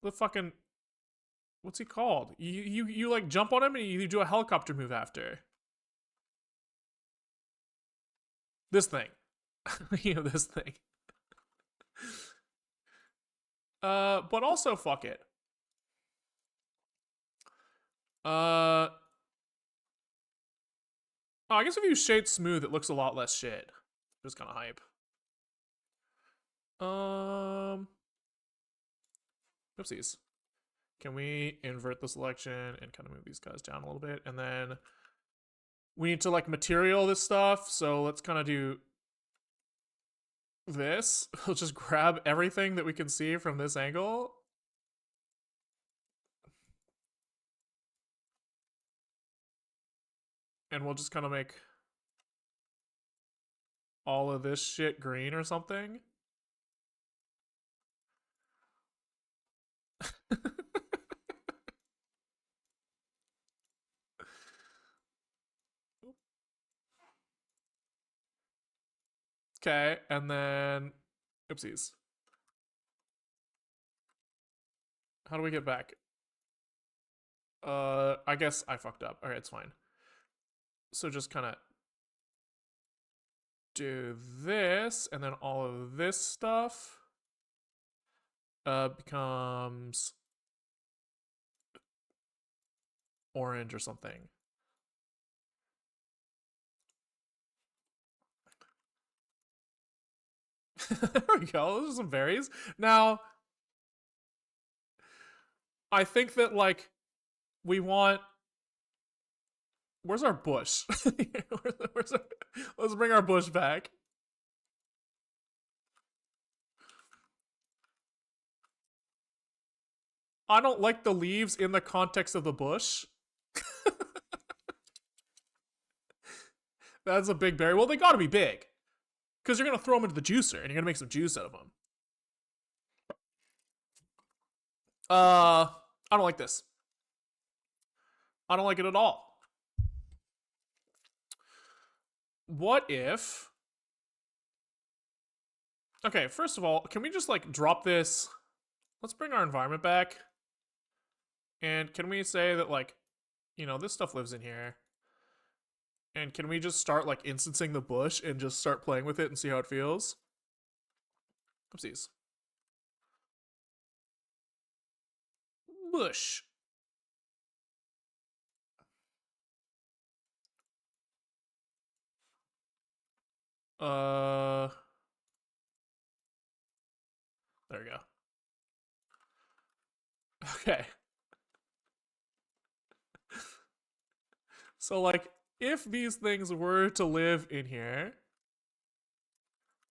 The fucking what's he called? You like jump on him and you do a helicopter move after. This thing. You know, this thing. But also fuck it. Oh, I guess if you shade smooth, it looks a lot less shit. Just kind of hype. Oopsies. Can we invert the selection and kind of move these guys down a little bit? And then we need to like material this stuff. So let's kind of do this. We'll just grab everything that we can see from this angle. And we'll just kind of make all of this shit green or something. Okay, and then oopsies. How do we get back? I guess I fucked up. Alright, it's fine. So just kind of do this, and then all of this stuff becomes orange or something. There we go. Those are some berries. Now, I think that, like, we want... Where's our bush? Let's bring our bush back. I don't like the leaves in the context of the bush. That's a big berry. Well, they gotta be big. Because you're gonna throw them into the juicer and you're gonna make some juice out of them. I don't like this. I don't like it at all. What if... Okay, first of all, can we just, like, drop this... Let's bring our environment back. And can we say that, like, you know, this stuff lives in here. And can we just start, like, instancing the bush and just start playing with it and see how it feels? Oopsies. Bush. There we go. Okay. So, like, if these things were to live in here,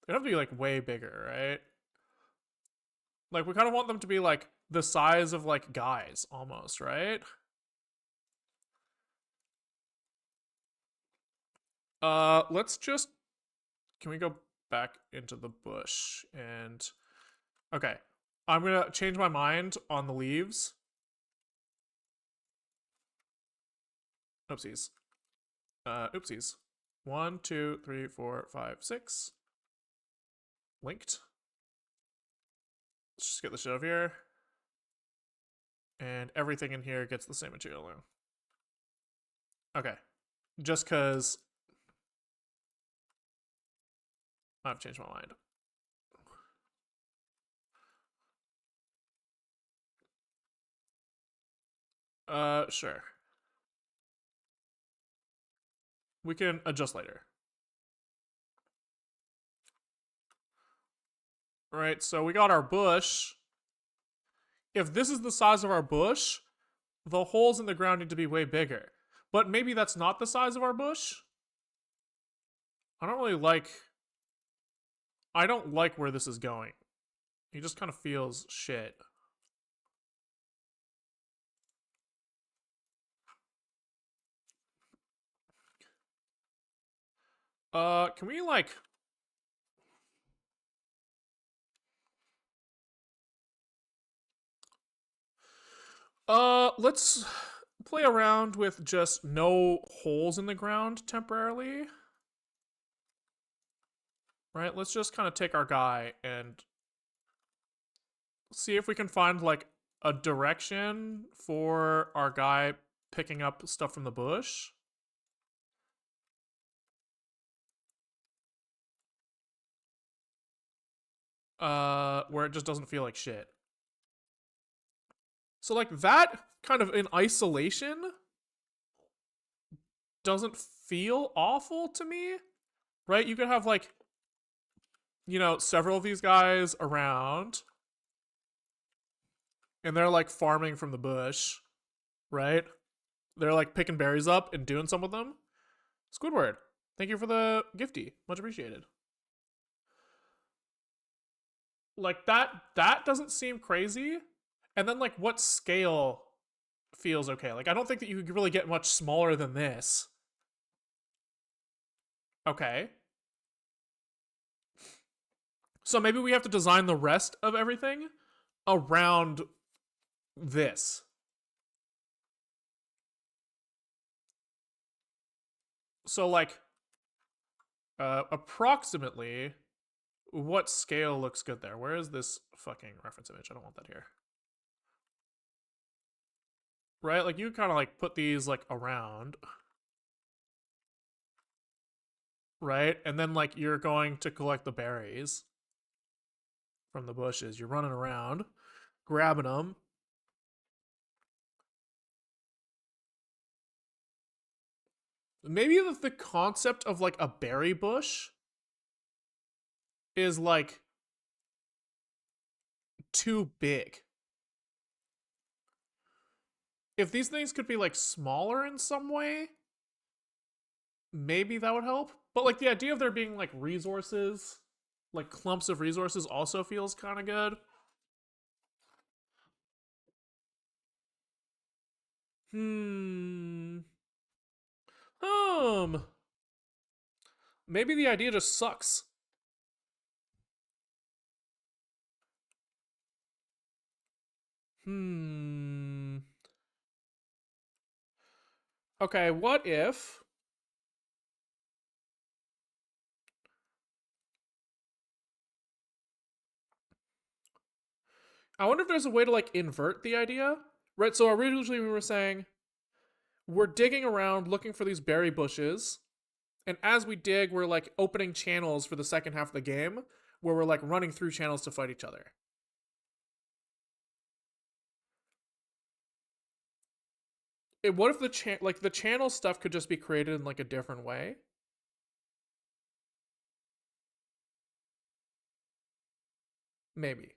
they'd have to be, like, way bigger, right? Like, we kind of want them to be, like, the size of, like, guys, almost, right? Let's just... Can we go back into the bush and... Okay. I'm gonna change my mind on the leaves. Oopsies. Oopsies. 1, 2, 3, 4, 5, 6. Linked. Let's just get this shit over here. And everything in here gets the same material now. Okay. Just because I've changed my mind. Sure. We can adjust later. Right, so we got our bush. If this is the size of our bush, the holes in the ground need to be way bigger. But maybe that's not the size of our bush? I don't really like... I don't like where this is going. It just kind of feels shit. Can we, like... Let's play around with just no holes in the ground temporarily. Right, let's just kind of take our guy and see if we can find, like, a direction for our guy picking up stuff from the bush. Where it just doesn't feel like shit. So, like, that kind of in isolation doesn't feel awful to me, right? You could have, like, you know, several of these guys around, and they're, like, farming from the bush, right? They're, like, picking berries up and doing some with them. Squidward, thank you for the gifty. Much appreciated. Like that doesn't seem crazy. And then like what scale feels okay? Like I don't think that you could really get much smaller than this. Okay. So maybe we have to design the rest of everything around this. So like approximately what scale looks good there? Where is this fucking reference image? I don't want that here. Right? Like you kind of like put these like around, right? And then like you're going to collect the berries from the bushes. You're running around, grabbing them. Maybe the concept of like a berry bush is like too big. If these things could be like smaller in some way, maybe that would help. But like the idea of there being like resources, like clumps of resources, also feels kind of good. Hmm. Um. Maybe the idea just sucks. Hmm. Okay, what if I wonder if there's a way to like invert the idea? Right, so originally we were saying we're digging around looking for these berry bushes, and as we dig, we're like opening channels for the second half of the game where we're like running through channels to fight each other. What if the channel stuff could just be created in like a different way? Maybe.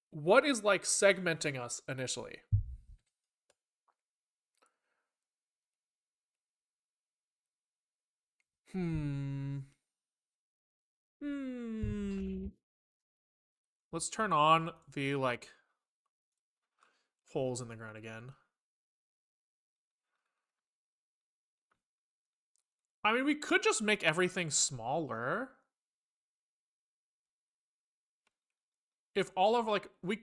What is like segmenting us initially? Hmm. Hmm. Let's turn on the like holes in the ground again. I mean, we could just make everything smaller. If all of like we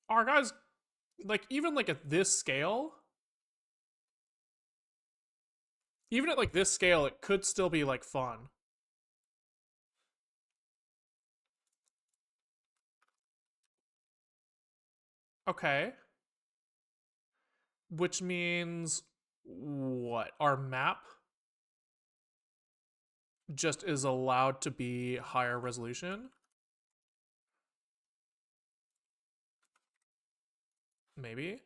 our guys like even like at this scale, even at like this scale, it could still be like fun. Okay. Which means what? Our map just is allowed to be higher resolution? Maybe.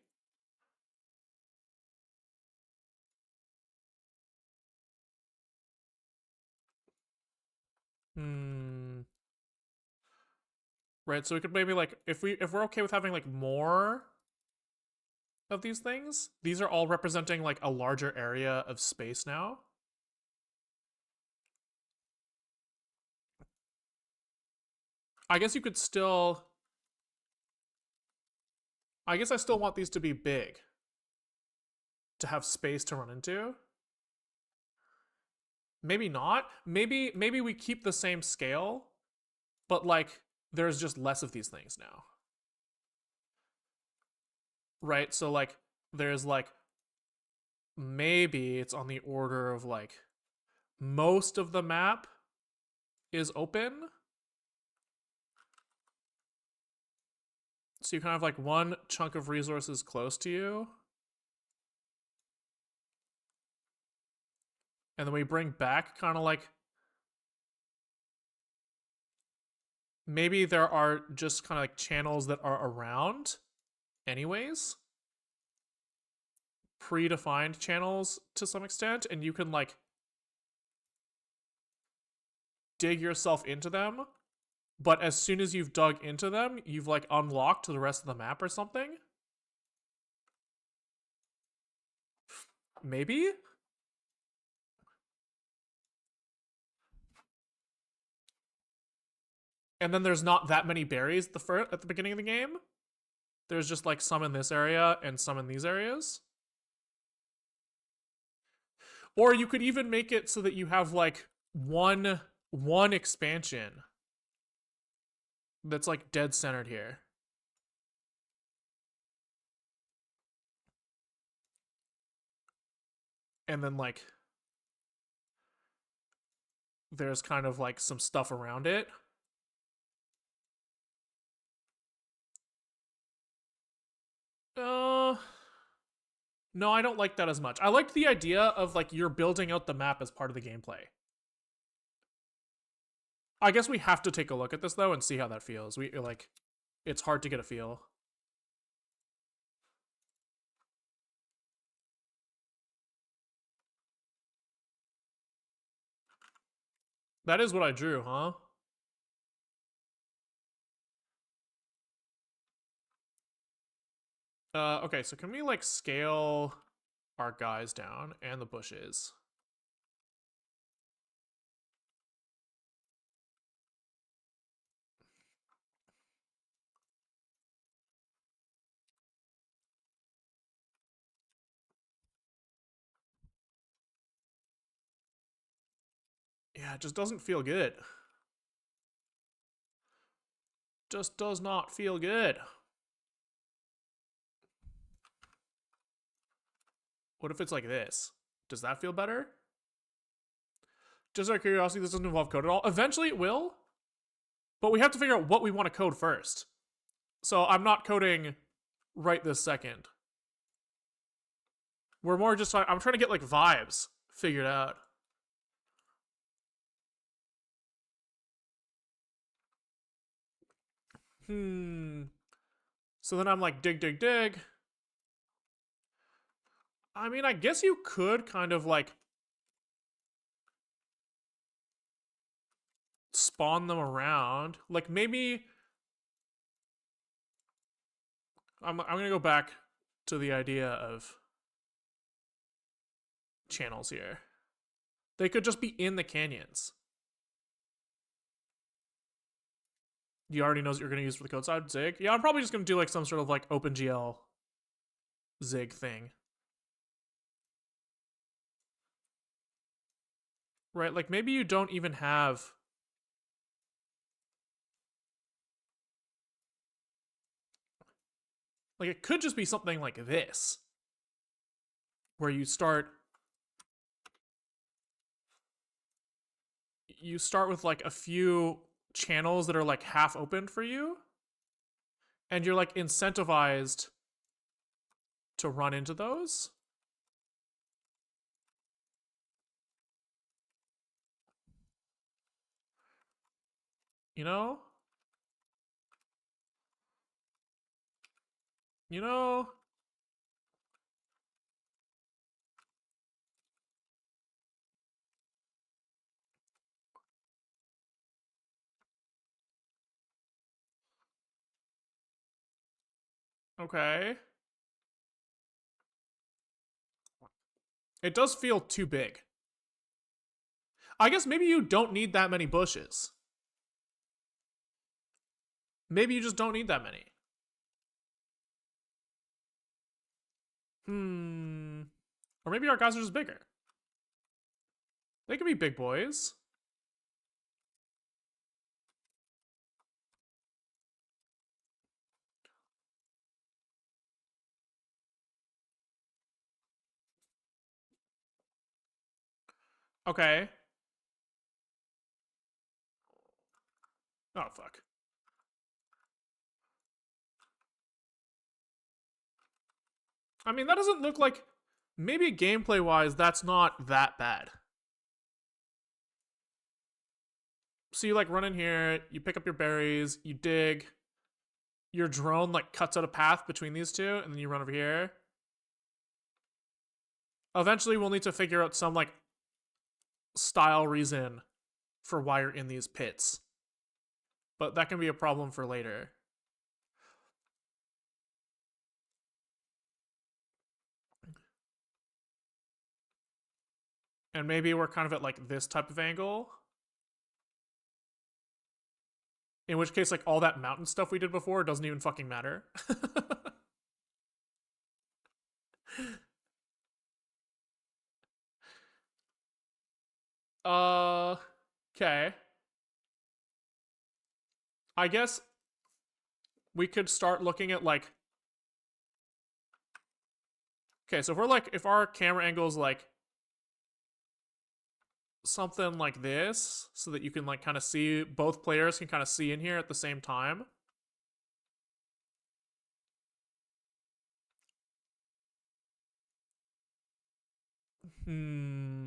Hmm. Right, so we could maybe like if we're okay with having like more of these things, these are all representing like a larger area of space now. I guess you could still I guess I still want these to be big to have space to run into. Maybe not. Maybe we keep the same scale, but like there's just less of these things now. Right? So like there's like maybe it's on the order of like most of the map is open. So you kind of have like one chunk of resources close to you. And then we bring back kind of like maybe there are just kind of like channels that are around anyways, predefined channels to some extent, and you can like dig yourself into them, but as soon as you've dug into them, you've like unlocked the rest of the map or something. Maybe. And then there's not that many berries at the beginning of the game. There's just like some in this area and some in these areas. Or you could even make it so that you have like one expansion that's like dead centered here. And then like there's kind of like some stuff around it. No, I don't like that as much. I liked the idea of like you're building out the map as part of the gameplay. I guess we have to take a look at this though and see how that feels. We like it's hard to get a feel. That is what I drew, huh? Okay, so can we like scale our guys down and the bushes? Yeah, it just doesn't feel good. Just does not feel good. What if it's like this? Does that feel better? Just out of curiosity, this doesn't involve code at all. Eventually it will, but we have to figure out what we want to code first. So I'm not coding right this second. We're more just, I'm trying to get like vibes figured out. So then I'm like, dig, dig, dig. I mean, I guess you could kind of like spawn them around. Like maybe I'm gonna go back to the idea of channels here. They could just be in the canyons. You already know what you're gonna use for the code side, Zig. Yeah, I'm probably just gonna do like some sort of like OpenGL Zig thing. Right, like maybe you don't even have like it could just be something like this. Where you start with like a few channels that are like half open for you and you're like incentivized to run into those. You know? You know? Okay. It does feel too big. I guess maybe you don't need that many bushes. Maybe you just don't need that many. Or maybe our guys are just bigger. They could be big boys. Okay. Oh, fuck. I mean, that doesn't look like... Maybe gameplay-wise, that's not that bad. So you, like, run in here, you pick up your berries, you dig. Your drone, like, cuts out a path between these two, and then you run over here. Eventually, we'll need to figure out some, like, style reason for why you're in these pits. But that can be a problem for later. And maybe we're kind of at like this type of angle. In which case, like all that mountain stuff we did before doesn't even fucking matter. Okay. I guess we could start looking at like. Okay, so if we're like, if our camera angle is like something like this, so that you can like kind of see, both players can kind of see in here at the same time. Hmm.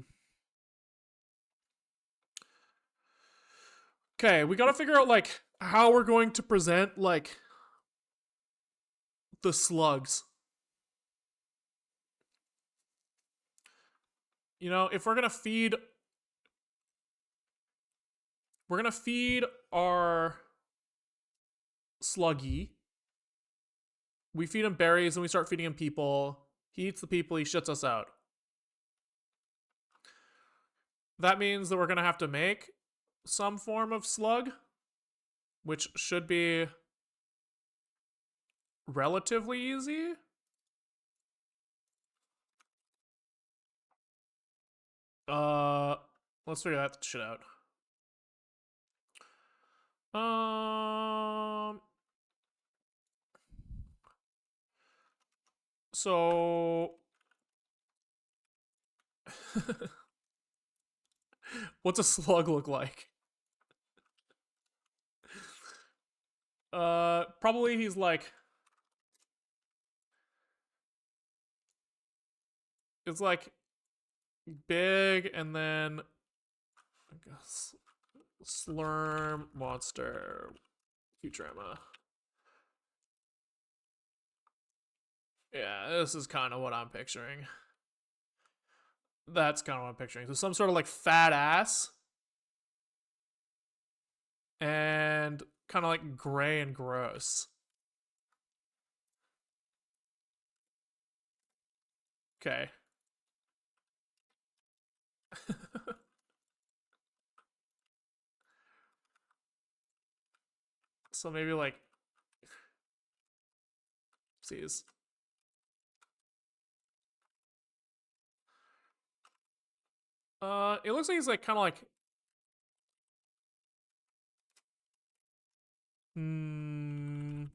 Okay, we gotta figure out like how we're going to present like the slugs. You know, if we're gonna feed our sluggy. We feed him berries and we start feeding him people. He eats the people, he shits us out. That means that we're gonna have to make some form of slug, which should be relatively easy. Uh, let's figure that shit out. Um, so what's a slug look like? Probably he's like, it's like big and then I guess slurm monster Futurama. Yeah, this is kind of what I'm picturing. That's kind of what I'm picturing. So some sort of like fat ass and kind of like gray and gross. Okay. So maybe like, sees. It looks like he's like kind of like, hmm,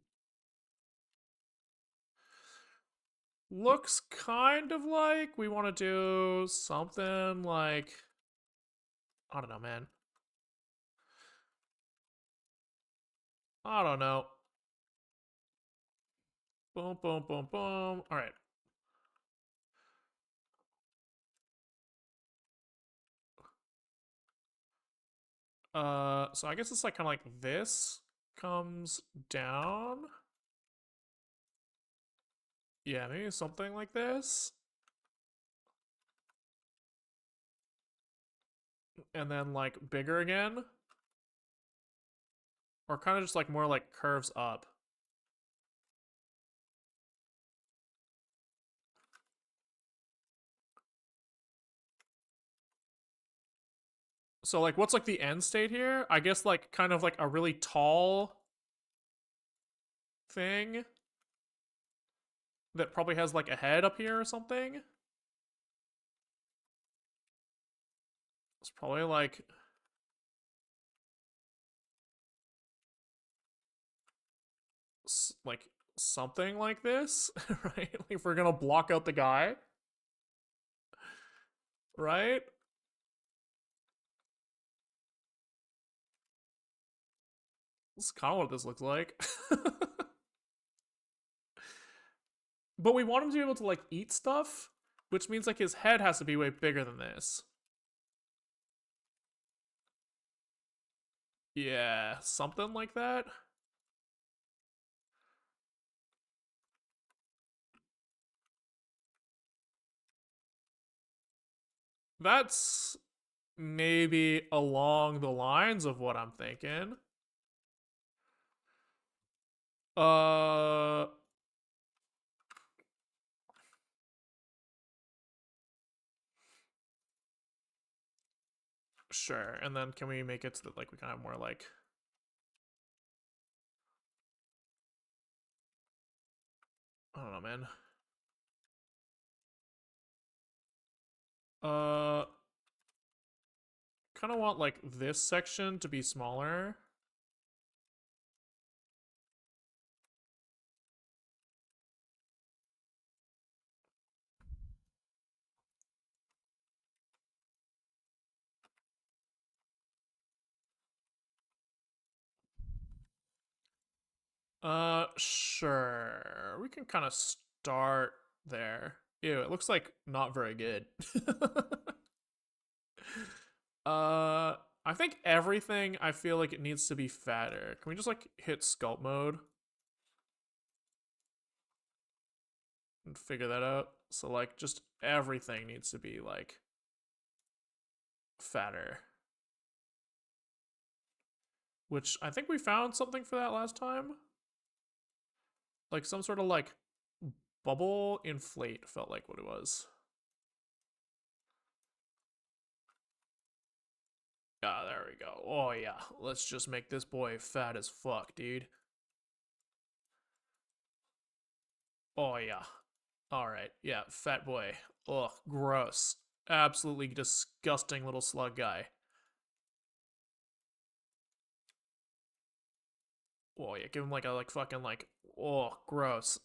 looks kind of like we want to do something like, I don't know, man. I don't know. Boom, boom, boom, boom. All right. So I guess it's like kind of like this comes down. Yeah, maybe something like this. And then like bigger again. Or kind of just like more like curves up. So like what's like the end state here? I guess like kind of like a really tall thing that probably has like a head up here or something. It's probably like like something like this, right? Like if we're gonna block out the guy, right? This is kind of what this looks like. But we want him to be able to like eat stuff, which means like his head has to be way bigger than this. Yeah, something like that. That's maybe along the lines of what I'm thinking. Uh sure. And then can we make it so that like we kind of have more like I don't know, man. Uh, kind of want like this section to be smaller. Sure. We can kind of start there. Ew, it looks like not very good. I think everything I feel like it needs to be fatter. Can we just like hit sculpt mode and figure that out? So like just everything needs to be like fatter. Which I think we found something for that last time. Like some sort of like bubble inflate felt like what it was. Ah, there we go. Oh yeah, let's just make this boy fat as fuck, dude. Oh yeah. Alright, yeah, fat boy. Ugh, gross. Absolutely disgusting little slug guy. Oh yeah, give him like a like fucking like oh gross.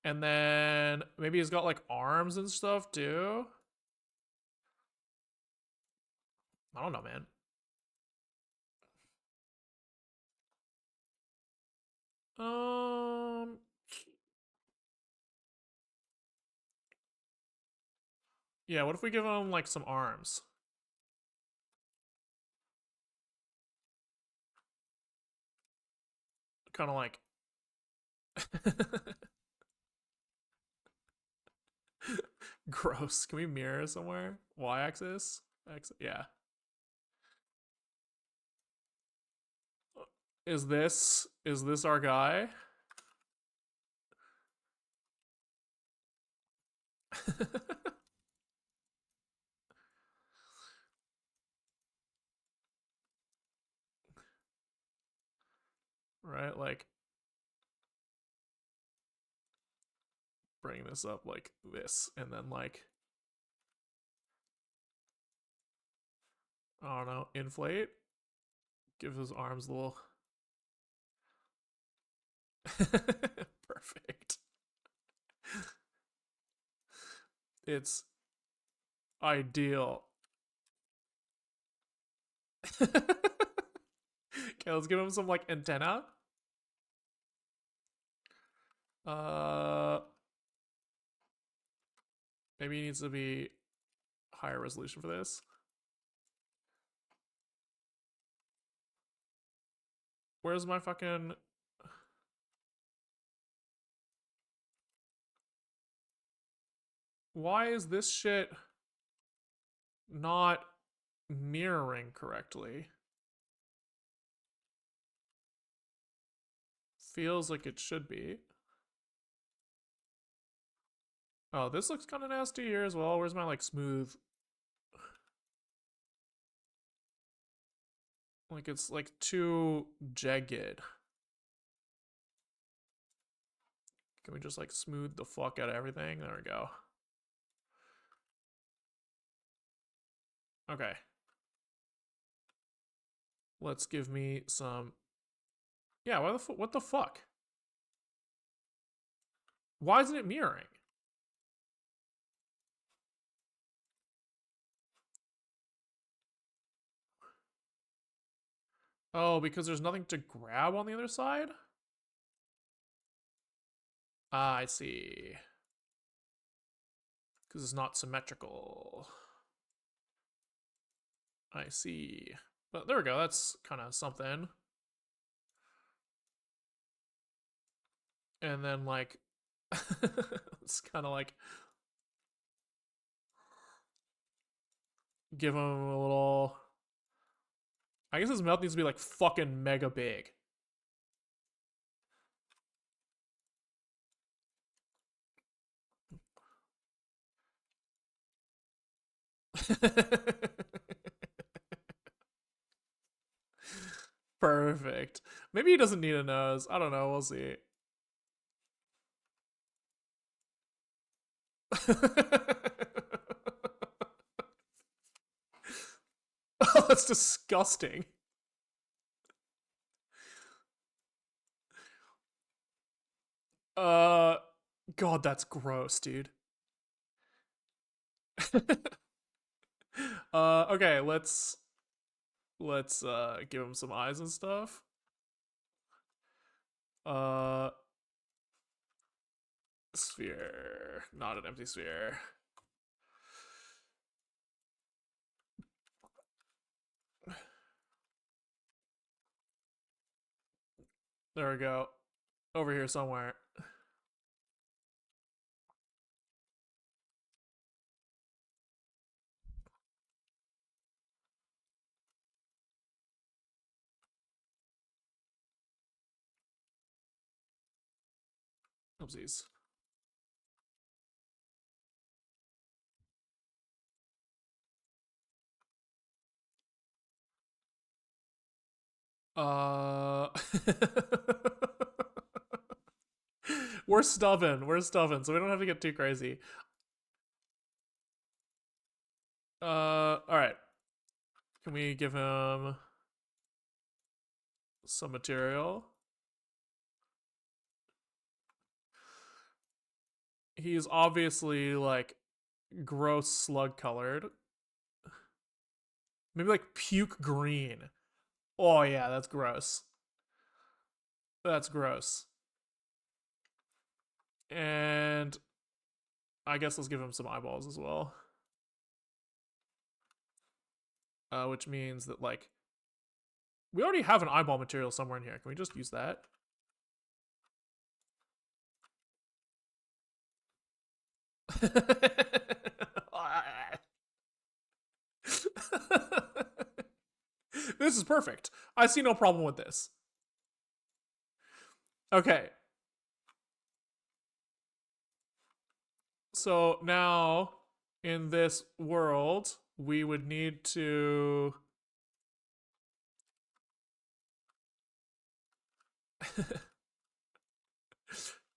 And then maybe he's got like arms and stuff too. I don't know, man. Um yeah, what if we give him like some arms? Kind of like gross. Can we mirror somewhere? Y-axis? Yeah. Is this our guy? Right? Like bring this up like this and then like I don't know, inflate. Give his arms a little perfect. It's ideal. Okay, let's give him some like antenna. Uh, maybe he needs to be higher resolution for this. Where's my fucking? Why is this shit not mirroring correctly? Feels like it should be. Oh, this looks kind of nasty here as well. Where's my like smooth? Like it's like too jagged. Can we just like smooth the fuck out of everything? There we go. Okay. Let's give me some. Yeah, what the fuck? Why isn't it mirroring? Oh, because there's nothing to grab on the other side? Ah, I see. Because it's not symmetrical. I see. But there we go. That's kind of something. And then like, it's kind of like give him a little. I guess his mouth needs to be like fucking mega big. Perfect. Maybe he doesn't need a nose. I don't know. We'll see. Oh, that's disgusting. Uh, God, that's gross, dude. Okay, let's give him some eyes and stuff. Uh, sphere, not an empty sphere. There we go. Over here somewhere. Oopsies. Uh, we're stubborn. We're stubborn, so we don't have to get too crazy. All right. Can we give him some material? He's obviously like gross slug colored. Maybe like puke green. Oh yeah, that's gross. That's gross. And I guess let's give him some eyeballs as well. Which means that like we already have an eyeball material somewhere in here. Can we just use that? This is perfect. I see no problem with this. Okay. So now in this world, we would need to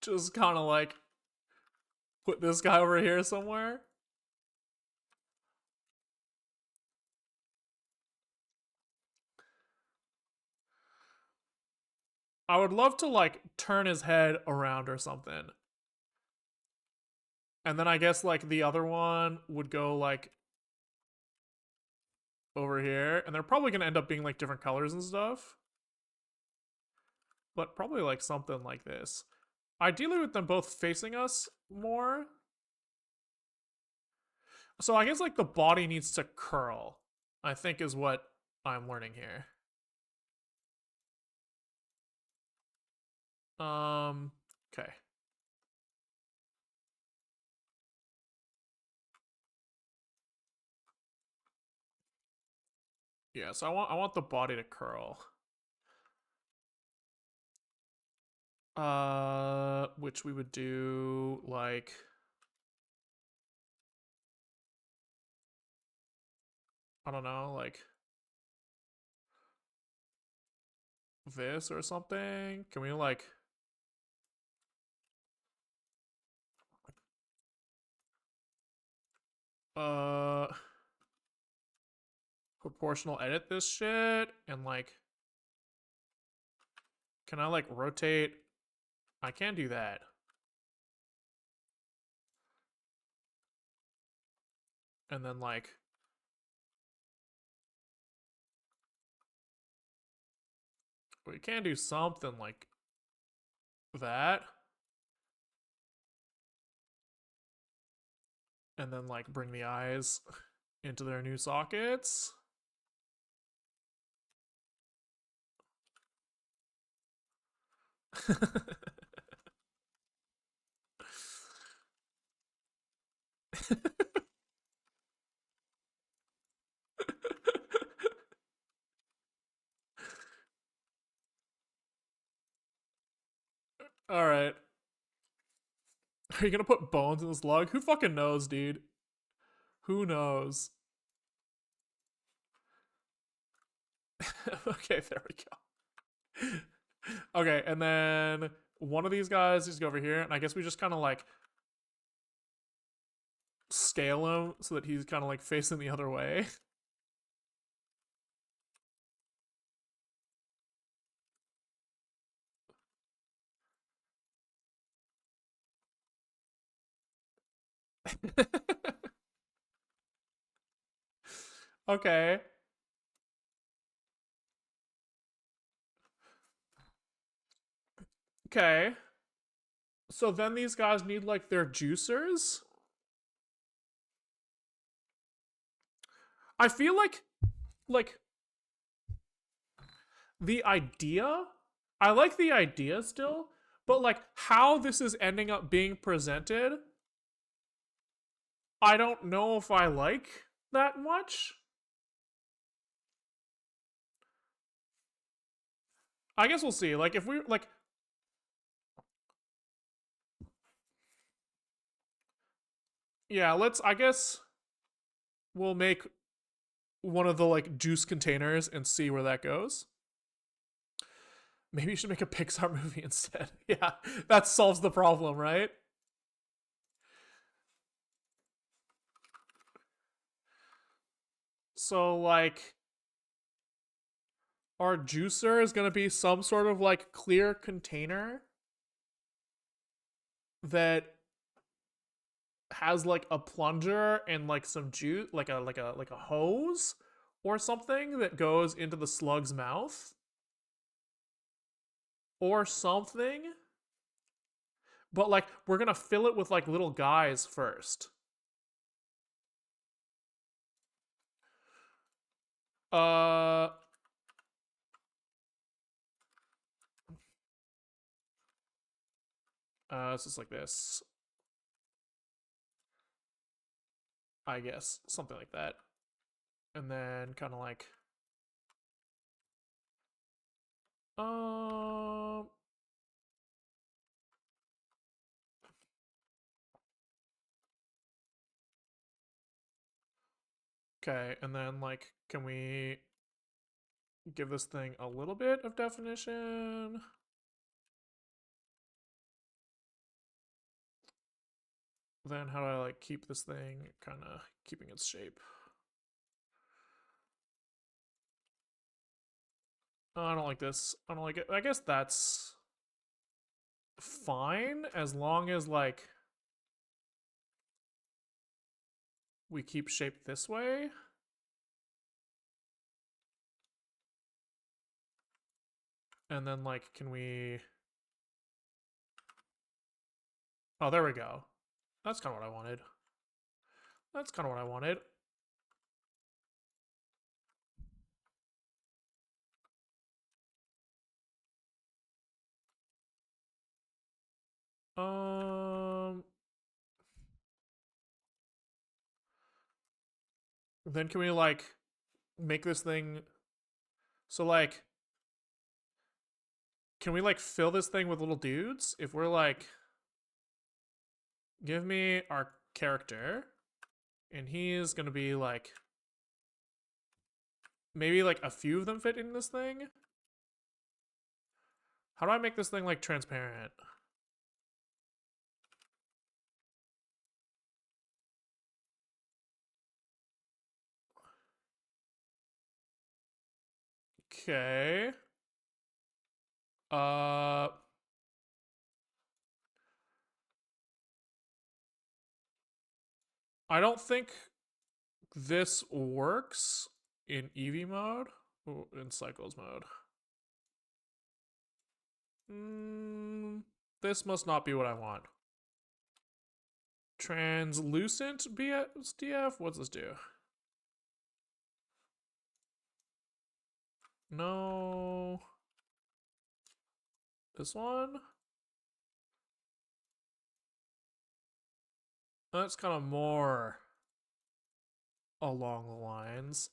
just kind of like put this guy over here somewhere. I would love to like turn his head around or something. And then I guess like the other one would go like over here. And they're probably going to end up being like different colors and stuff. But probably like something like this. Ideally with them both facing us more. So I guess like the body needs to curl, I think is what I'm learning here. Okay. Yeah, so I want the body to curl. Which we would do like I don't know, like this or something. Can we like uh proportional edit this shit and like can I like rotate? I can do that. And then like we can do something like that. And then like bring the eyes into their new sockets. All right. Are you gonna put bones in this lug? Who fucking knows, dude? Who knows? Okay, there we go. Okay, and then one of these guys just go over here, and I guess we just kind of like scale him so that he's kind of like facing the other way. Okay. Okay. So then these guys need like their juicers. I feel like the idea, I like the idea still, but like how this is ending up being presented, I don't know if I like that much. I guess we'll see. Like if we like yeah, let's I guess we'll make one of the like juice containers and see where that goes. Maybe you should make a Pixar movie instead. Yeah, that solves the problem, right? So like our juicer is going to be some sort of like clear container that has like a plunger and like some juice, like a hose or something that goes into the slug's mouth or something. But like we're gonna fill it with like little guys first. Uh, it's just like this, I guess, something like that, and then kind of like, um, okay, and then like, can we give this thing a little bit of definition? Then how do I like keep this thing kind of keeping its shape? Oh, I don't like this. I don't like it. I guess that's fine as long as like we keep shape this way. And then like can we oh, there we go. That's kind of what I wanted. That's kind of what I wanted. Um then can we like make this thing so like can we like fill this thing with little dudes if we're like give me our character and he's going to be like maybe like a few of them fit in this thing. How do I make this thing like transparent? Okay. Uh I don't think this works in Eevee mode or in Cycles mode. This must not be what I want. Translucent BSDF? What's this do? No. This one? That's kind of more along the lines.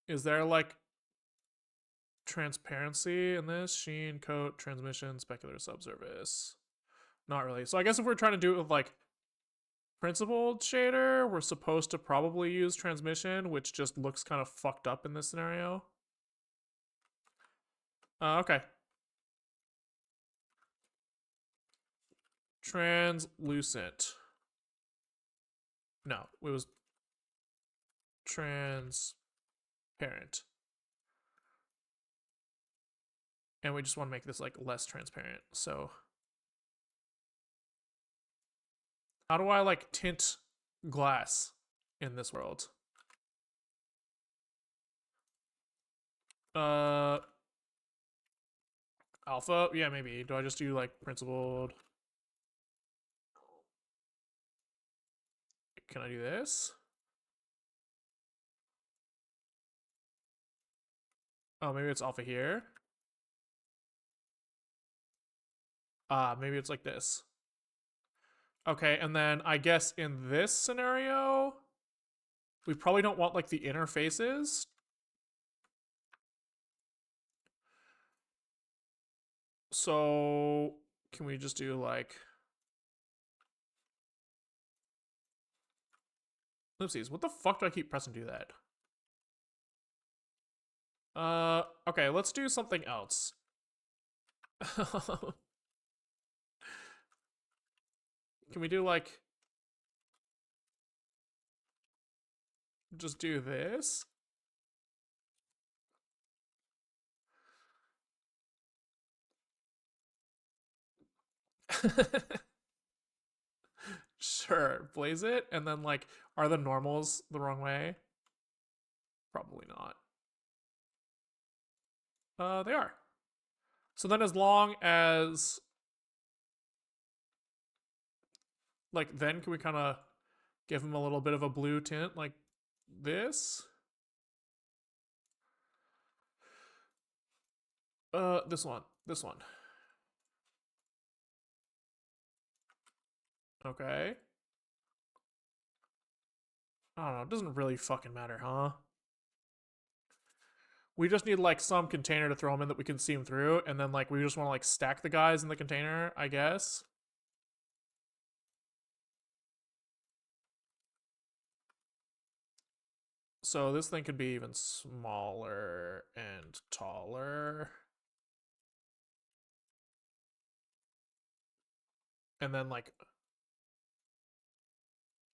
Is there like transparency in this? Sheen, coat, transmission, specular subsurface. Not really. So I guess if we're trying to do it with like principled shader, we're supposed to probably use transmission, which just looks kind of fucked up in this scenario. Okay. translucent. No, it was transparent. And we just want to make this like less transparent. So how do I like tint glass in this world? Alpha? Yeah, maybe. Do I just do like principled? Can I do this? Oh, maybe it's alpha here. Maybe it's like this. Okay, and then I guess in this scenario, we probably don't want like the interfaces. So can we just do like, oopsies, what the fuck do I keep pressing do that? Okay, let's do something else. Can we do like, just do this? Sure, blaze it, and then like, are the normals the wrong way? Probably not. They are. So then as long as, like, then can we kind of give them a little bit of a blue tint like this? This one. Okay. I don't know, it doesn't really fucking matter, huh? We just need like some container to throw them in that we can see them through, and then like we just want to like stack the guys in the container, I guess. So this thing could be even smaller and taller. And then like,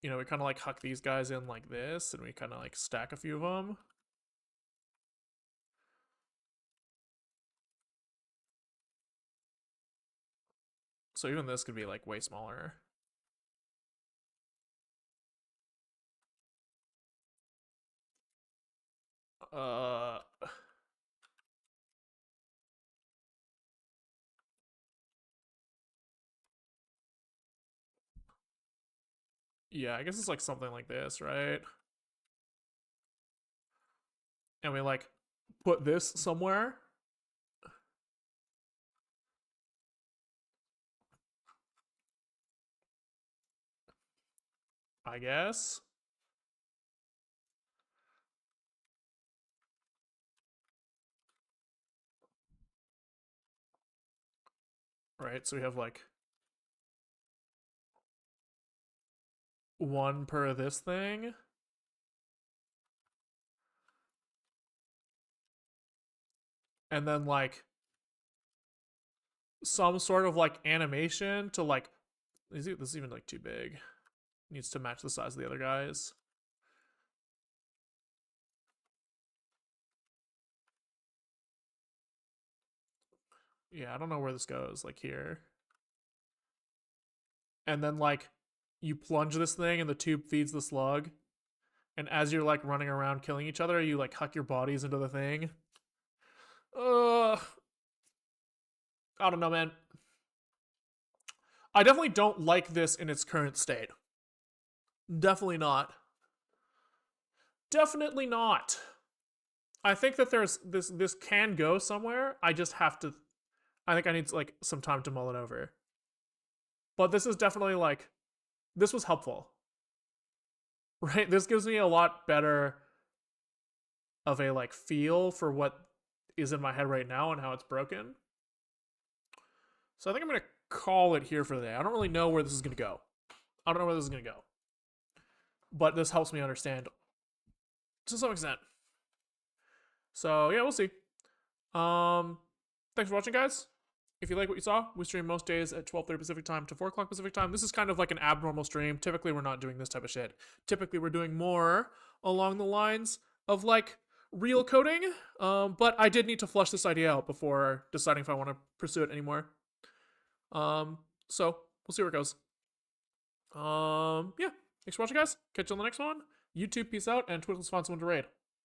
you know, we kind of like huck these guys in like this, and we kind of like stack a few of them. So even this could be like way smaller. Uh, yeah, I guess it's like something like this, right? And we like put this somewhere. I guess. Right, so we have like one per this thing. And then like some sort of like animation to like, this is even like too big. Needs to match the size of the other guys. Yeah, I don't know where this goes, like here. And then like you plunge this thing and the tube feeds the slug. And as you're like running around killing each other, you like huck your bodies into the thing. I don't know, man. I definitely don't like this in its current state. Definitely not. Definitely not. I think that there's this can go somewhere. I just have to, I think I need like some time to mull it over. But this is definitely like, this was helpful. Right? This gives me a lot better of a like feel for what is in my head right now and how it's broken. So I think I'm gonna call it here for the day. I don't really know where this is gonna go. I don't know where this is gonna go. But this helps me understand to some extent. So yeah, we'll see. Thanks for watching, guys. If if you like what you saw, we stream most days at 12:30 Pacific time to 4 o'clock Pacific time. This is kind of like an abnormal stream. Typically, we're not doing this type of shit. Typically, we're doing more along the lines of like real coding. But I did need to flush this idea out before deciding if I want to pursue it anymore. So we'll see where it goes. Yeah. Thanks for watching, guys. Catch you on the next one. YouTube, peace out, and Twitter, sponsor one to raid.